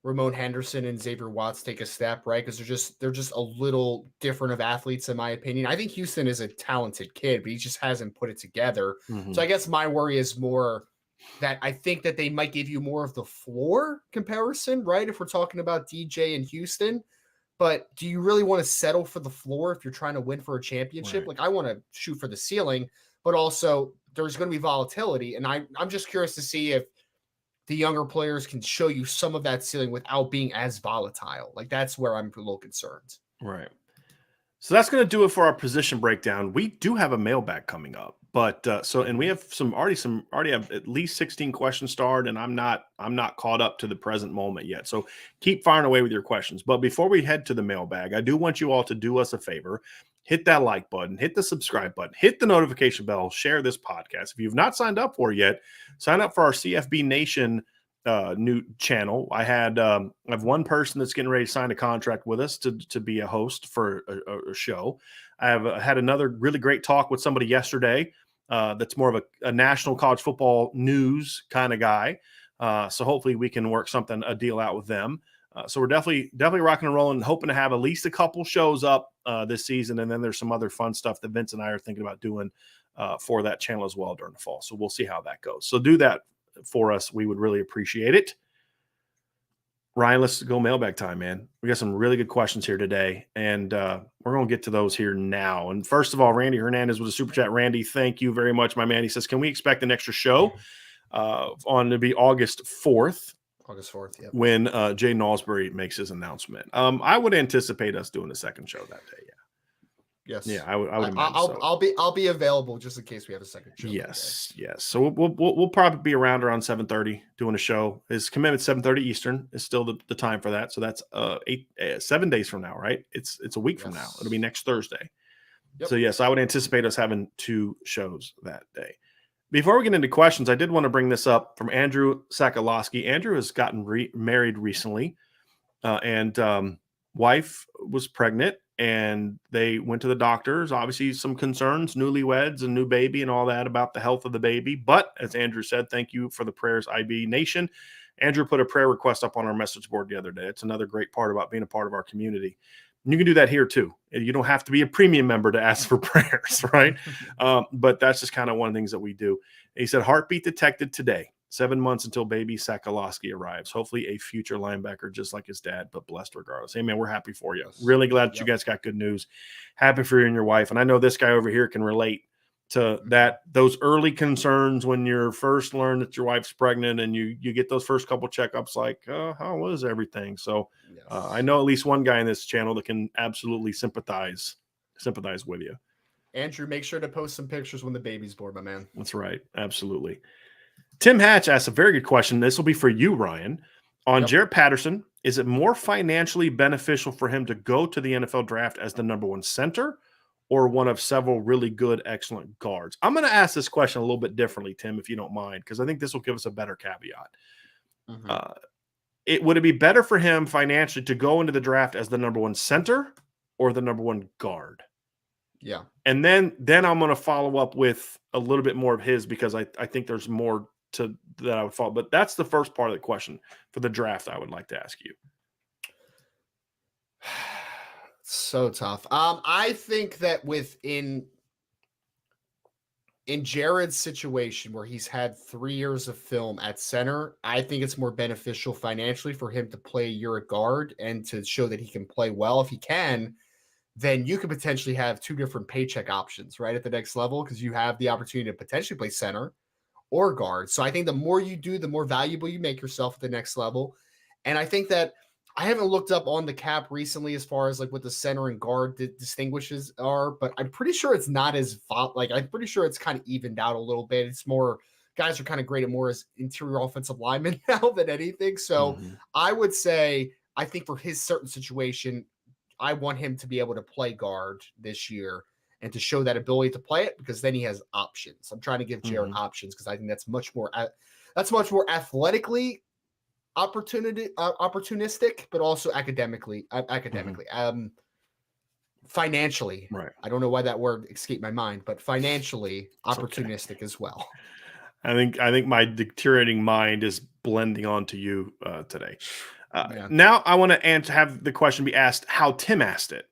Ramon Henderson and Xavier Watts take a step, right? Because they're just a little different of athletes, in my opinion. I think Houston is a talented kid, but he just hasn't put it together. So I guess my worry is more that I think that they might give you more of the floor comparison, right? If we're talking about DJ and Houston, but do you really want to settle for the floor if you're trying to win for a championship? Right. Like I want to shoot for the ceiling, but also there's going to be volatility. And I'm just curious to see if the younger players can show you some of that ceiling without being as volatile. Like that's where I'm a little concerned. Right. So that's going to do it for our position breakdown. We do have a mailbag coming up, but and we have already have at least 16 questions starred, and I'm not caught up to the present moment yet. So keep firing away with your questions. But before we head to the mailbag, I do want you all to do us a favor. Hit that like button, hit the subscribe button, hit the notification bell, share this podcast. If you've not signed up for it yet, sign up for our CFB Nation new channel. I have one person that's getting ready to sign a contract with us to be a host for a show. I have had another really great talk with somebody yesterday that's more of a national college football news kind of guy. So hopefully we can work a deal out with them. So we're definitely rocking and rolling, hoping to have at least a couple shows up this season. And then there's some other fun stuff that Vince and I are thinking about doing for that channel as well during the fall. So we'll see how that goes. So do that for us. We would really appreciate it. Ryan, let's go mailbag time, man. We got some really good questions here today, and we're going to get to those here now. And first of all, Randy Hernandez with a super chat. Randy, thank you very much, my man. He says, can we expect an extra show to be August 4th? August 4th, yeah. When Jay Nalsbury makes his announcement. I would anticipate us doing a second show that day, yeah. Yes. Yeah, I would imagine so. I'll be available just in case we have a second show. Yes, yes. So we'll probably be around 7:30 doing a show. His commitment 7:30 Eastern is still the time for that. So that's 7 days from now, right? It's a week from now. It'll be next Thursday. Yep. So yes, I would anticipate us having 2 shows that day. Before we get into questions, I did want to bring this up from Andrew Sakalowski. Andrew has gotten married recently, and wife was pregnant, and they went to the doctors. Obviously, some concerns, newlyweds and new baby and all that about the health of the baby. But as Andrew said, thank you for the prayers, IB Nation. Andrew put a prayer request up on our message board the other day. It's another great part about being a part of our community. And you can do that here too. You don't have to be a premium member to ask for prayers, right? But that's just kind of one of the things that we do. He said, heartbeat detected today. 7 months until baby Sakalowski arrives. Hopefully a future linebacker just like his dad, but blessed regardless. Hey, man, we're happy for you. Really glad that you guys got good news. Happy for you and your wife. And I know this guy over here can relate to those early concerns when you're first learn that your wife's pregnant and you get those first couple checkups like, how was everything? So I know at least one guy in this channel that can absolutely sympathize with you. Andrew, make sure to post some pictures when the baby's born, my man. That's right. Absolutely. Tim Hatch asked a very good question. This will be for you, Ryan. On Jarrett Patterson, is it more financially beneficial for him to go to the NFL draft as the number 1 center or one of several really good, excellent guards? I'm going to ask this question a little bit differently, Tim, if you don't mind, because I think this will give us a better caveat. Would it be better for him financially to go into the draft as the number 1 center or the number 1 guard? Yeah. And then I'm going to follow up with a little bit more of his because I think there's more to that I would follow. But that's the first part of the question for the draft I would like to ask you. So tough. I think that in Jared's situation where he's had 3 years of film at center, I think it's more beneficial financially for him to play a year at guard and to show that he can play well. If he can, then you could potentially have 2 different paycheck options, right, at the next level, because you have the opportunity to potentially play center or guard. So I think the more you do, the more valuable you make yourself at the next level. And I think that I haven't looked up on the cap recently as far as like what the center and guard distinguishes are, but I'm pretty sure it's not as I'm pretty sure it's kind of evened out a little bit. It's more guys are kind of graded more as interior offensive linemen now than anything. So I would say, I think for his certain situation, I want him to be able to play guard this year and to show that ability to play it, because then he has options. I'm trying to give Jared options because I think that's much more athletically opportunistic, but also academically, financially. Right. I don't know why that word escaped my mind, but financially opportunistic as well. I think my deteriorating mind is blending onto you today. Now I want to have the question be asked how Tim asked it.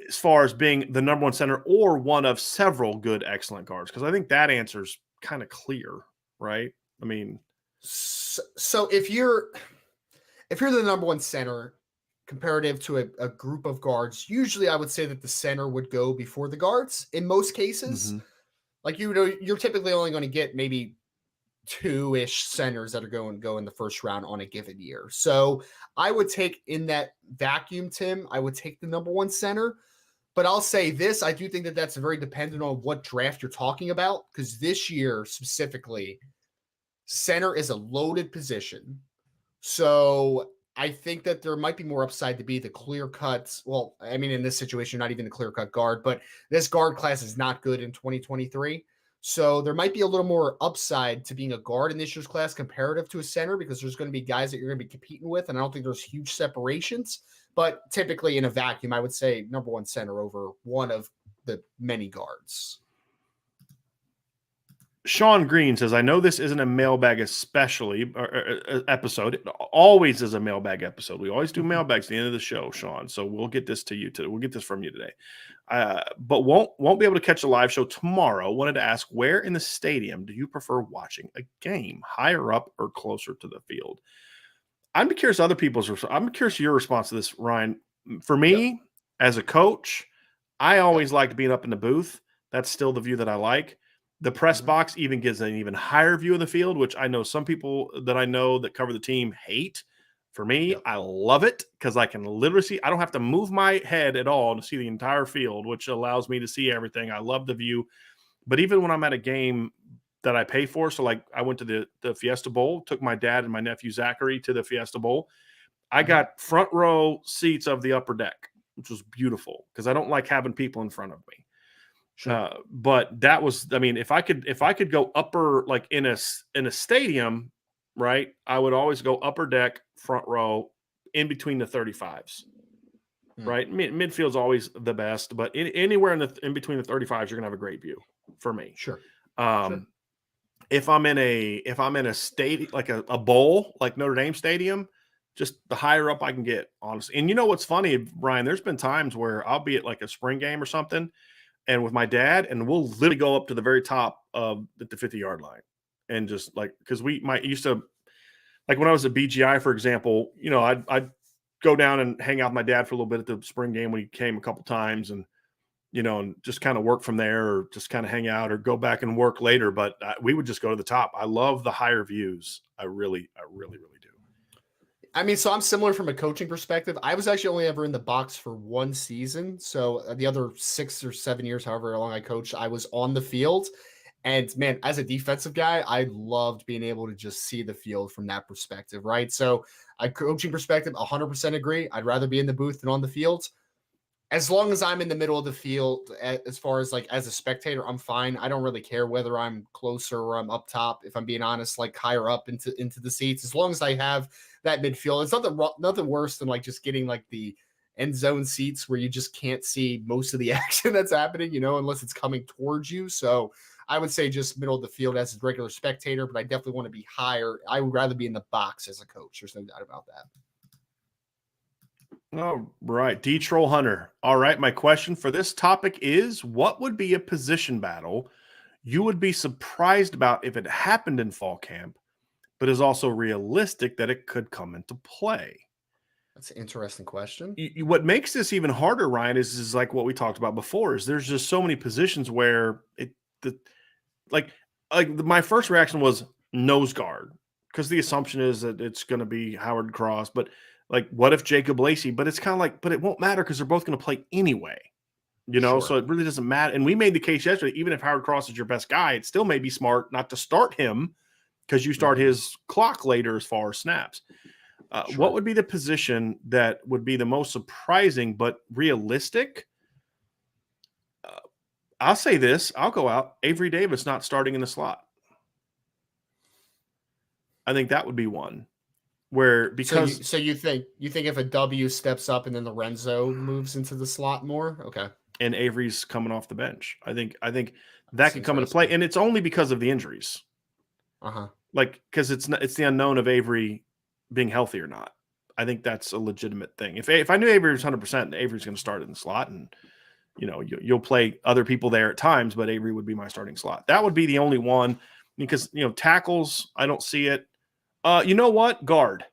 As far as being the number 1 center or one of several good, excellent guards, because I think that answer is kind of clear, right? I mean, so if you're the number 1 center comparative to a group of guards, usually I would say that the center would go before the guards in most cases. Like, you're typically only going to get maybe 2-ish centers that are go in the first round on a given year. So I would take, in that vacuum, Tim, I would take the number 1 center. But I'll say this, I do think that that's very dependent on what draft you're talking about, because this year specifically, center is a loaded position. So I think that there might be more upside to be the clear cuts. Well, I mean, in this situation, not even the clear cut guard, but this guard class is not good in 2023. So there might be a little more upside to being a guard in this year's class comparative to a center, because there's going to be guys that you're going to be competing with. And I don't think there's huge separations, but typically in a vacuum, I would say number 1 center over one of the many guards. Sean Green says, I know this isn't a mailbag episode. It always is a mailbag episode. We always do mailbags at the end of the show, Sean. So we'll get this to you today. We'll get this from you today. But won't be able to catch a live show tomorrow. Wanted to ask, where in the stadium do you prefer watching a game? Higher up or closer to the field? I'm curious your response to this, Ryan. For me, as a coach, I always liked being up in the booth. That's still the view that I like. The press box even gives an even higher view of the field, which I know some people that I know that cover the team hate. For me, Yep. I love it because I can literally see. I don't have to move my head at all to see the entire field, which allows me to see everything. I love the view. But even when I'm at a game that I pay for, so like I went to the Fiesta Bowl, took my dad and my nephew Zachary to the Fiesta Bowl. I got front row seats of the upper deck, which was beautiful because I don't like having people in front of me. Sure. But that was, I mean, if I could go upper, like in a stadium, right, I would always go upper deck, front row, in between the 35s. Right, midfield's always the best, but anywhere in between the 35s, you're gonna have a great view for me. Sure. If I'm in a stadium like a bowl, like Notre Dame Stadium, just the higher up I can get, honestly. And you know what's funny, Ryan? There's been times where I'll be at like a spring game or something, and with my dad, and we'll literally go up to the very top of the 50-yard line, and just like because we might used to, like when I was at BGI, for example, you know, I'd go down and hang out with my dad for a little bit at the spring game when he came a couple times, and you know, and just kind of work from there, or just kind of hang out, or go back and work later. But we would just go to the top. I love the higher views. I really do. I mean, so I'm similar from a coaching perspective. I was actually only ever in the box for one season. So the other 6 or 7 years, however long I coached, I was on the field. And man, as a defensive guy, I loved being able to just see the field from that perspective, right? So a coaching perspective, 100% agree. I'd rather be in the booth than on the field. As long as I'm in the middle of the field, as far as like as a spectator, I'm fine. I don't really care whether I'm closer or I'm up top. If I'm being honest, like higher up into the seats, as long as I have that midfield, it's nothing worse than like just getting like the end zone seats where you just can't see most of the action that's happening, you know, unless it's coming towards you. So I would say just middle of the field as a regular spectator, but I definitely want to be higher. I would rather be in the box as a coach. There's no doubt about that. All right, D Troll Hunter. All right, my question for this topic is: what would be a position battle you would be surprised about if it happened in fall camp, but is also realistic that it could come into play? That's an interesting question. What makes this even harder, Ryan, is like what we talked about before. Is there's just so many positions where my first reaction was nose guard, because the assumption is that it's going to be Howard Cross, but like, what if Jacob Lacey? But it's kind of like, but it won't matter because they're both going to play anyway, you know? Sure. So it really doesn't matter. And we made the case yesterday, even if Howard Cross is your best guy, it still may be smart not to start him because you start his clock later as far as snaps. Sure. What would be the position that would be the most surprising but realistic? I'll say this. I'll go out. Avery Davis not starting in the slot. I think that would be one. Where because so you think if a W steps up and then Lorenzo moves into the slot more, okay, and Avery's coming off the bench, I think that could come into play, and it's only because of the injuries. Like, because it's the unknown of Avery being healthy or not. I think that's a legitimate thing. If I knew Avery was 100%, Avery's going to start in the slot, and you know you'll play other people there at times, but Avery would be my starting slot. That would be the only one, because you know tackles, I don't see it. You know what? Guard.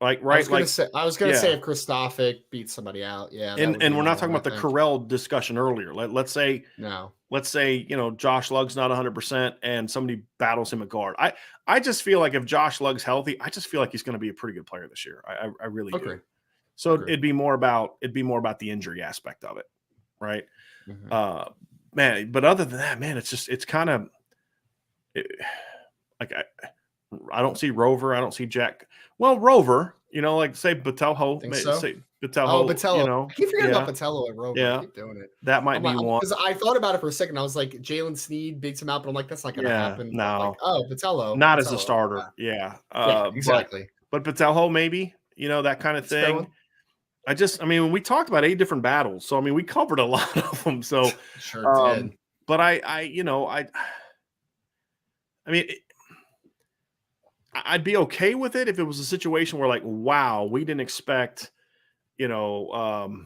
Like, right. I was gonna say if Kristofic beats somebody out. Yeah. And we're not talking about the Correll discussion earlier. Let's say, you know, Josh Lugg's not 100% and somebody battles him at guard. I just feel like if Josh Lugg's healthy, I just feel like he's going to be a pretty good player this year. I really do. So it'd be more about the injury aspect of it. Right. Man. But other than that, man, it's kind of like, I don't see Rover. I don't see Jack. Well, Rover, you know, like say Botelho. Say Botelho. Botelho. You know, I keep forgetting about Botelho and Rover. I keep doing it. That might be one. Because I thought about it for a second. I was like, Jalen Sneed beats him out, but I'm like, that's not going to happen. No. Like, Botelho. Not as a starter. Yeah. Exactly. But Botelho, maybe, you know, that kind of thing. I mean, we talked about 8 different battles. So, I mean, we covered a lot of them. So, sure did. But I mean, I'd be okay with it if it was a situation where, like, wow, we didn't expect, you know,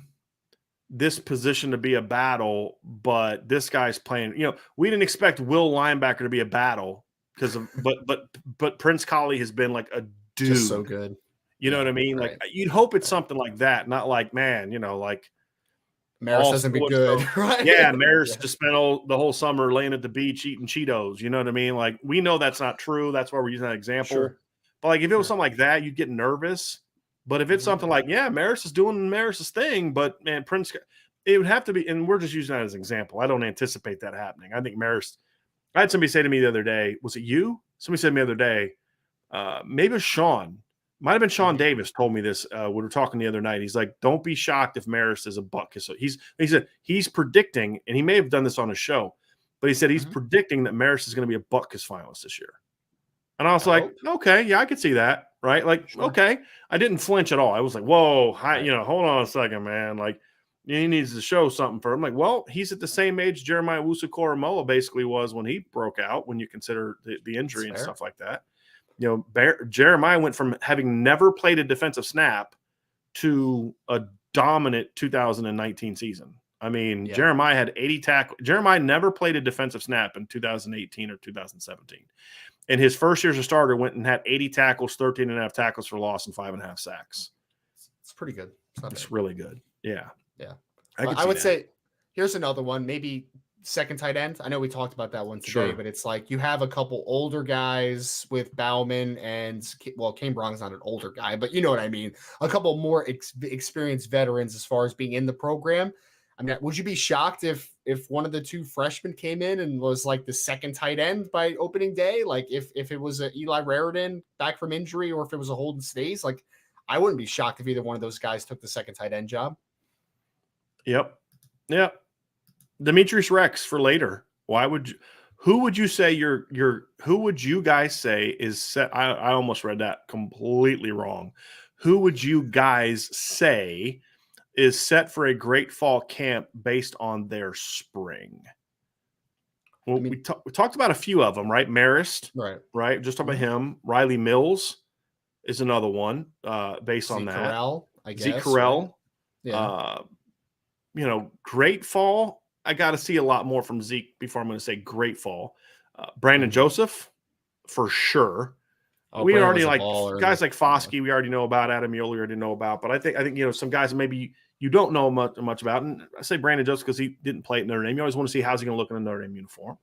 this position to be a battle, but this guy's playing. You know, we didn't expect Will Linebacker to be a battle because of, but Prince Collie has been like a dude, just so good. You know what I mean? Right. Like, you'd hope it's something like that, not like, man, you know, like Maris doesn't be good, right? Yeah, Maris just spent the whole summer laying at the beach eating Cheetos. You know what I mean? Like, we know that's not true. That's why we're using that example. Sure. But like if it was Sure. something like that, you'd get nervous. But if it's something like, yeah, Maris is doing Maris's thing, but man, Prince, it would have to be, and we're just using that as an example. I don't anticipate that happening. I think Maris. I had somebody say to me the other day, was it you? Somebody said to me the other day, maybe it was Sean. Might have been Sean Davis told me this. We were talking the other night. He's like, don't be shocked if Maris is a buck. So he said he's predicting, and he may have done this on a show, but he said he's predicting that Maris is going to be a Butkus finalist this year. And I was like, okay, yeah, I could see that, right? Like, okay. I didn't flinch at all. I was like, whoa, hold on a second, man. Like, he needs to show something for him. I'm like, well, he's at the same age Jeremiah Wusu-Koramoah basically was when he broke out, when you consider the injury and stuff like that. Jeremiah went from having never played a defensive snap to a dominant 2019 season. I mean, Jeremiah had 80 tackles. Jeremiah never played a defensive snap in 2018 or 2017. And his first year as a starter went and had 80 tackles, 13.5 tackles for loss, and 5.5 sacks. It's pretty good. It's really good. Yeah. Yeah. I would say here's another one, maybe second tight end. I know we talked about that one today, but it's like you have a couple older guys with Bauman and, Kane Brong's not an older guy, but you know what I mean? A couple more experienced veterans as far as being in the program. I mean, would you be shocked if one of the two freshmen came in and was like the second tight end by opening day? Like if it was a Eli Raritan back from injury, or if it was a Holden Stays, like I wouldn't be shocked if either one of those guys took the second tight end job. Yep. Demetrius Rex for later. Who would you say who would you guys say is set? I almost read that completely wrong. Who would you guys say is set for a great fall camp based on their spring? Well, we talked about a few of them, right? Marist, right? Just talk about him. Riley Mills is another one based on that. Corral, I guess. Zeke Corral. Right? Yeah. Great fall. I got to see a lot more from Zeke before I'm going to say great fall. Brandon Joseph, for sure. We already like guys like Foskey. We already know about. Adam Yule, we already know about. But I think some guys maybe you don't know much about. And I say Brandon Joseph because he didn't play at Notre Dame. You always want to see how's he going to look in a Notre Dame uniform.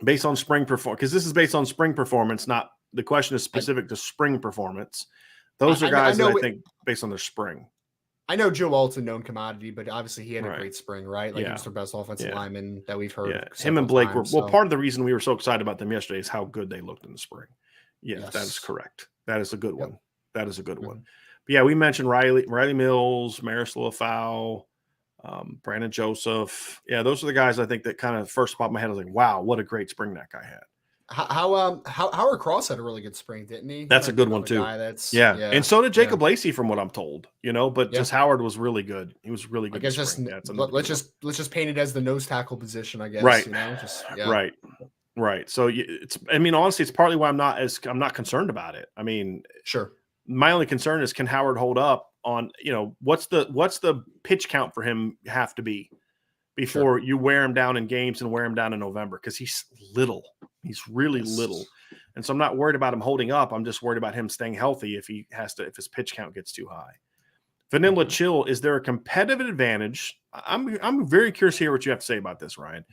Based on spring performance, because this is based on spring performance, not the question is specific to spring performance. Those are guys that I think based on their spring. I know Joe Alt's a known commodity, but obviously he had a great spring, right? Like he was the best offensive lineman that we've heard. Yeah. Him and Blake were part of the reason we were so excited about them yesterday is how good they looked in the spring. Yes. That is correct. That is a good one. That is a good one. But yeah, we mentioned Riley Mills, Maris Lafau, Brandon Joseph. Yeah, those are the guys I think that kind of first popped in my head. I was like, wow, what a great spring that guy had. Howard Cross had a really good spring, didn't he? That's a good one too. And so did Jacob Lacey, from what I'm told. But just Howard was really good. He was really good. I guess let's just paint it as the nose tackle position. I guess. Right. Right. So honestly, it's partly why I'm not concerned about it. I mean, sure. My only concern is, can Howard hold up on? What's the pitch count for him have to be before you wear him down in games and wear him down in November, because he's little. He's really little. And so I'm not worried about him holding up. I'm just worried about him staying healthy if his pitch count gets too high. Vanilla Chill, is there a competitive advantage? I'm very curious to hear what you have to say about this, Ryan.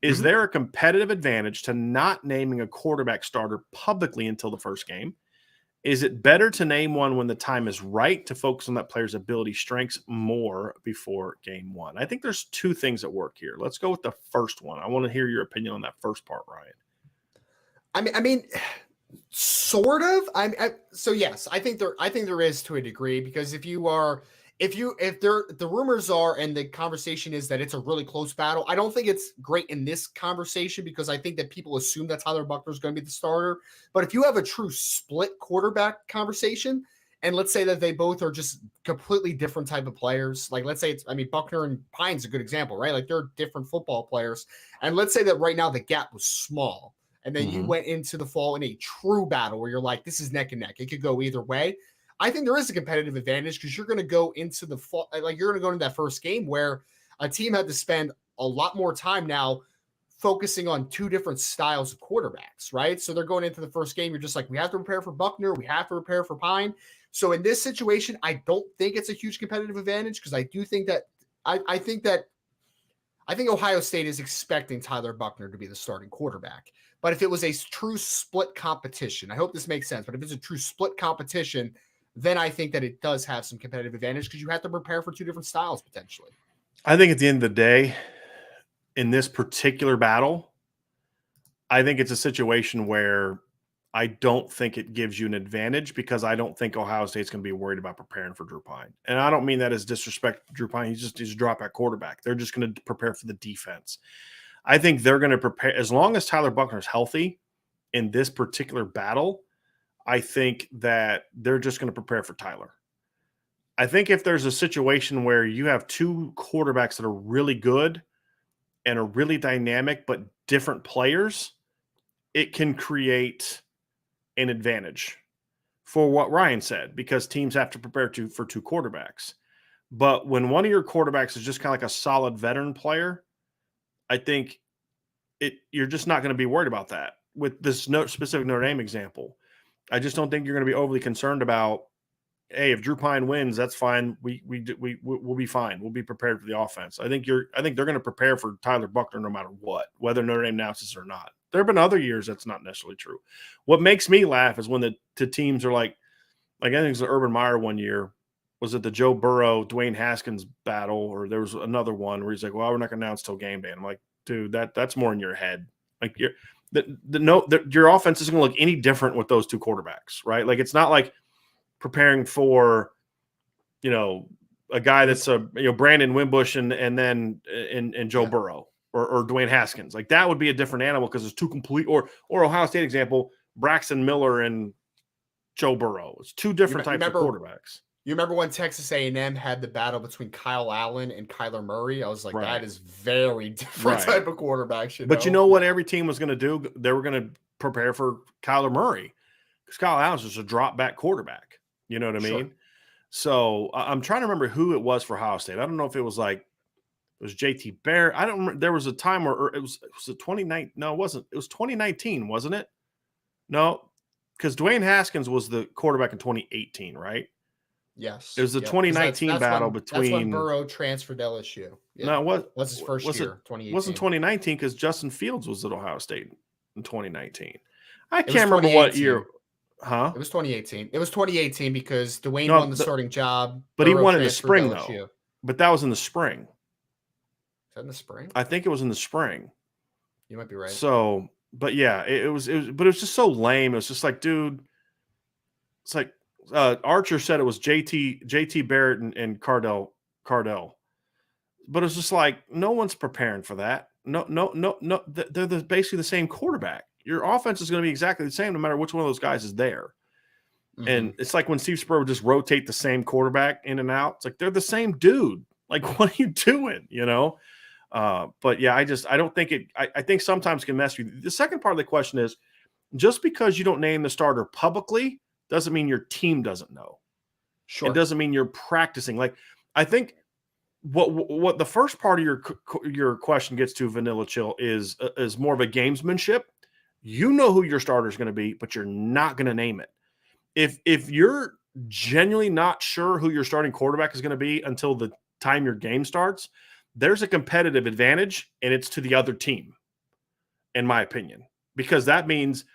Is there a competitive advantage to not naming a quarterback starter publicly until the first game? Is it better to name one when the time is right to focus on that player's ability strengths more before game one? I think there's two things at work here. Let's go with the first one. I want to hear your opinion on that first part, Ryan. I mean, sort of. So yes, I think there is to a degree, because if the rumors are and the conversation is that it's a really close battle, I don't think it's great in this conversation, because I think that people assume that Tyler Buchner is going to be the starter. But if you have a true split quarterback conversation, and let's say that they both are just completely different type of players, like let's say Buchner and Pine's a good example, right? Like they're different football players. And let's say that right now the gap was small, and then you went into the fall in a true battle where you're like, this is neck and neck. It could go either way. I think there is a competitive advantage, because you're going to go into the fall, like you're going to go into that first game where a team had to spend a lot more time now focusing on two different styles of quarterbacks, right? So they're going into the first game. You're just like, we have to prepare for Buchner. We have to prepare for Pine. So in this situation, I don't think it's a huge competitive advantage, because I do think that I think Ohio State is expecting Tyler Buchner to be the starting quarterback. But if it was a true split competition, I hope this makes sense. But if it's a true split competition, then I think that it does have some competitive advantage because you have to prepare for two different styles potentially. I think at the end of the day, in this particular battle, I think it's a situation where I don't think it gives you an advantage because I don't think Ohio State's going to be worried about preparing for Drew Pine. And I don't mean that as disrespect to Drew Pine. He's a drop at quarterback. They're just going to prepare for the defense. I think they're going to prepare as long as Tyler Buchner's healthy in this particular battle. I think that they're just going to prepare for Tyler. I think if there's a situation where you have two quarterbacks that are really good and are really dynamic but different players, it can create an advantage for what Ryan said because teams have to prepare for two quarterbacks. But when one of your quarterbacks is just kind of like a solid veteran player, I think you're just not going to be worried about that. With this specific Notre Dame example, I just don't think you're going to be overly concerned about, hey, if Drew Pine wins, that's fine. We'll be fine. We'll be prepared for the offense. I think they're going to prepare for Tyler Buchner no matter what, whether Notre Dame announces it or not. There have been other years that's not necessarily true. What makes me laugh is when the teams are like I think it was the Urban Meyer one year. Was it the Joe Burrow, Dwayne Haskins battle, or there was another one where he's like, well, we're not going to announce till game day. And I'm like, dude, that's more in your head. Like your offense isn't going to look any different with those two quarterbacks, right? Like it's not like preparing for, a guy that's Brandon Wimbush and then Joe Burrow or Dwayne Haskins. Like that would be a different animal because it's two complete or Ohio State example, Braxton Miller and Joe Burrow. It's two different types of quarterbacks. You remember when Texas A&M had the battle between Kyle Allen and Kyler Murray? I was like, that is very different type of quarterbacks. But you know what every team was going to do? They were going to prepare for Kyler Murray because Kyle Allen's just a drop back quarterback. You know what I mean? So I'm trying to remember who it was for Ohio State. I don't know if it was JT Barrett. I don't remember. There was a time where it was 2019. No, it wasn't. It was 2019, wasn't it? No, because Dwayne Haskins was the quarterback in 2018, right? Yes. It was the 2019 battle between. That's when Burrow transferred to LSU. Yeah. No, what was his first year? 2018. Wasn't 2019 because Justin Fields was at Ohio State in 2019. I can't remember what year. Huh? It was 2018. It was 2018 because Dwayne won the starting job. But he won in the spring, though. But that was in the spring. Is that in the spring? I think it was in the spring. You might be right. So, but yeah, it was just so lame. It was just like, dude, it's like Archer said it was JT Barrett and Cardell. But it's just like, no one's preparing for that. No. They're basically the same quarterback. Your offense is going to be exactly the same no matter which one of those guys is there. Mm-hmm. And it's like when Steve Spurrier would just rotate the same quarterback in and out. It's like they're the same dude. Like, what are you doing? But yeah, I don't think it. I think sometimes can mess with you. The second part of the question is just because you don't name the starter publicly doesn't mean your team doesn't know. Sure. It doesn't mean you're practicing. Like, I think what the first part of your question gets to, Vanilla Chill, is more of a gamesmanship. You know who your starter is going to be, but you're not going to name it. If you're genuinely not sure who your starting quarterback is going to be until the time your game starts, there's a competitive advantage, and it's to the other team, in my opinion, because that means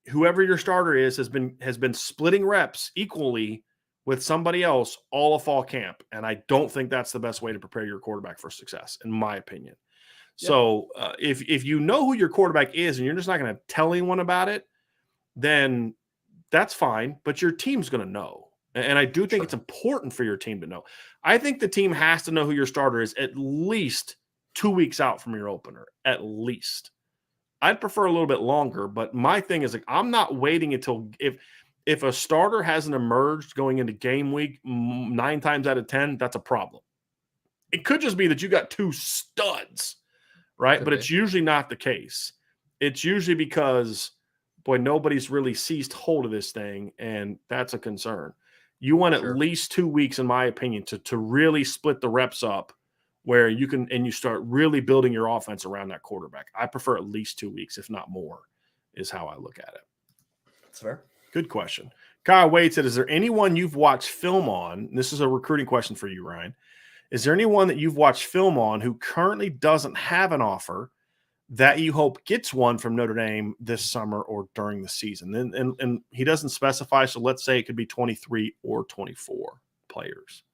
whoever your starter is has been splitting reps equally with somebody else all of fall camp, and I don't think that's the best way to prepare your quarterback for success, in my opinion. So if you know who your quarterback is and you're just not going to tell anyone about it, then that's fine. But your team's going to know. And I do think it's important for your team to know. I think the team has to know who your starter is at least 2 weeks out from your opener, at least. I'd prefer a little bit longer, but my thing is, like, I'm not waiting until if a starter hasn't emerged going into game week 9 times out of 10, that's a problem. It could just be that you got two studs. Right. But it's usually not the case. It's usually because, boy, nobody's really seized hold of this thing. And that's a concern. You want at least 2 weeks, in my opinion, to really split the reps up where you can, and you start really building your offense around that quarterback. I prefer at least 2 weeks, if not more, is how I look at it. That's fair. Good question. Kyle Wade said, is there anyone you've watched film on? This is a recruiting question for you, Ryan. Is there anyone that you've watched film on who currently doesn't have an offer, that you hope gets one from Notre Dame this summer or during the season? And he doesn't specify, so let's say it could be 23 or 24 players.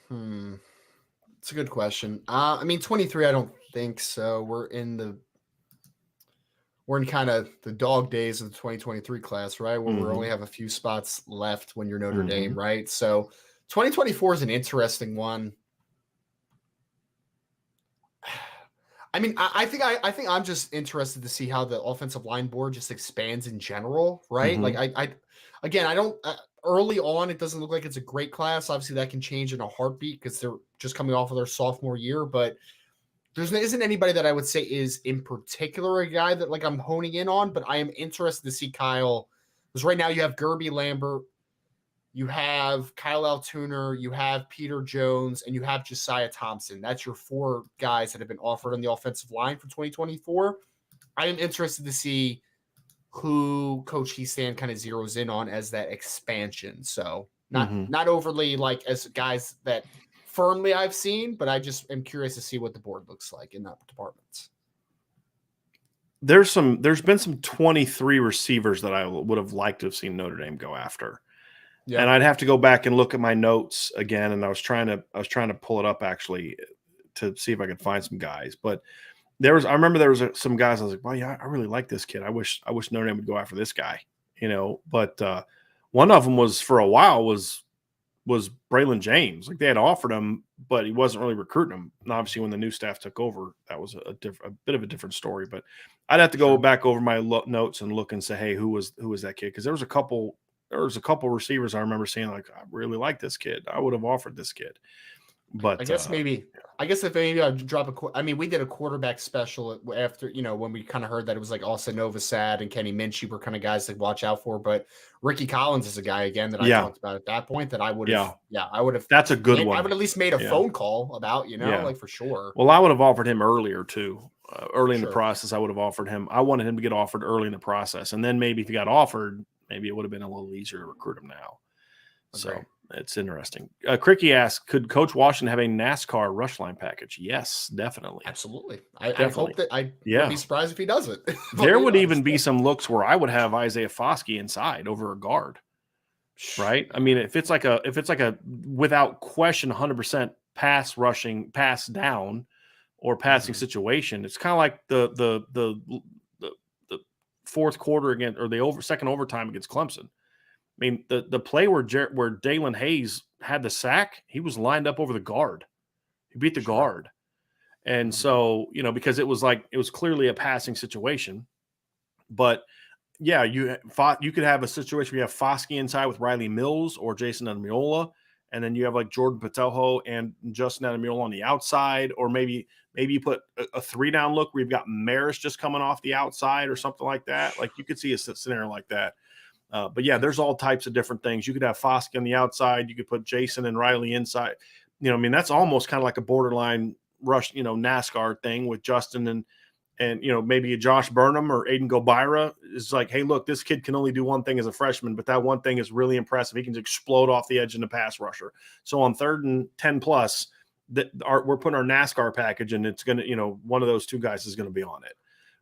It's a good question. I mean, 23, I don't think so. We're in kind of the dog days of the 2023 class, right? Where we only have a few spots left when you're Notre Dame, right? So 2024 is an interesting one. I mean, I think I'm just interested to see how the offensive line board just expands in general, right? Like I don't early on, it doesn't look like it's a great class. Obviously, that can change in a heartbeat because they're just coming off of their sophomore year, but there isn't anybody that I would say is in particular a guy that like I'm honing in on, but I am interested to see Kyle, because right now you have Gerby Lambert, you have Kyle Altuner, you have Peter Jones, and you have Josiah Thompson. That's your 4 guys that have been offered on the offensive line for 2024. I am interested to see who Coach Heastand kind of zeroes in on as that expansion. So not overly like as guys that firmly I've seen, but I just am curious to see what the board looks like in that department. There's been some 23 receivers that I would have liked to have seen Notre Dame go after. Yeah. And I'd have to go back and look at my notes again. And I was trying to pull it up actually to see if I could find some guys, but I remember there was some guys I was like, well, yeah, I really like this kid. I wish Notre Dame would go after this guy, but one of them was for a while was Braylon James. Like they had offered him, but he wasn't really recruiting him. And obviously when the new staff took over, that was a bit of a different story, but I'd have to go back over my notes and look and say, hey, who was that kid? Cause there was a couple receivers I remember saying like, I really like this kid. I would have offered this kid. But I guess if maybe I'd drop we did a quarterback special after, when we kind of heard that it was like also Novosad and Kenny Minchie were kind of guys to watch out for. But Ricky Collins is a guy again that I talked about at that point that I would have, I would have. That's a good one. I would at least made a phone call about, like for sure. Well, I would have offered him earlier too. Early in the process, I would have offered him. I wanted him to get offered early in the process. And then maybe if he got offered, maybe it would have been a little easier to recruit him now. Okay. So it's interesting. Cricky asked, could Coach Washington have a NASCAR rush line package? Yes, definitely. Absolutely. I hope that would be surprised if he doesn't. There would even be some looks where I would have Isaiah Foskey inside over a guard. Right? I mean, if it's like a without question 100% pass down or passing situation, it's kind of like the fourth quarter again or the second overtime against Clemson. I mean, the play where Dalen Hayes had the sack, he was lined up over the guard. He beat the guard. And so, because it was clearly a passing situation. But yeah, you could have a situation where you have Foskey inside with Riley Mills or Jason Adamiola, and then you have like Jordan Patelho and Justin Adamiola on the outside, or maybe you put a 3-down look where you've got Maris just coming off the outside or something like that. Like you could see a scenario like that. But yeah, there's all types of different things. You could have Foskey on the outside. You could put Jason and Riley inside. That's almost kind of like a borderline rush, NASCAR thing with Justin and maybe a Josh Burnham or Aiden Gobira is like, hey, look, this kid can only do one thing as a freshman, but that one thing is really impressive. He can just explode off the edge in the pass rusher. So on 3rd and 10 plus, we're putting our NASCAR package, and it's going to, one of those two guys is going to be on it,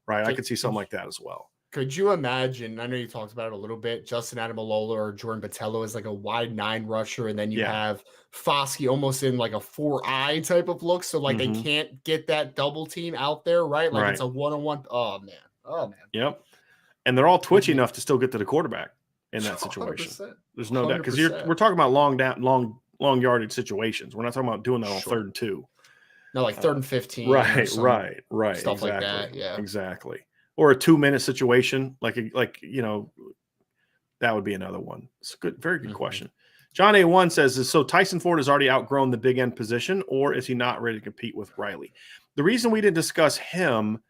right? I could see something like that as well. Could you imagine, I know you talked about it a little bit, Justin Adamalola or Jordan Patello is like a wide 9 rusher, and then you have Foskey almost in like a 4-eye type of look, so like they can't get that double team out there, right? Like it's a one-on-one. Oh, man. Yep. And they're all twitchy enough to still get to the quarterback in that situation. 100%. There's no doubt, because we're talking about long yardage situations. We're not talking about doing that on 3rd and 2. No, like 3rd and 15. Right. Stuff like that, yeah. Exactly. Or a 2-minute situation, that would be another one. It's a very good question. John A1 says, so Tyson Ford has already outgrown the big end position, or is he not ready to compete with Riley? The reason we didn't discuss him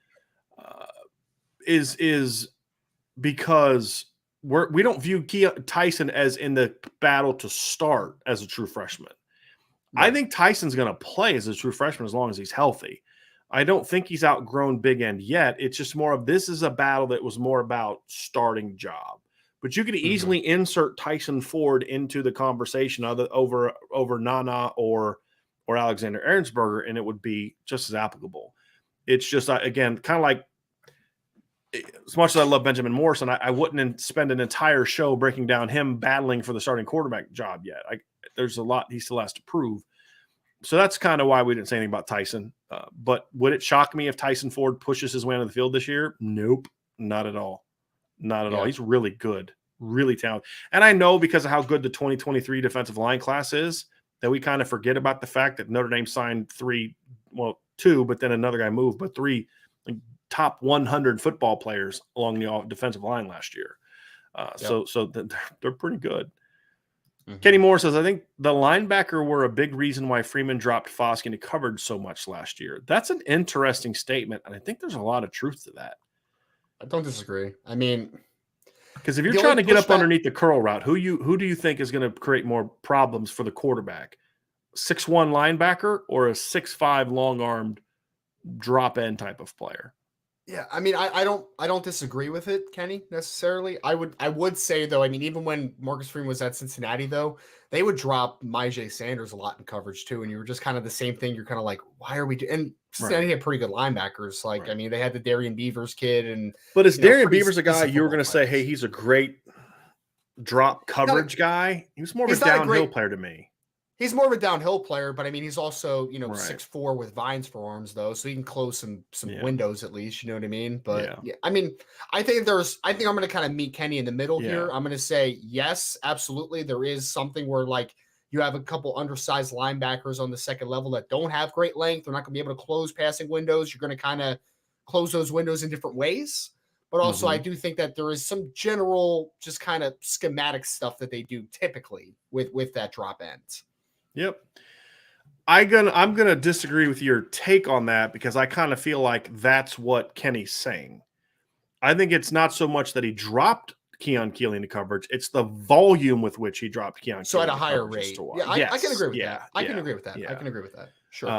is because we don't view Tyson as in the battle to start as a true freshman. Right. I think Tyson's going to play as a true freshman as long as he's healthy. I don't think he's outgrown big end yet. It's just more of this is a battle that was more about starting job. But you could easily insert Tyson Ford into the conversation over Nana or Alexander Ahrensberger, and it would be just as applicable. It's just, again, kind of like, as much as I love Benjamin Morrison, I wouldn't spend an entire show breaking down him battling for the starting quarterback job yet. There's a lot he still has to prove. So that's kind of why we didn't say anything about Tyson. But would it shock me if Tyson Ford pushes his way onto the field this year? Nope, not at all. Not at all. He's really good, really talented. And I know because of how good the 2023 defensive line class is that we kind of forget about the fact that Notre Dame signed two, but then another guy moved, but three top 100 football players along the defensive line last year. So they're pretty good. Mm-hmm. Kenny Moore says, I think the linebacker were a big reason why Freeman dropped Foskey into coverage so much last year. That's an interesting statement, and I think there's a lot of truth to that. I don't disagree. I mean, because if you're trying to get up underneath the curl route, who do you think is going to create more problems for the quarterback? 6'1" linebacker or a 6'5" long-armed drop end type of player? Yeah, I mean, I don't disagree with it, Kenny, necessarily. I would say, though, I mean, even when Marcus Freeman was at Cincinnati, though, they would drop Myjai Sanders a lot in coverage, too, and you were just kind of the same thing. You're kind of like, why are we doing? And Cincinnati had pretty good linebackers. Like, I mean, they had the Darian Beavers kid. But is Darian Beavers a guy you were going to say, hey, he's a great drop coverage guy? He was more of a downhill player to me. He's more of a downhill player, but I mean, he's also, 6'4" with vines for arms, though, so he can close some windows at least. You know what I mean? But I mean, I think I'm going to kind of meet Kenny in the middle here. I'm going to say yes, absolutely. There is something where like you have a couple undersized linebackers on the second level that don't have great length. They're not going to be able to close passing windows. You're going to kind of close those windows in different ways. But also, I do think that there is some general, just kind of schematic stuff that they do typically with that drop end. Yep. I'm gonna disagree with your take on that because I kind of feel like that's what Kenny's saying. I think it's not so much that he dropped Keon Keeley into coverage; it's the volume with which he dropped Keon. So Keeley at a higher rate. Yeah, I can agree with that. I can agree with that. Yeah. I can agree with that. Sure.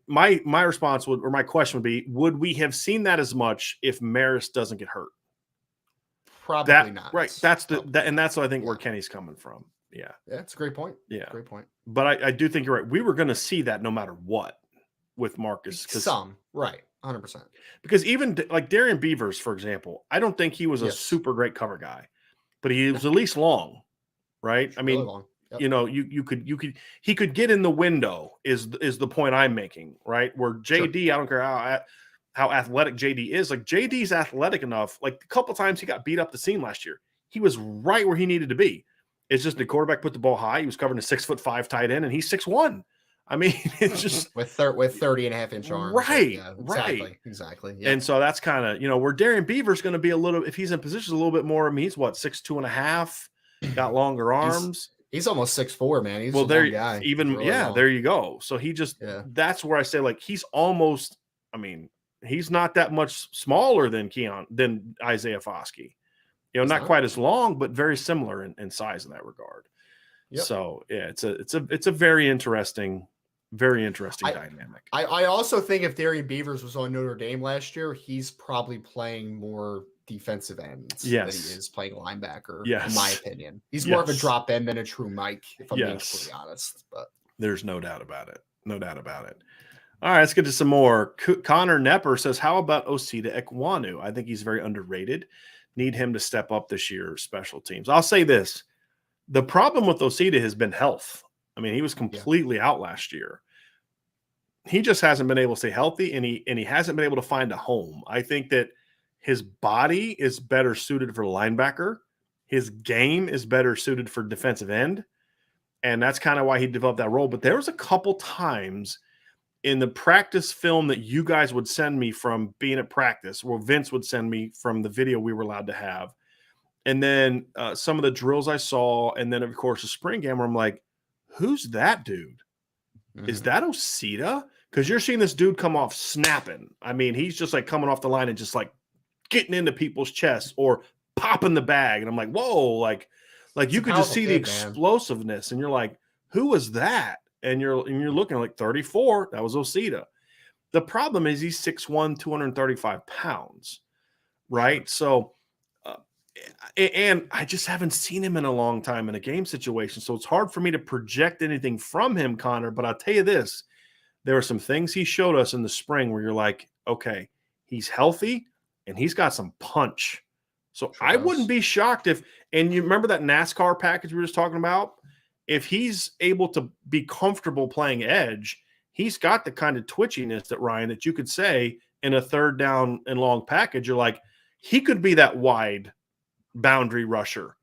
My response my question would be: would we have seen that as much if Maris doesn't get hurt? Probably not. Right. That's and that's what I think where Kenny's coming from. Yeah. That's a great point. Yeah. Great point. But I do think you're right. We were going to see that no matter what with Marcus. Right. 100%. Because even like Darian Beavers, for example, I don't think he was a super great cover guy, but he was at least long, right? I mean, really long. Yep. He could get in the window is the point I'm making, right? Where JD, I don't care how athletic JD is. Like JD's athletic enough. Like a couple times he got beat up the seam last year. He was right where he needed to be. It's just the quarterback put the ball high. He was covering a 6'5" tight end, and he's 6'1". I mean, it's just with 30.5-inch arms. Right. Yeah, exactly. Yeah. And so that's kind of, where Darian Beaver's going to be if he's in position a little bit more. I mean, he's 6'2.5", got longer arms. He's almost 6'4", man. He's a long guy. There you go. So he just, that's where I say, like, he's almost, I mean, he's not that much smaller than Isaiah Foskey. Not quite as long, but very similar in size in that regard. Yep. So yeah, it's a very interesting dynamic. I also think if Darian Beavers was on Notre Dame last year, he's probably playing more defensive ends than he is playing linebacker. In my opinion, he's more of a drop end than a true Mike. If I'm being completely honest, but there's no doubt about it. No doubt about it. All right, let's get to some more. Connor Nepper says, "How about Osita Ekwonu? I think he's very underrated. Need him to step up this year, special teams." I'll say this. The problem with Osita has been health. I mean, he was completely out last year. He just hasn't been able to stay healthy, and he hasn't been able to find a home. I think that his body is better suited for linebacker. His game is better suited for defensive end, and that's kind of why he developed that role. But there was a couple times in the practice film that you guys would send me from being at practice, or Vince would send me from the video we were allowed to have. And then some of the drills I saw, and then, of course, the spring game where I'm like, who's that dude? Mm-hmm. Is that Osita? Because you're seeing this dude come off snapping. I mean, he's just like coming off the line and just like getting into people's chests or popping the bag. And I'm like, whoa, like you could just see the explosiveness. And you're like, who was that? And you're looking like 34. That was Osita. The problem is he's 6'1", 235 pounds, right? So, and I just haven't seen him in a long time in a game situation. So it's hard for me to project anything from him, Connor. But I'll tell you this. there are some things he showed us in the spring where you're like, okay, he's healthy and he's got some punch. So Sure I does. wouldn't be shocked if, and you remember that NASCAR package we were just talking about? If he's able to be comfortable playing edge, he's got the kind of twitchiness that Ryan, that you could say in a third down and long package, you're like, he could be that wide boundary rusher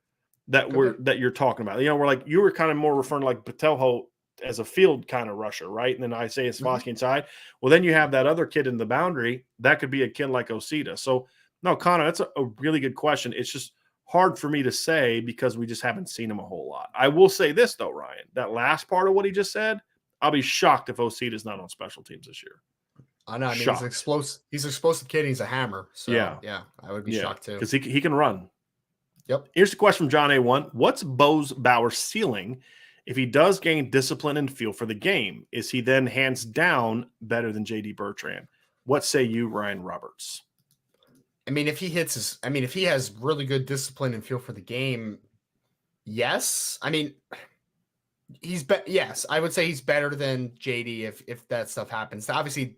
that you're talking about. You know, we're like, you were kind of more referring to like Patelho as a field kind of rusher, right? And then Isaiah Swaski inside. Well, then you have that other kid in the boundary. That could be a kid like Osita. So, no, Connor, that's a really good question. It's just hard for me to say because we just haven't seen him a whole lot. I will say this, though, Ryan. That last part of what he just said, I'll be shocked if Osita is not on special teams this year. I know. I mean, he's an explosive kid. He's a hammer. So, yeah I would be shocked too. Because he can run. Yep. Here's the question from John A1. What's Bauer's ceiling if he does gain discipline and feel for the game? Is he then hands down better than J.D. Bertrand? What say you, Ryan Roberts? I mean, if he has really good discipline and feel for the game, yes. I mean, yes, I would say he's better than JD if that stuff happens. Obviously,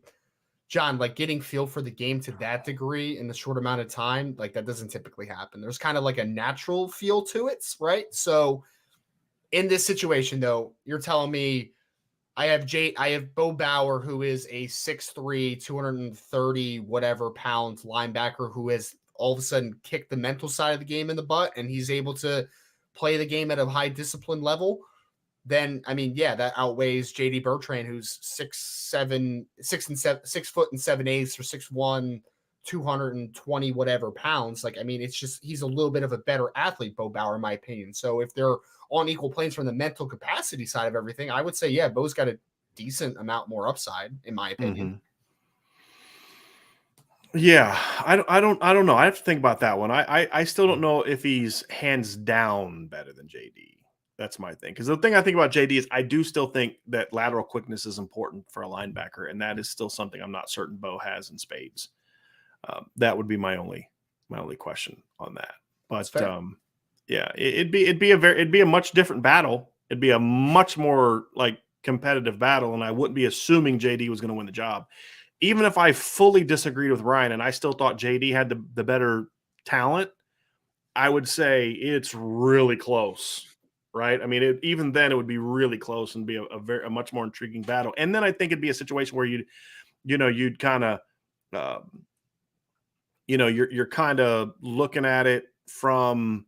John, like getting feel for the game to that degree in a short amount of time, like that doesn't typically happen. There's kind of like a natural feel to it, right? So in this situation, though, you're telling me I have Bo Bauer, who is a 6'3", 230 whatever pound linebacker who has all of a sudden kicked the mental side of the game in the butt, and he's able to play the game at a high discipline level. Then, I mean, yeah, that outweighs JD Bertrand, who's 6 foot and 7/8 or 6'1", 220 whatever pounds. Like, I mean, it's just he's a little bit of a better athlete, Bo Bauer, in my opinion. So if they're on equal planes from the mental capacity side of everything, I would say, yeah, Bo's got a decent amount more upside, in my opinion. Yeah, I don't know. I have to think about that one. I still don't know if he's hands down better than JD. That's my thing. Because the thing I think about JD is I do still think that lateral quickness is important for a linebacker, and that is still something I'm not certain Bo has in spades. That would be my only question on that. But yeah, it'd be a much different battle. It'd be a much more like competitive battle, and I wouldn't be assuming JD was going to win the job. Even if I fully disagreed with Ryan and I still thought JD had the better talent, I would say it's really close, right? I mean, even then it would be really close and be a much more intriguing battle. And then I think it'd be a situation where you'd kind of, you're kind of looking at it from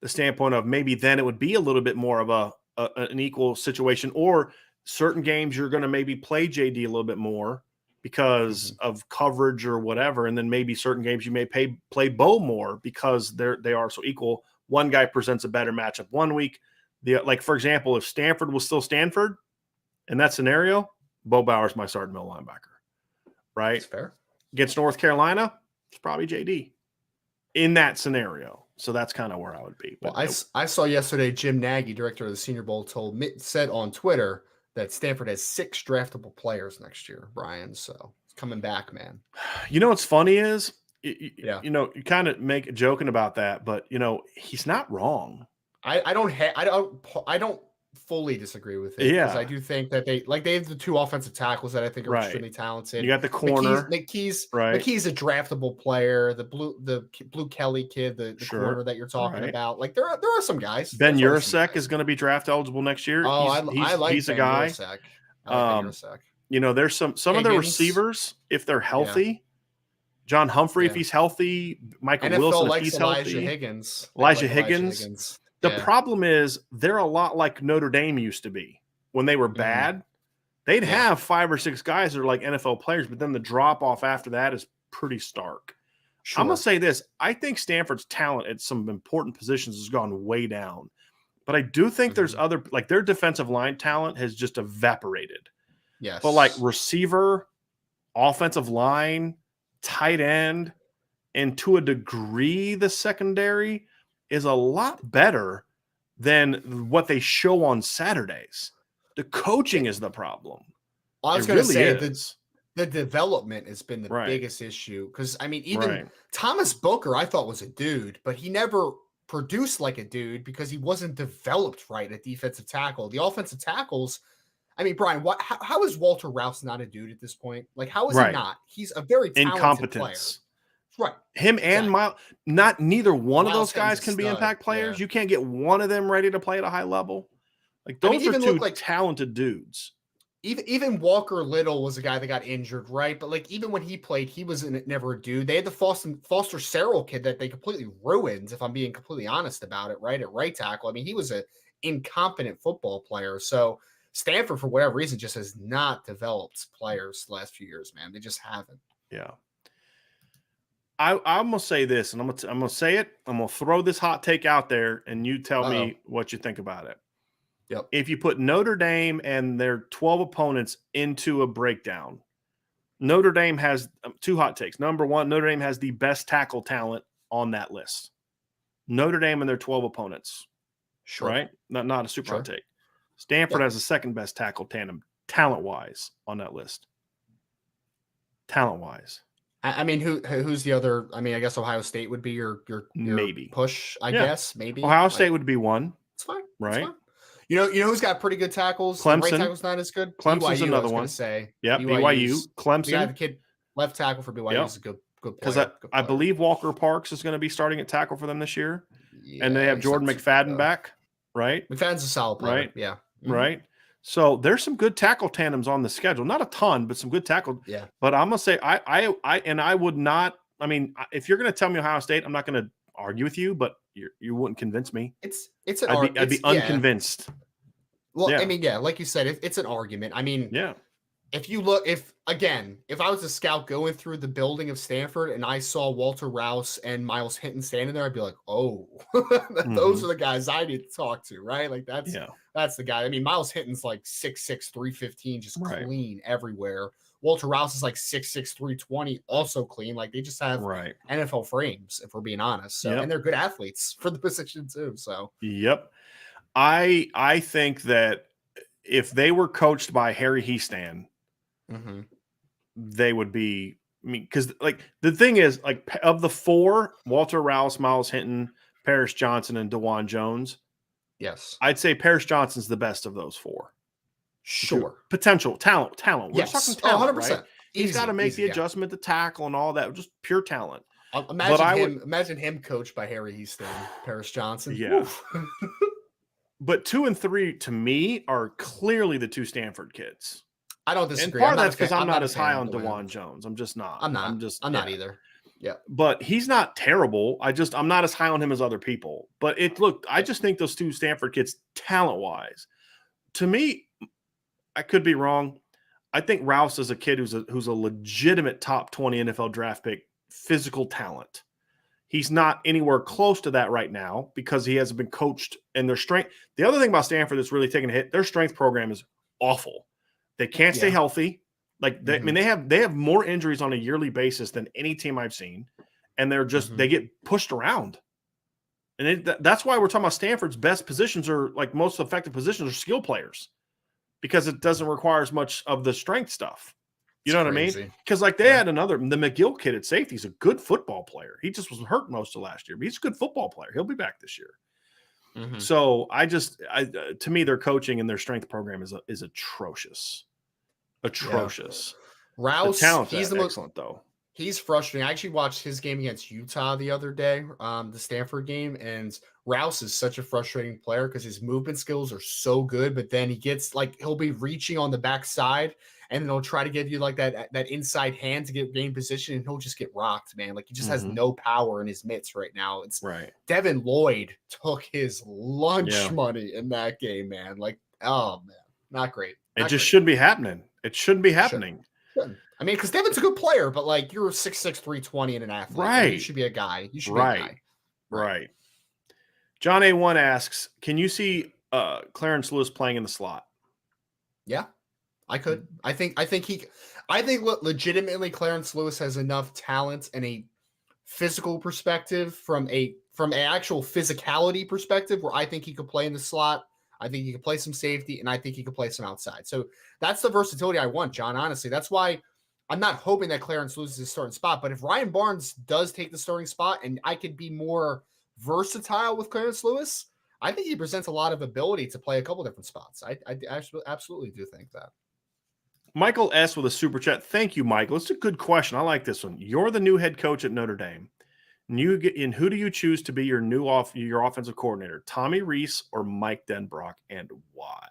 the standpoint of maybe then it would be a little bit more of an equal situation, or certain games you're going to maybe play JD a little bit more because of coverage or whatever. And then maybe certain games you may play Bo more because they are so equal. One guy presents a better matchup one week. Like, for example, if Stanford was still Stanford in that scenario, Bo Bauer's my starting middle linebacker, right? That's fair. Against North Carolina, it's probably JD in that scenario. So that's kind of where I would be. But well, I saw yesterday Jim Nagy, director of the Senior Bowl, said on Twitter that Stanford has 6 draftable players next year, Brian. So it's coming back, man. You know what's funny is, you kind of make joking about that, but he's not wrong. I don't fully disagree with it. Yeah, because I do think that they have the 2 offensive tackles that I think are extremely talented. You got the corner. McKee's a draftable player. The Blue Kelly kid, the corner that you're talking about. Like there are some guys. Ben Urasek is going to be draft eligible next year. Oh, I like he's Ben a guy. Urasek. I like Ben Urasek. There's some of the receivers if they're healthy. Yeah. John Humphrey if he's healthy. Michael NFL Wilson if he's Elijah healthy. Elijah Higgins. The problem is they're a lot like Notre Dame used to be when they were bad. They'd have 5 or 6 guys that are like NFL players, but then the drop off after that is pretty stark. Sure. I'm going to say this. I think Stanford's talent at some important positions has gone way down, but I do think there's other, like their defensive line talent has just evaporated. Yes. But like receiver, offensive line, tight end, and to a degree, the secondary is a lot better than what they show on Saturdays. The coaching is the problem. I was going to say the development has been the biggest issue. Because, I mean, even Thomas Booker, I thought was a dude, but he never produced like a dude because he wasn't developed right at defensive tackle. The offensive tackles, I mean, Brian, how is Walter Rouse not a dude at this point? Like, how is he Right. not? He's a very talented player. Incompetence. Right. Him and Exactly. neither one of Miles those guys Hinton's a can be stud. impact players. Yeah. You can't get one of them ready to play at a high level. Like, I mean, those are even two look like talented dudes. even Walker Little was a guy that got injured, right? But like even when he played, he was never a dude. They had the Foster Sarrell kid that they completely ruined, if I'm being completely honest about it, right? At right tackle. I mean, he was an incompetent football player. So Stanford, for whatever reason, just has not developed players the last few years, man. They just haven't. Yeah. I'm gonna say this, and I'm gonna say it. I'm gonna throw this hot take out there, and you tell me what you think about it. Yep. If you put Notre Dame and their 12 opponents into a breakdown, Notre Dame has two hot takes. Number one, Notre Dame has the best tackle talent on that list. Notre Dame and their 12 opponents. Sure. Right? Not a super hot take. Stanford has the second best tackle tandem, talent-wise, on that list. Talent-wise. I mean, who's the other? I mean, I guess Ohio State would be your maybe push. I guess maybe Ohio State would be one. It's fine, right? It's fine. You know who's got pretty good tackles. Clemson. Right tackle's not as good. Clemson's BYU, another I was one. Say BYU. Clemson. We got the kid left tackle for BYU is a good player. Because I believe Walker Parks is going to be starting at tackle for them this year, yeah, and they have Jordan McFadden back. Right. McFadden's a solid player. Right. Yeah. Mm-hmm. Right. So there's some good tackle tandems on the schedule. Not a ton, but some good tackle. Yeah. But I'm gonna say I would not. I mean, if you're gonna tell me Ohio State, I'm not gonna argue with you, but you wouldn't convince me. I'd be unconvinced. Well, I mean, like you said, it's an argument. I mean, if I was a scout going through the building of Stanford and I saw Walter Rouse and Miles Hinton standing there, I'd be like, oh, those are the guys I need to talk to, right? Like that's the guy. I mean, Miles Hinton's like 6'6", 315, just clean everywhere. Walter Rouse is like 6'6", 320, also clean. Like they just have NFL frames, if we're being honest. So and they're good athletes for the position too. So I think that if they were coached by Harry Hiestand, they would be. I mean, because like the thing is, like of the four, Walter Rouse, Miles Hinton, Paris Johnson, and DeJuan Jones. Yes, I'd say Paris Johnson's the best of those four. Sure, potential talent. We're talking talent, 100%. Right? He's got to make the adjustment to tackle and all that. Just pure talent. Imagine him coached by Harry Hiestand, Paris Johnson. Yeah. But 2 and 3 to me are clearly the two Stanford kids. I don't disagree. And part of that's because I'm not as high on DeJuan Jones. I'm just not. I'm not either. Yeah. But he's not terrible. I'm not as high on him as other people. But I just think those two Stanford kids, talent-wise, to me, I could be wrong. I think Rouse is a kid who's a legitimate top 20 NFL draft pick, physical talent. He's not anywhere close to that right now because he hasn't been coached and their strength. The other thing about Stanford that's really taking a hit, their strength program is awful. They can't stay healthy. Like I mean, they have more injuries on a yearly basis than any team I've seen, and they're just they get pushed around. And that's why we're talking about Stanford's best positions are like most effective positions are skill players because it doesn't require as much of the strength stuff. You know what I mean? Because like they had the McGill kid at safety is a good football player. He just was hurt most of last year, but he's a good football player. He'll be back this year. So to me, their coaching and their strength program is atrocious. Atrocious. Yeah. Rouse, he's the excellent though. He's frustrating. I actually watched his game against Utah the other day, the Stanford game, and Rouse is such a frustrating player because his movement skills are so good, but then he'll be reaching on the backside and then he'll try to give you like that inside hand to gain position, and he'll just get rocked, man. Like he just has no power in his mitts right now. It's Devin Lloyd took his lunch money in that game, man. Like, oh man, not great. It just shouldn't be happening. It shouldn't be happening. Shouldn't. I mean, because Devin's a good player, but like you're 6'6", 320 and an athlete. Right. Like, you should be a guy. You should be a guy. Right. John A1 asks, can you see Clarence Lewis playing in the slot? Yeah, I could. I think legitimately Clarence Lewis has enough talent and a physical perspective from an actual physicality perspective where I think he could play in the slot. I think he could play some safety, and I think he could play some outside. So that's the versatility I want, John, honestly. That's why I'm not hoping that Clarence loses his starting spot. But if Ryan Barnes does take the starting spot and I could be more versatile with Clarence Lewis, I think he presents a lot of ability to play a couple different spots. I absolutely do think that. Michael S. with a super chat. Thank you, Michael. It's a good question. I like this one. You're the new head coach at Notre Dame. And who do you choose to be your your offensive coordinator? Tommy Rees or Mike Denbrock, and why?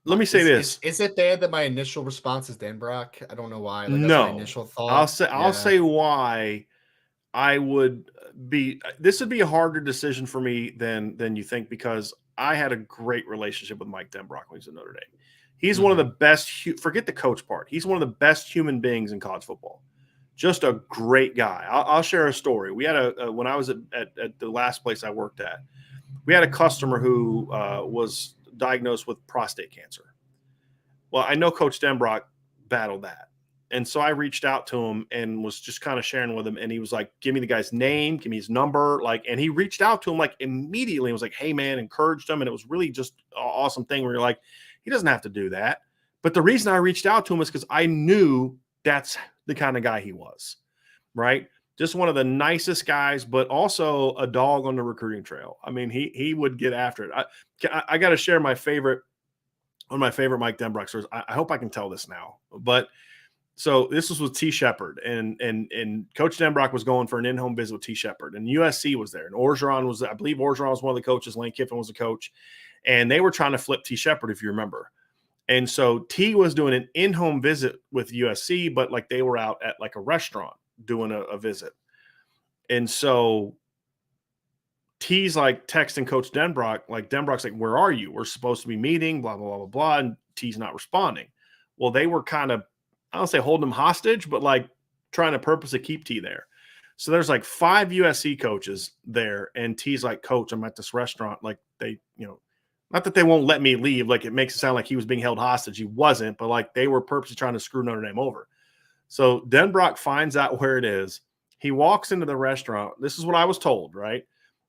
Let me say this. Is it bad that my initial response is Denbrock? I don't know why. Like, that's my No. initial thought. I'll say why I would be. This would be a harder decision for me than you think, because I had a great relationship with Mike Denbrock when he was at Notre Dame. He's one of the best. Forget the coach part. He's one of the best human beings in college football. Just a great guy. I'll share a story. We had when I was at the last place I worked at, we had a customer who was diagnosed with prostate cancer. Well, I know Coach Denbrock battled that. And so I reached out to him and was just kind of sharing with him. And he was like, give me the guy's name, give me his number. And he reached out to him like immediately and was like, hey man, encouraged him. And it was really just an awesome thing where you're like, he doesn't have to do that. But the reason I reached out to him is because I knew that's the kind of guy he was, right? Just one of the nicest guys, but also a dog on the recruiting trail. I mean, he would get after it. I got to share one of my favorite Mike Denbrock stories. I hope I can tell this now, but so this was with T. Shepard, and Coach Denbrock was going for an in-home visit with T. Shepard, and USC was there, and I believe Orgeron was one of the coaches. Lane Kiffin was the coach, and they were trying to flip T. Shepard, if you remember. And so T was doing an in-home visit with USC, but like they were out at like a restaurant doing a visit. And so T's like texting Coach Denbrock, like Denbrock's like, where are you? We're supposed to be meeting, blah, blah, blah, blah, blah. And T's not responding. Well, they were kind of, I don't say holding him hostage, but like trying to purposely keep T there. So there's like 5 USC coaches there. And T's like, Coach, I'm at this restaurant. Like they, not that they won't let me leave. Like it makes it sound like he was being held hostage. He wasn't, but like they were purposely trying to screw Notre Dame over. So Denbrock finds out where it is. He walks into the restaurant. This is what I was told, right?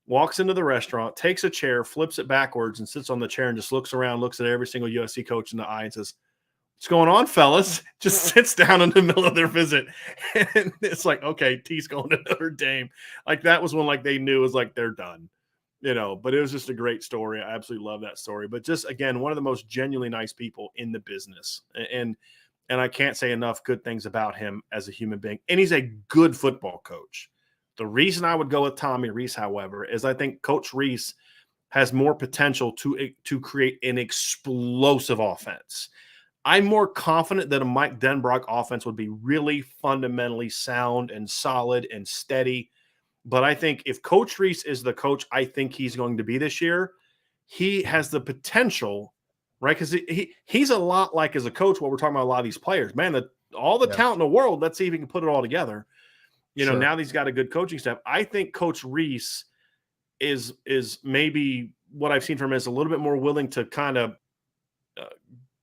Walks into the restaurant, takes a chair, flips it backwards, and sits on the chair and just looks around, looks at every single USC coach in the eye and says, what's going on, fellas? Just sits down in the middle of their visit. And it's like, okay, T's going to Notre Dame. Like that was when like they knew it was like they're done. But it was just a great story. I absolutely love that story. But just, again, one of the most genuinely nice people in the business. And I can't say enough good things about him as a human being. And he's a good football coach. The reason I would go with Tommy Rees, however, is I think Coach Rees has more potential to create an explosive offense. I'm more confident that a Mike Denbrock offense would be really fundamentally sound and solid and steady. But I think if Coach Rees is the coach I think he's going to be this year, he has the potential, right? Because he's a lot like, as a coach, what we're talking about, a lot of these players. Man, all the talent in the world, let's see if he can put it all together. Now that he's got a good coaching staff. I think Coach Rees is maybe, what I've seen from him, is a little bit more willing to kind of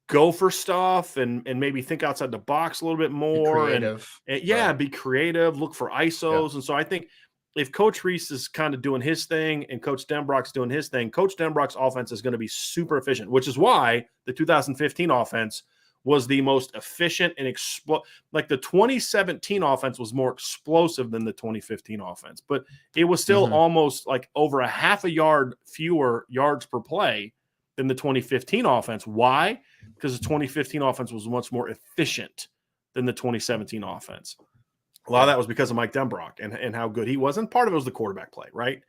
go for stuff and maybe think outside the box a little bit more. Be creative, look for ISOs. Yeah. And so I think if Coach Rees is kind of doing his thing and Coach Denbrock's doing his thing, Coach Denbrock's offense is going to be super efficient, which is why the 2015 offense was the most efficient and like the 2017 offense was more explosive than the 2015 offense, but it was still almost like over a half a yard fewer yards per play than the 2015 offense. Why? Because the 2015 offense was much more efficient than the 2017 offense. A lot of that was because of Mike Denbrock and how good he was. And part of it was the quarterback play, right?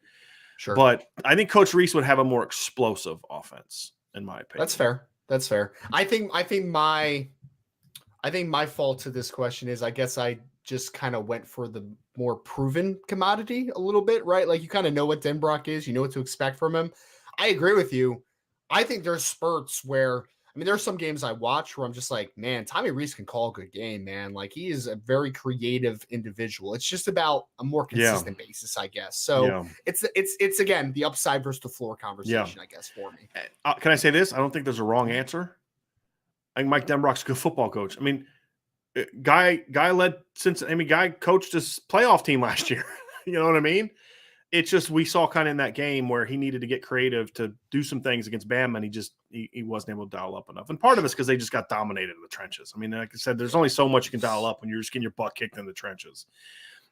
Sure. But I think Coach Rees would have a more explosive offense, in my opinion. That's fair. I think my fault to this question is, I guess I just kind of went for the more proven commodity a little bit, right? Like you kind of know what Denbrock is, you know what to expect from him. I agree with you. I think there's spurts where, there's some games I watch where I'm just like, man, Tommy Rees can call a good game, man. Like he is a very creative individual. It's just about a more consistent basis, I guess. So it's again, the upside versus the floor conversation, I guess, for me. Can I say this? I don't think there's a wrong answer. I think Mike Denbrock's a good football coach. Guy coached his playoff team last year. You know what I mean? It's just, we saw kind of in that game where he needed to get creative to do some things against Bama, and he wasn't able to dial up enough. And part of it's because they just got dominated in the trenches. Like I said, there's only so much you can dial up when you're just getting your butt kicked in the trenches.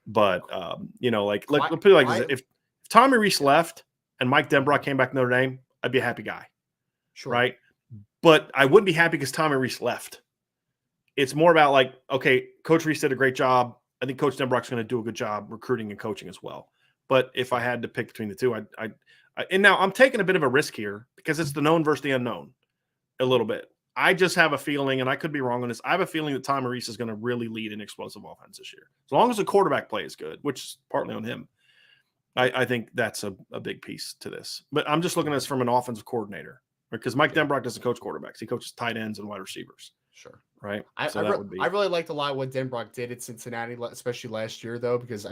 But, let's put it like this. If Tommy Rees left and Mike Denbrock came back to Notre Dame, I'd be a happy guy. Sure. Right? But I wouldn't be happy because Tommy Rees left. It's more about like, okay, Coach Rees did a great job. I think Coach Denbrock's going to do a good job recruiting and coaching as well. But if I had to pick between the two, and now I'm taking a bit of a risk here because it's the known versus the unknown a little bit. I just have a feeling, and I could be wrong on this, I have a feeling that Tommy Rees is going to really lead an explosive offense this year. As long as the quarterback play is good, which is partly on him. I think that's a big piece to this. But I'm just looking at this from an offensive coordinator because Mike Denbrock doesn't coach quarterbacks. He coaches tight ends and wide receivers. Sure. Right. I really liked a lot what Denbrock did at Cincinnati, especially last year, though, because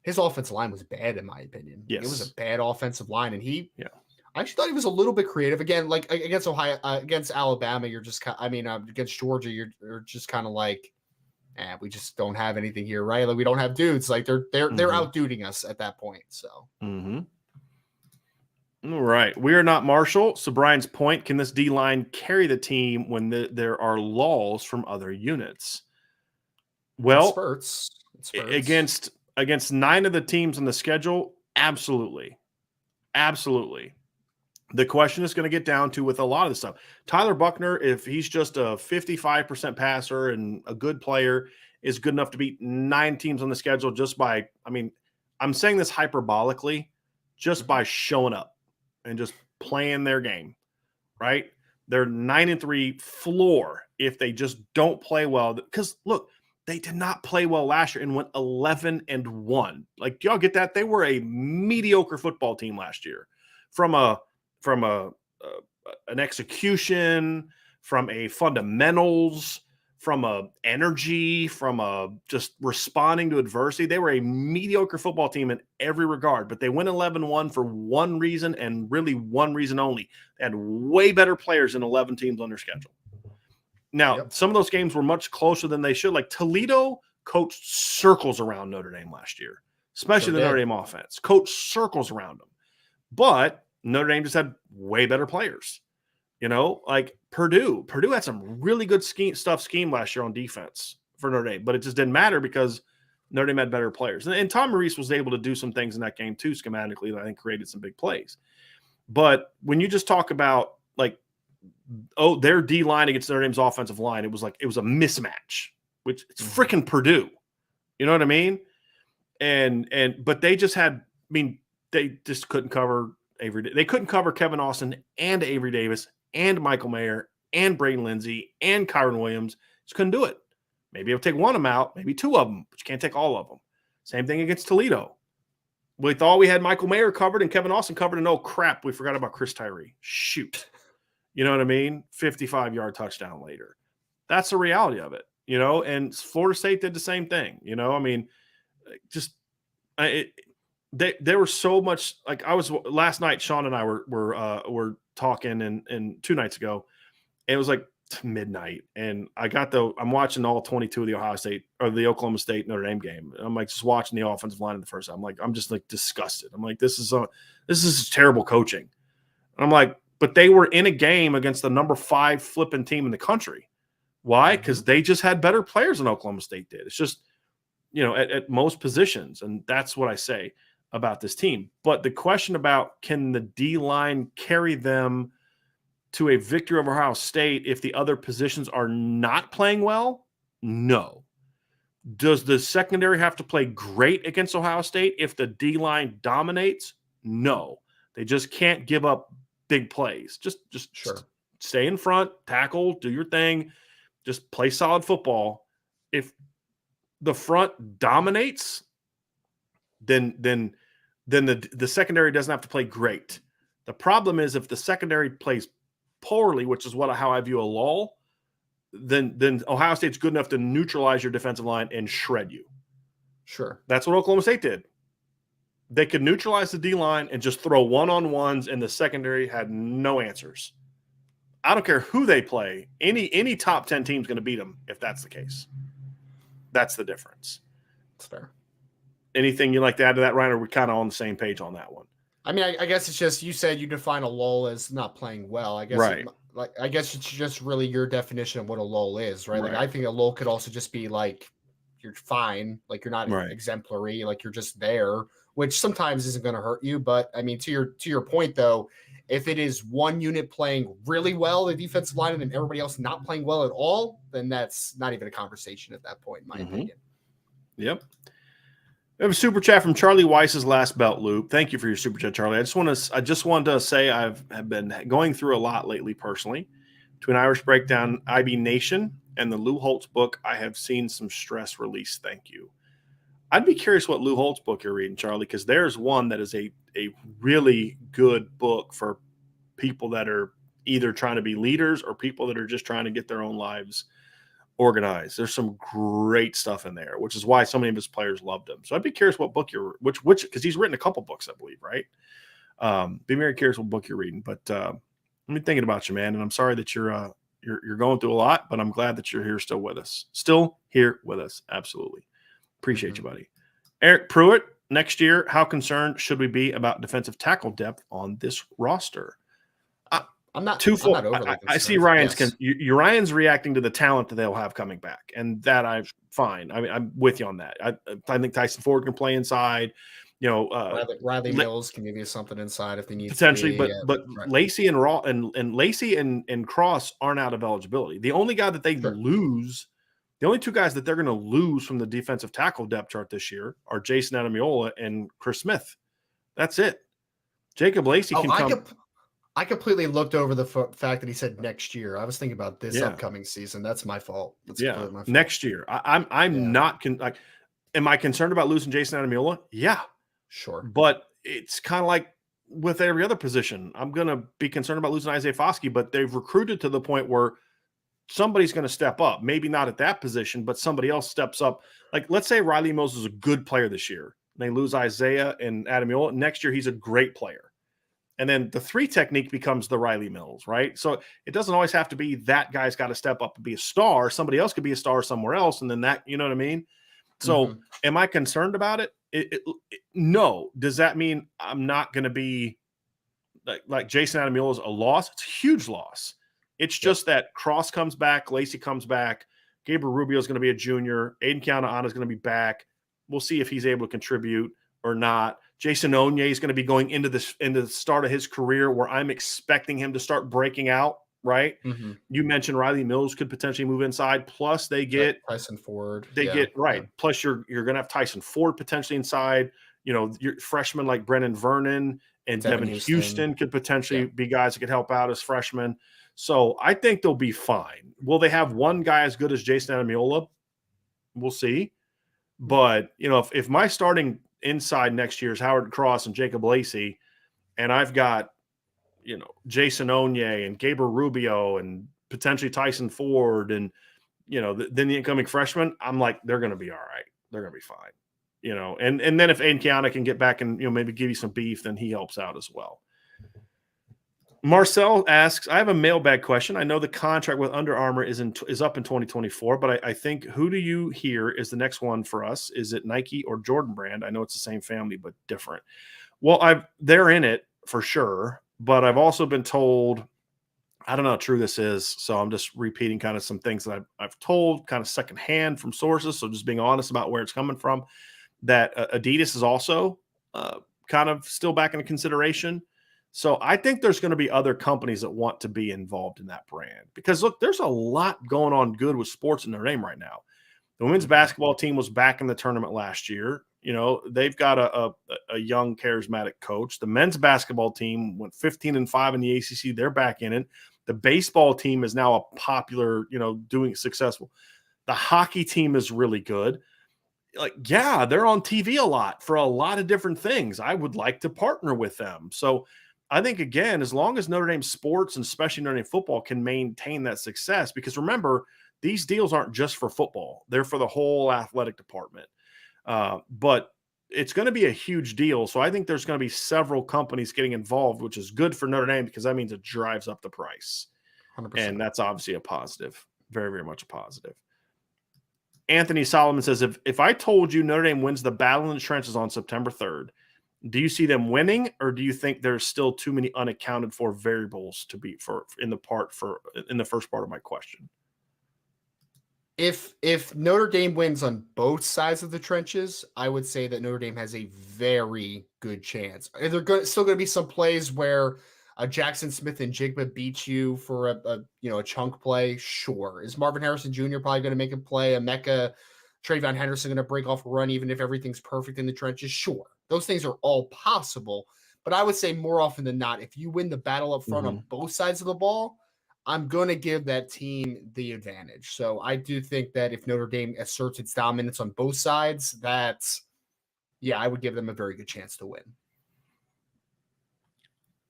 his offensive line was bad, in my opinion. Yes. It was a bad offensive line. And I actually thought he was a little bit creative. Again, like against Ohio, against Alabama, you're just against Georgia, you're just kind of like, we just don't have anything here, right? Like we don't have dudes. Like they're outduting us at that point. So. Mm-hmm. All right. We are not Marshall. So Brian's point, can this D-line carry the team when there are lulls from other units? Well, spurts. Against 9 of the teams on the schedule, absolutely. Absolutely. The question is going to get down to with a lot of this stuff. Tyler Buckner, if he's just a 55% passer and a good player, is good enough to beat 9 teams on the schedule just by, I'm saying this hyperbolically, just by showing up and just playing their game, right? They're 9-3 floor if they just don't play well. Because look, they did not play well last year and went 11-1. Like, do y'all get that? They were a mediocre football team last year from an execution, from a fundamentals, from a energy, from a just responding to adversity. They were a mediocre football team in every regard, but they went 11-1 for one reason and really one reason only. They had way better players than 11 teams on their schedule. Now, some of those games were much closer than they should. Like Toledo coached circles around Notre Dame last year, especially the Notre Dame offense. Coached circles around them. But Notre Dame just had way better players. Like Purdue had some really good scheme last year on defense for Notre Dame, but it just didn't matter because Notre Dame had better players. And Tom Rees was able to do some things in that game too, schematically, that I think created some big plays. But when you just talk about like, their D line against Notre Dame's offensive line, it was a mismatch, which it's freaking Purdue. You know what I mean? But they just had, they just couldn't cover Avery. They couldn't cover Kevin Austin and Avery Davis and Michael Mayer and Braden Lindsey and Kyron Williams. Just couldn't do it. Maybe it'll take one of them out, maybe 2 of them, but you can't take all of them. Same thing against Toledo. We thought we had Michael Mayer covered and Kevin Austin covered, and oh crap, we forgot about Chris Tyree. Shoot. You know what I mean? 55-yard touchdown later. That's the reality of it, and Florida State did the same thing. There were so much, like last night, Sean and I were talking and 2 nights ago, and it was like midnight, and I'm watching all 22 of the Ohio State or the Oklahoma State Notre Dame game. I'm like just watching the offensive line in the first half. I'm just like disgusted. I'm like, this is terrible coaching. And I'm like, but they were in a game against the number 5 flipping team in the country. Why? Because they just had better players than Oklahoma State did. It's just, at most positions. And that's what I say about this team. But the question about can the D-line carry them to a victory over Ohio State if the other positions are not playing well? No. Does the secondary have to play great against Ohio State if the D-line dominates? No. They just can't give up big plays. Just stay in front, tackle, do your thing, just play solid football. If the front dominates, then the secondary doesn't have to play great. The problem is if the secondary plays poorly, which is how I view a lull, then Ohio State's good enough to neutralize your defensive line and shred you. Sure. That's what Oklahoma State did. They could neutralize the D-line and just throw one-on-ones, and the secondary had no answers. I don't care who they play. Any top 10 team is going to beat them if that's the case. That's the difference. That's fair. Anything you'd like to add to that, Ryan? Or are we kind of on the same page on that one? I guess it's just you said you define a lull as not playing well. I guess right. I guess it's just really your definition of what a lull is, right? Like I think a lull could also just be like you're fine, like you're not exemplary, like you're just there, which sometimes isn't going to hurt you. But I mean, to your point though, if it is one unit playing really well, the defensive line, and everybody else not playing well at all, then that's not even a conversation at that point, in my opinion. Yep. We have a super chat from Charlie Weiss's last belt loop. Thank you for your super chat, Charlie. I just wanted to say have been going through a lot lately personally. Between Irish Breakdown, IB Nation, and the Lou Holtz book, I have seen some stress release. Thank you. I'd be curious what Lou Holtz book you're reading, Charlie, because there's one that is a really good book for people that are either trying to be leaders or people that are just trying to get their own lives organized. There's some great stuff in there, which is why so many of his players loved him. So I'd be curious what book which because he's written a couple books, I believe, right? Be very curious what book you're reading. But I'm thinking about you, man, and I'm sorry that you're going through a lot, but I'm glad that you're here still with us. Absolutely. Appreciate you, buddy. Eric Pruitt, next year, how concerned should we be about defensive tackle depth on this roster? I'm not overly concerned. I see Ryan's reacting to the talent that they'll have coming back, and that I'm fine. I mean, I'm with you on that. I think Tyson Ford can play inside. Riley Mills can give you something inside if they need potentially, to be, but right. Lacey and Lacey and Cross aren't out of eligibility. The only guy that they lose. The only two guys that they're going to lose from the defensive tackle depth chart this year are Jason Adamiola and Chris Smith. That's it. Jacob Lacey can come. I completely looked over the fact that he said next year. I was thinking about this upcoming season. That's my fault. That's my fault. Next year. I'm not am I concerned about losing Jason Adamiola? Yeah, sure. But it's kind of like with every other position. I'm going to be concerned about losing Isaiah Foskey, but they've recruited to the point where somebody's going to step up. Maybe not at that position, but somebody else steps up. Like, let's say Riley Mills is a good player this year. They lose Isaiah and Adamiola. Next year, he's a great player. And then the 3 technique becomes the Riley Mills, right? So it doesn't always have to be that guy's got to step up and be a star. Somebody else could be a star somewhere else. And then that, you know what I mean? So am I concerned about it? No. Does that mean I'm not going to be like Jason Adamiola is a loss? It's a huge loss. It's just that Cross comes back, Lacey comes back, Gabriel Rubio is going to be a junior, Aiden Keanu is going to be back. We'll see if he's able to contribute or not. Jason Onye is going to be going into the start of his career where I'm expecting him to start breaking out, right? You mentioned Riley Mills could potentially move inside. Plus they get Tyson Ford. Plus you're going to have Tyson Ford potentially inside. You know, your freshmen like Brennan Vernon and Devin Houston could potentially be guys that could help out as freshmen. So I think they'll be fine. Will they have one guy as good as Jason Adamiola? We'll see. But, you know, if my starting inside next year is Howard Cross and Jacob Lacey, and I've got, you know, Jason Onye and Gabriel Rubio and potentially Tyson Ford and, you know, then the incoming freshman, I'm like, they're going to be all right. They're going to be fine. You know, and then if Aiden Keanu can get back and, you know, maybe give you some beef, then he helps out as well. Marcel asks, I have a mailbag question. I know the contract with Under Armour is up in 2024, but I think who do you hear is the next one for us? Is it Nike or Jordan Brand? I know it's the same family, but different. Well, they're in it for sure, but I've also been told, I don't know how true this is, so I'm just repeating kind of some things that I've told kind of secondhand from sources, so just being honest about where it's coming from, that Adidas is also kind of still back into consideration. So I think there's going to be other companies that want to be involved in that brand because, look, there's a lot going on good with sports in Notre Dame right now. The women's basketball team was back in the tournament last year. You know, they've got a young, charismatic coach. The men's basketball team went 15-5 in the ACC. They're back in it. The baseball team is now a popular, you know, doing successful. The hockey team is really good. Like, yeah, they're on TV a lot for a lot of different things. I would like to partner with them. So I think, again, as long as Notre Dame sports and especially Notre Dame football can maintain that success, because remember, these deals aren't just for football. They're for the whole athletic department. But it's going to be a huge deal. So I think there's going to be several companies getting involved, which is good for Notre Dame because that means it drives up the price. 100%. And that's obviously a positive, very, very much a positive. Anthony Solomon says, if I told you Notre Dame wins the battle in the trenches on September 3rd, do you see them winning, or do you think there's still too many unaccounted for variables to be in the first part of my question? If Notre Dame wins on both sides of the trenches, I would say that Notre Dame has a very good chance. Are there still going to be some plays where Jackson Smith and Jigba beat you for a chunk play? Sure. Is Marvin Harrison Jr. probably going to make a play? A Mecca, Trayvon Henderson going to break off a run even if everything's perfect in the trenches? Sure. Those things are all possible. But I would say more often than not, if you win the battle up front on both sides of the ball, I'm going to give that team the advantage. So I do think that if Notre Dame asserts its dominance on both sides, I would give them a very good chance to win.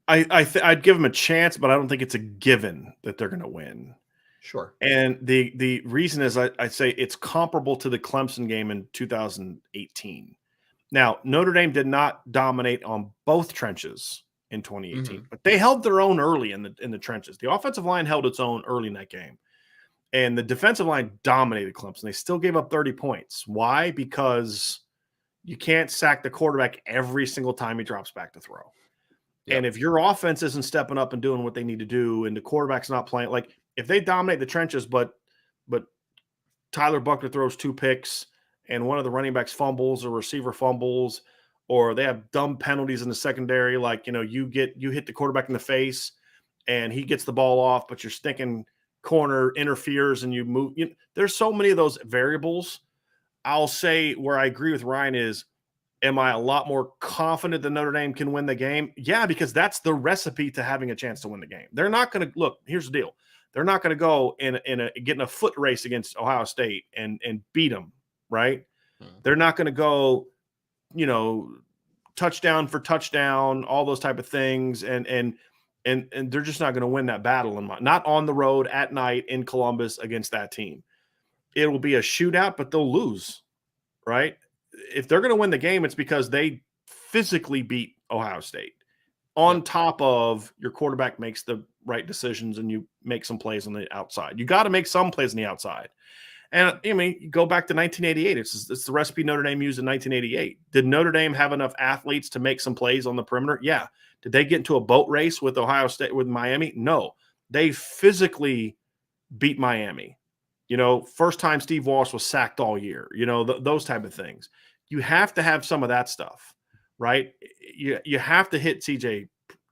I'd give them a chance, but I don't think it's a given that they're going to win. Sure. And the reason is I say it's comparable to the Clemson game in 2018. Now, Notre Dame did not dominate on both trenches in 2018, but they held their own early in the trenches. The offensive line held its own early in that game, and the defensive line dominated Clemson. They still gave up 30 points. Why? Because you can't sack the quarterback every single time he drops back to throw. Yep. And if your offense isn't stepping up and doing what they need to do, and the quarterback's not playing, like if they dominate the trenches, but Tyler Buckner throws 2 picks and one of the running backs fumbles or receiver fumbles, or they have dumb penalties in the secondary, like, you hit the quarterback in the face and he gets the ball off, but your stinking corner interferes and you move. There's so many of those variables. I'll say where I agree with Ryan is, am I a lot more confident that Notre Dame can win the game? Yeah, because that's the recipe to having a chance to win the game. They're not going to look. Here's the deal: they're not going to go get in a foot race against Ohio State and beat them. Right? They're not going to go, touchdown for touchdown, all those type of things, and they're just not going to win that battle. Not on the road at night in Columbus against that team. It will be a shootout, but they'll lose. Right? If they're going to win the game, it's because they physically beat Ohio State. On top of your quarterback makes the right decisions and you make some plays on the outside. You got to make some plays on the outside. And you go back to 1988. It's the recipe Notre Dame used in 1988. Did Notre Dame have enough athletes to make some plays on the perimeter? Yeah. Did they get into a boat race with Ohio State, with Miami? No. They physically beat Miami. First time Steve Walsh was sacked all year, those type of things. You have to have some of that stuff, right? You have to hit CJ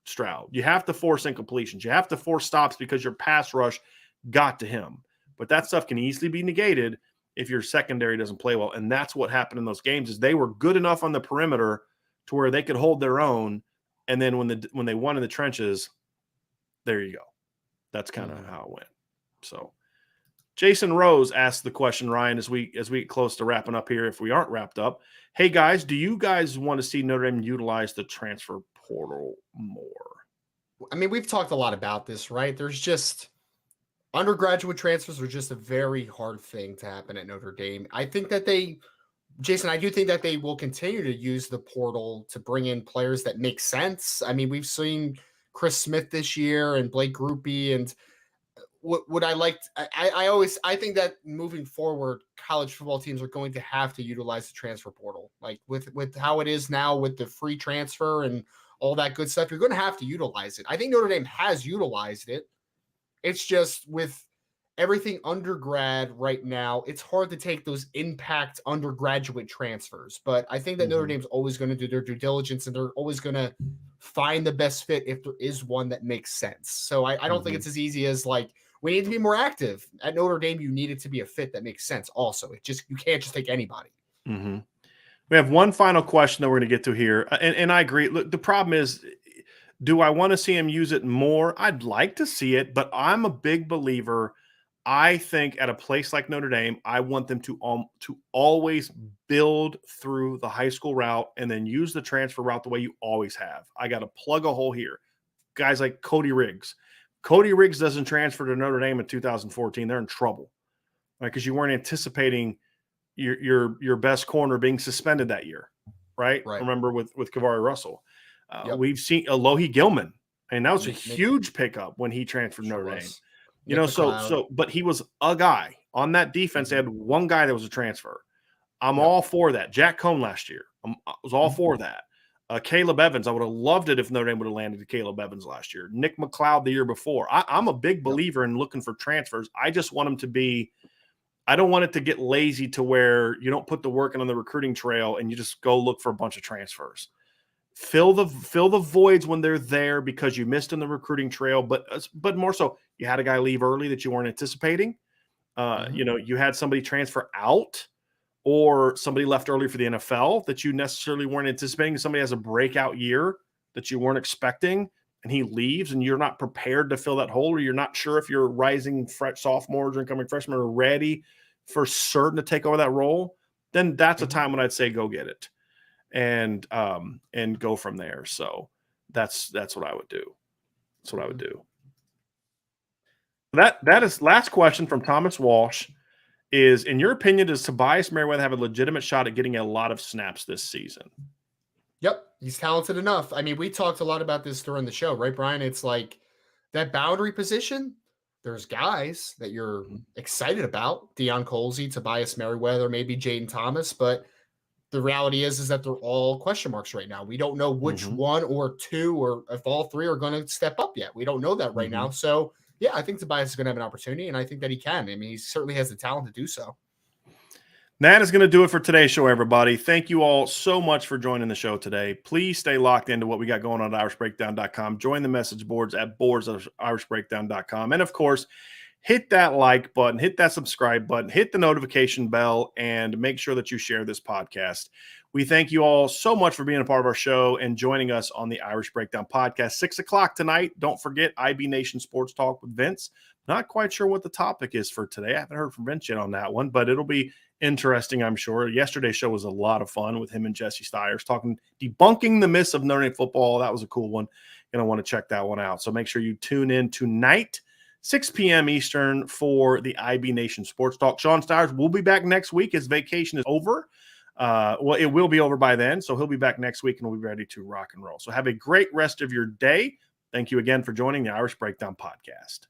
Stroud. You have to force incompletions. You have to force stops because your pass rush got to him. But that stuff can easily be negated if your secondary doesn't play well. And that's what happened in those games is they were good enough on the perimeter to where they could hold their own. And then when they won in the trenches, there you go. That's kind of how it went. So Jason Rose asked the question, Ryan, as we get close to wrapping up here, if we aren't wrapped up. Hey, guys, do you guys want to see Notre Dame utilize the transfer portal more? I mean, we've talked a lot about this, right? There's just undergraduate transfers are just a very hard thing to happen at Notre Dame. I think that Jason, I do think that they will continue to use the portal to bring in players that make sense. I mean, we've seen Chris Smith this year and Blake Groupie, and what I liked, I think that moving forward, college football teams are going to have to utilize the transfer portal. Like with how it is now with the free transfer and all that good stuff, you're going to have to utilize it. I think Notre Dame has utilized it. It's just with everything undergrad right now, it's hard to take those impact undergraduate transfers. But I think that Notre Dame's always going to do their due diligence and they're always going to find the best fit if there is one that makes sense. So I don't think it's as easy as like, we need to be more active. At Notre Dame, you need it to be a fit that makes sense also. You can't just take anybody. We have one final question that we're going to get to here. And I agree. Look, the problem is, do I want to see him use it more? I'd like to see it, but I'm a big believer. I think at a place like Notre Dame, I want them to always build through the high school route and then use the transfer route the way you always have. I got to plug a hole here. Guys like Cody Riggs. Cody Riggs doesn't transfer to Notre Dame in 2014. They're in trouble, right? Because you weren't anticipating your best corner being suspended that year, right? Remember with Kavari Russell. We've seen Alohi Gilman, and that was a huge pickup when he transferred to Notre Dame. But he was a guy on that defense. They had one guy that was a transfer. I'm all for that. Jack Cohn last year, I was all for that. Caleb Evans, I would have loved it if Notre Dame would have landed Caleb Evans last year. Nick McLeod the year before. I'm a big believer in looking for transfers. I just want them to be I don't want it to get lazy to where you don't put the work in on the recruiting trail and you just go look for a bunch of transfers. Fill the voids when they're there because you missed in the recruiting trail, but more so, you had a guy leave early that you weren't anticipating. You had somebody transfer out, or somebody left early for the NFL that you necessarily weren't anticipating. Somebody has a breakout year that you weren't expecting, and he leaves, and you're not prepared to fill that hole, or you're not sure if your rising sophomores or incoming freshmen are ready for certain to take over that role. Then that's a time when I'd say go get it, and go from there. So that's what I would do. That's what I would do. That is last question from Thomas Walsh. Is, in your opinion, does Tobias Merriweather have a legitimate shot at getting a lot of snaps this season? Yep, he's talented enough. I mean, we talked a lot about this during the show, right, Brian? It's like that boundary position. There's guys that you're excited about: Deion Colsey, Tobias Merriweather, maybe Jaden Thomas, but the reality is that they're all question marks right now. We don't know which one or two, or if all three are going to step up yet. We don't know that right now. So yeah, I think Tobias is going to have an opportunity, and I think that he can. I mean, he certainly has the talent to do so. That is going to do it for today's show, everybody. Thank you all so much for joining the show today. Please stay locked into what we got going on at irishbreakdown.com. Join the message boards at boards@irishbreakdown.com. And, of course, hit that like button, hit that subscribe button, hit the notification bell, and make sure that you share this podcast. We thank you all so much for being a part of our show and joining us on the Irish Breakdown podcast. 6 o'clock tonight. Don't forget IB Nation Sports Talk with Vince. Not quite sure what the topic is for today. I haven't heard from Vince yet on that one, but it'll be interesting, I'm sure. Yesterday's show was a lot of fun with him and Jesse Stiers debunking the myths of Notre Dame football. That was a cool one. You're going to want to check that one out. So make sure you tune in tonight, 6 p.m. Eastern, for the IB Nation Sports Talk. Sean Stiers will be back next week. His vacation is over. Well, it will be over by then, so he'll be back next week and we'll be ready to rock and roll. So have a great rest of your day. Thank you again for joining the Irish Breakdown podcast.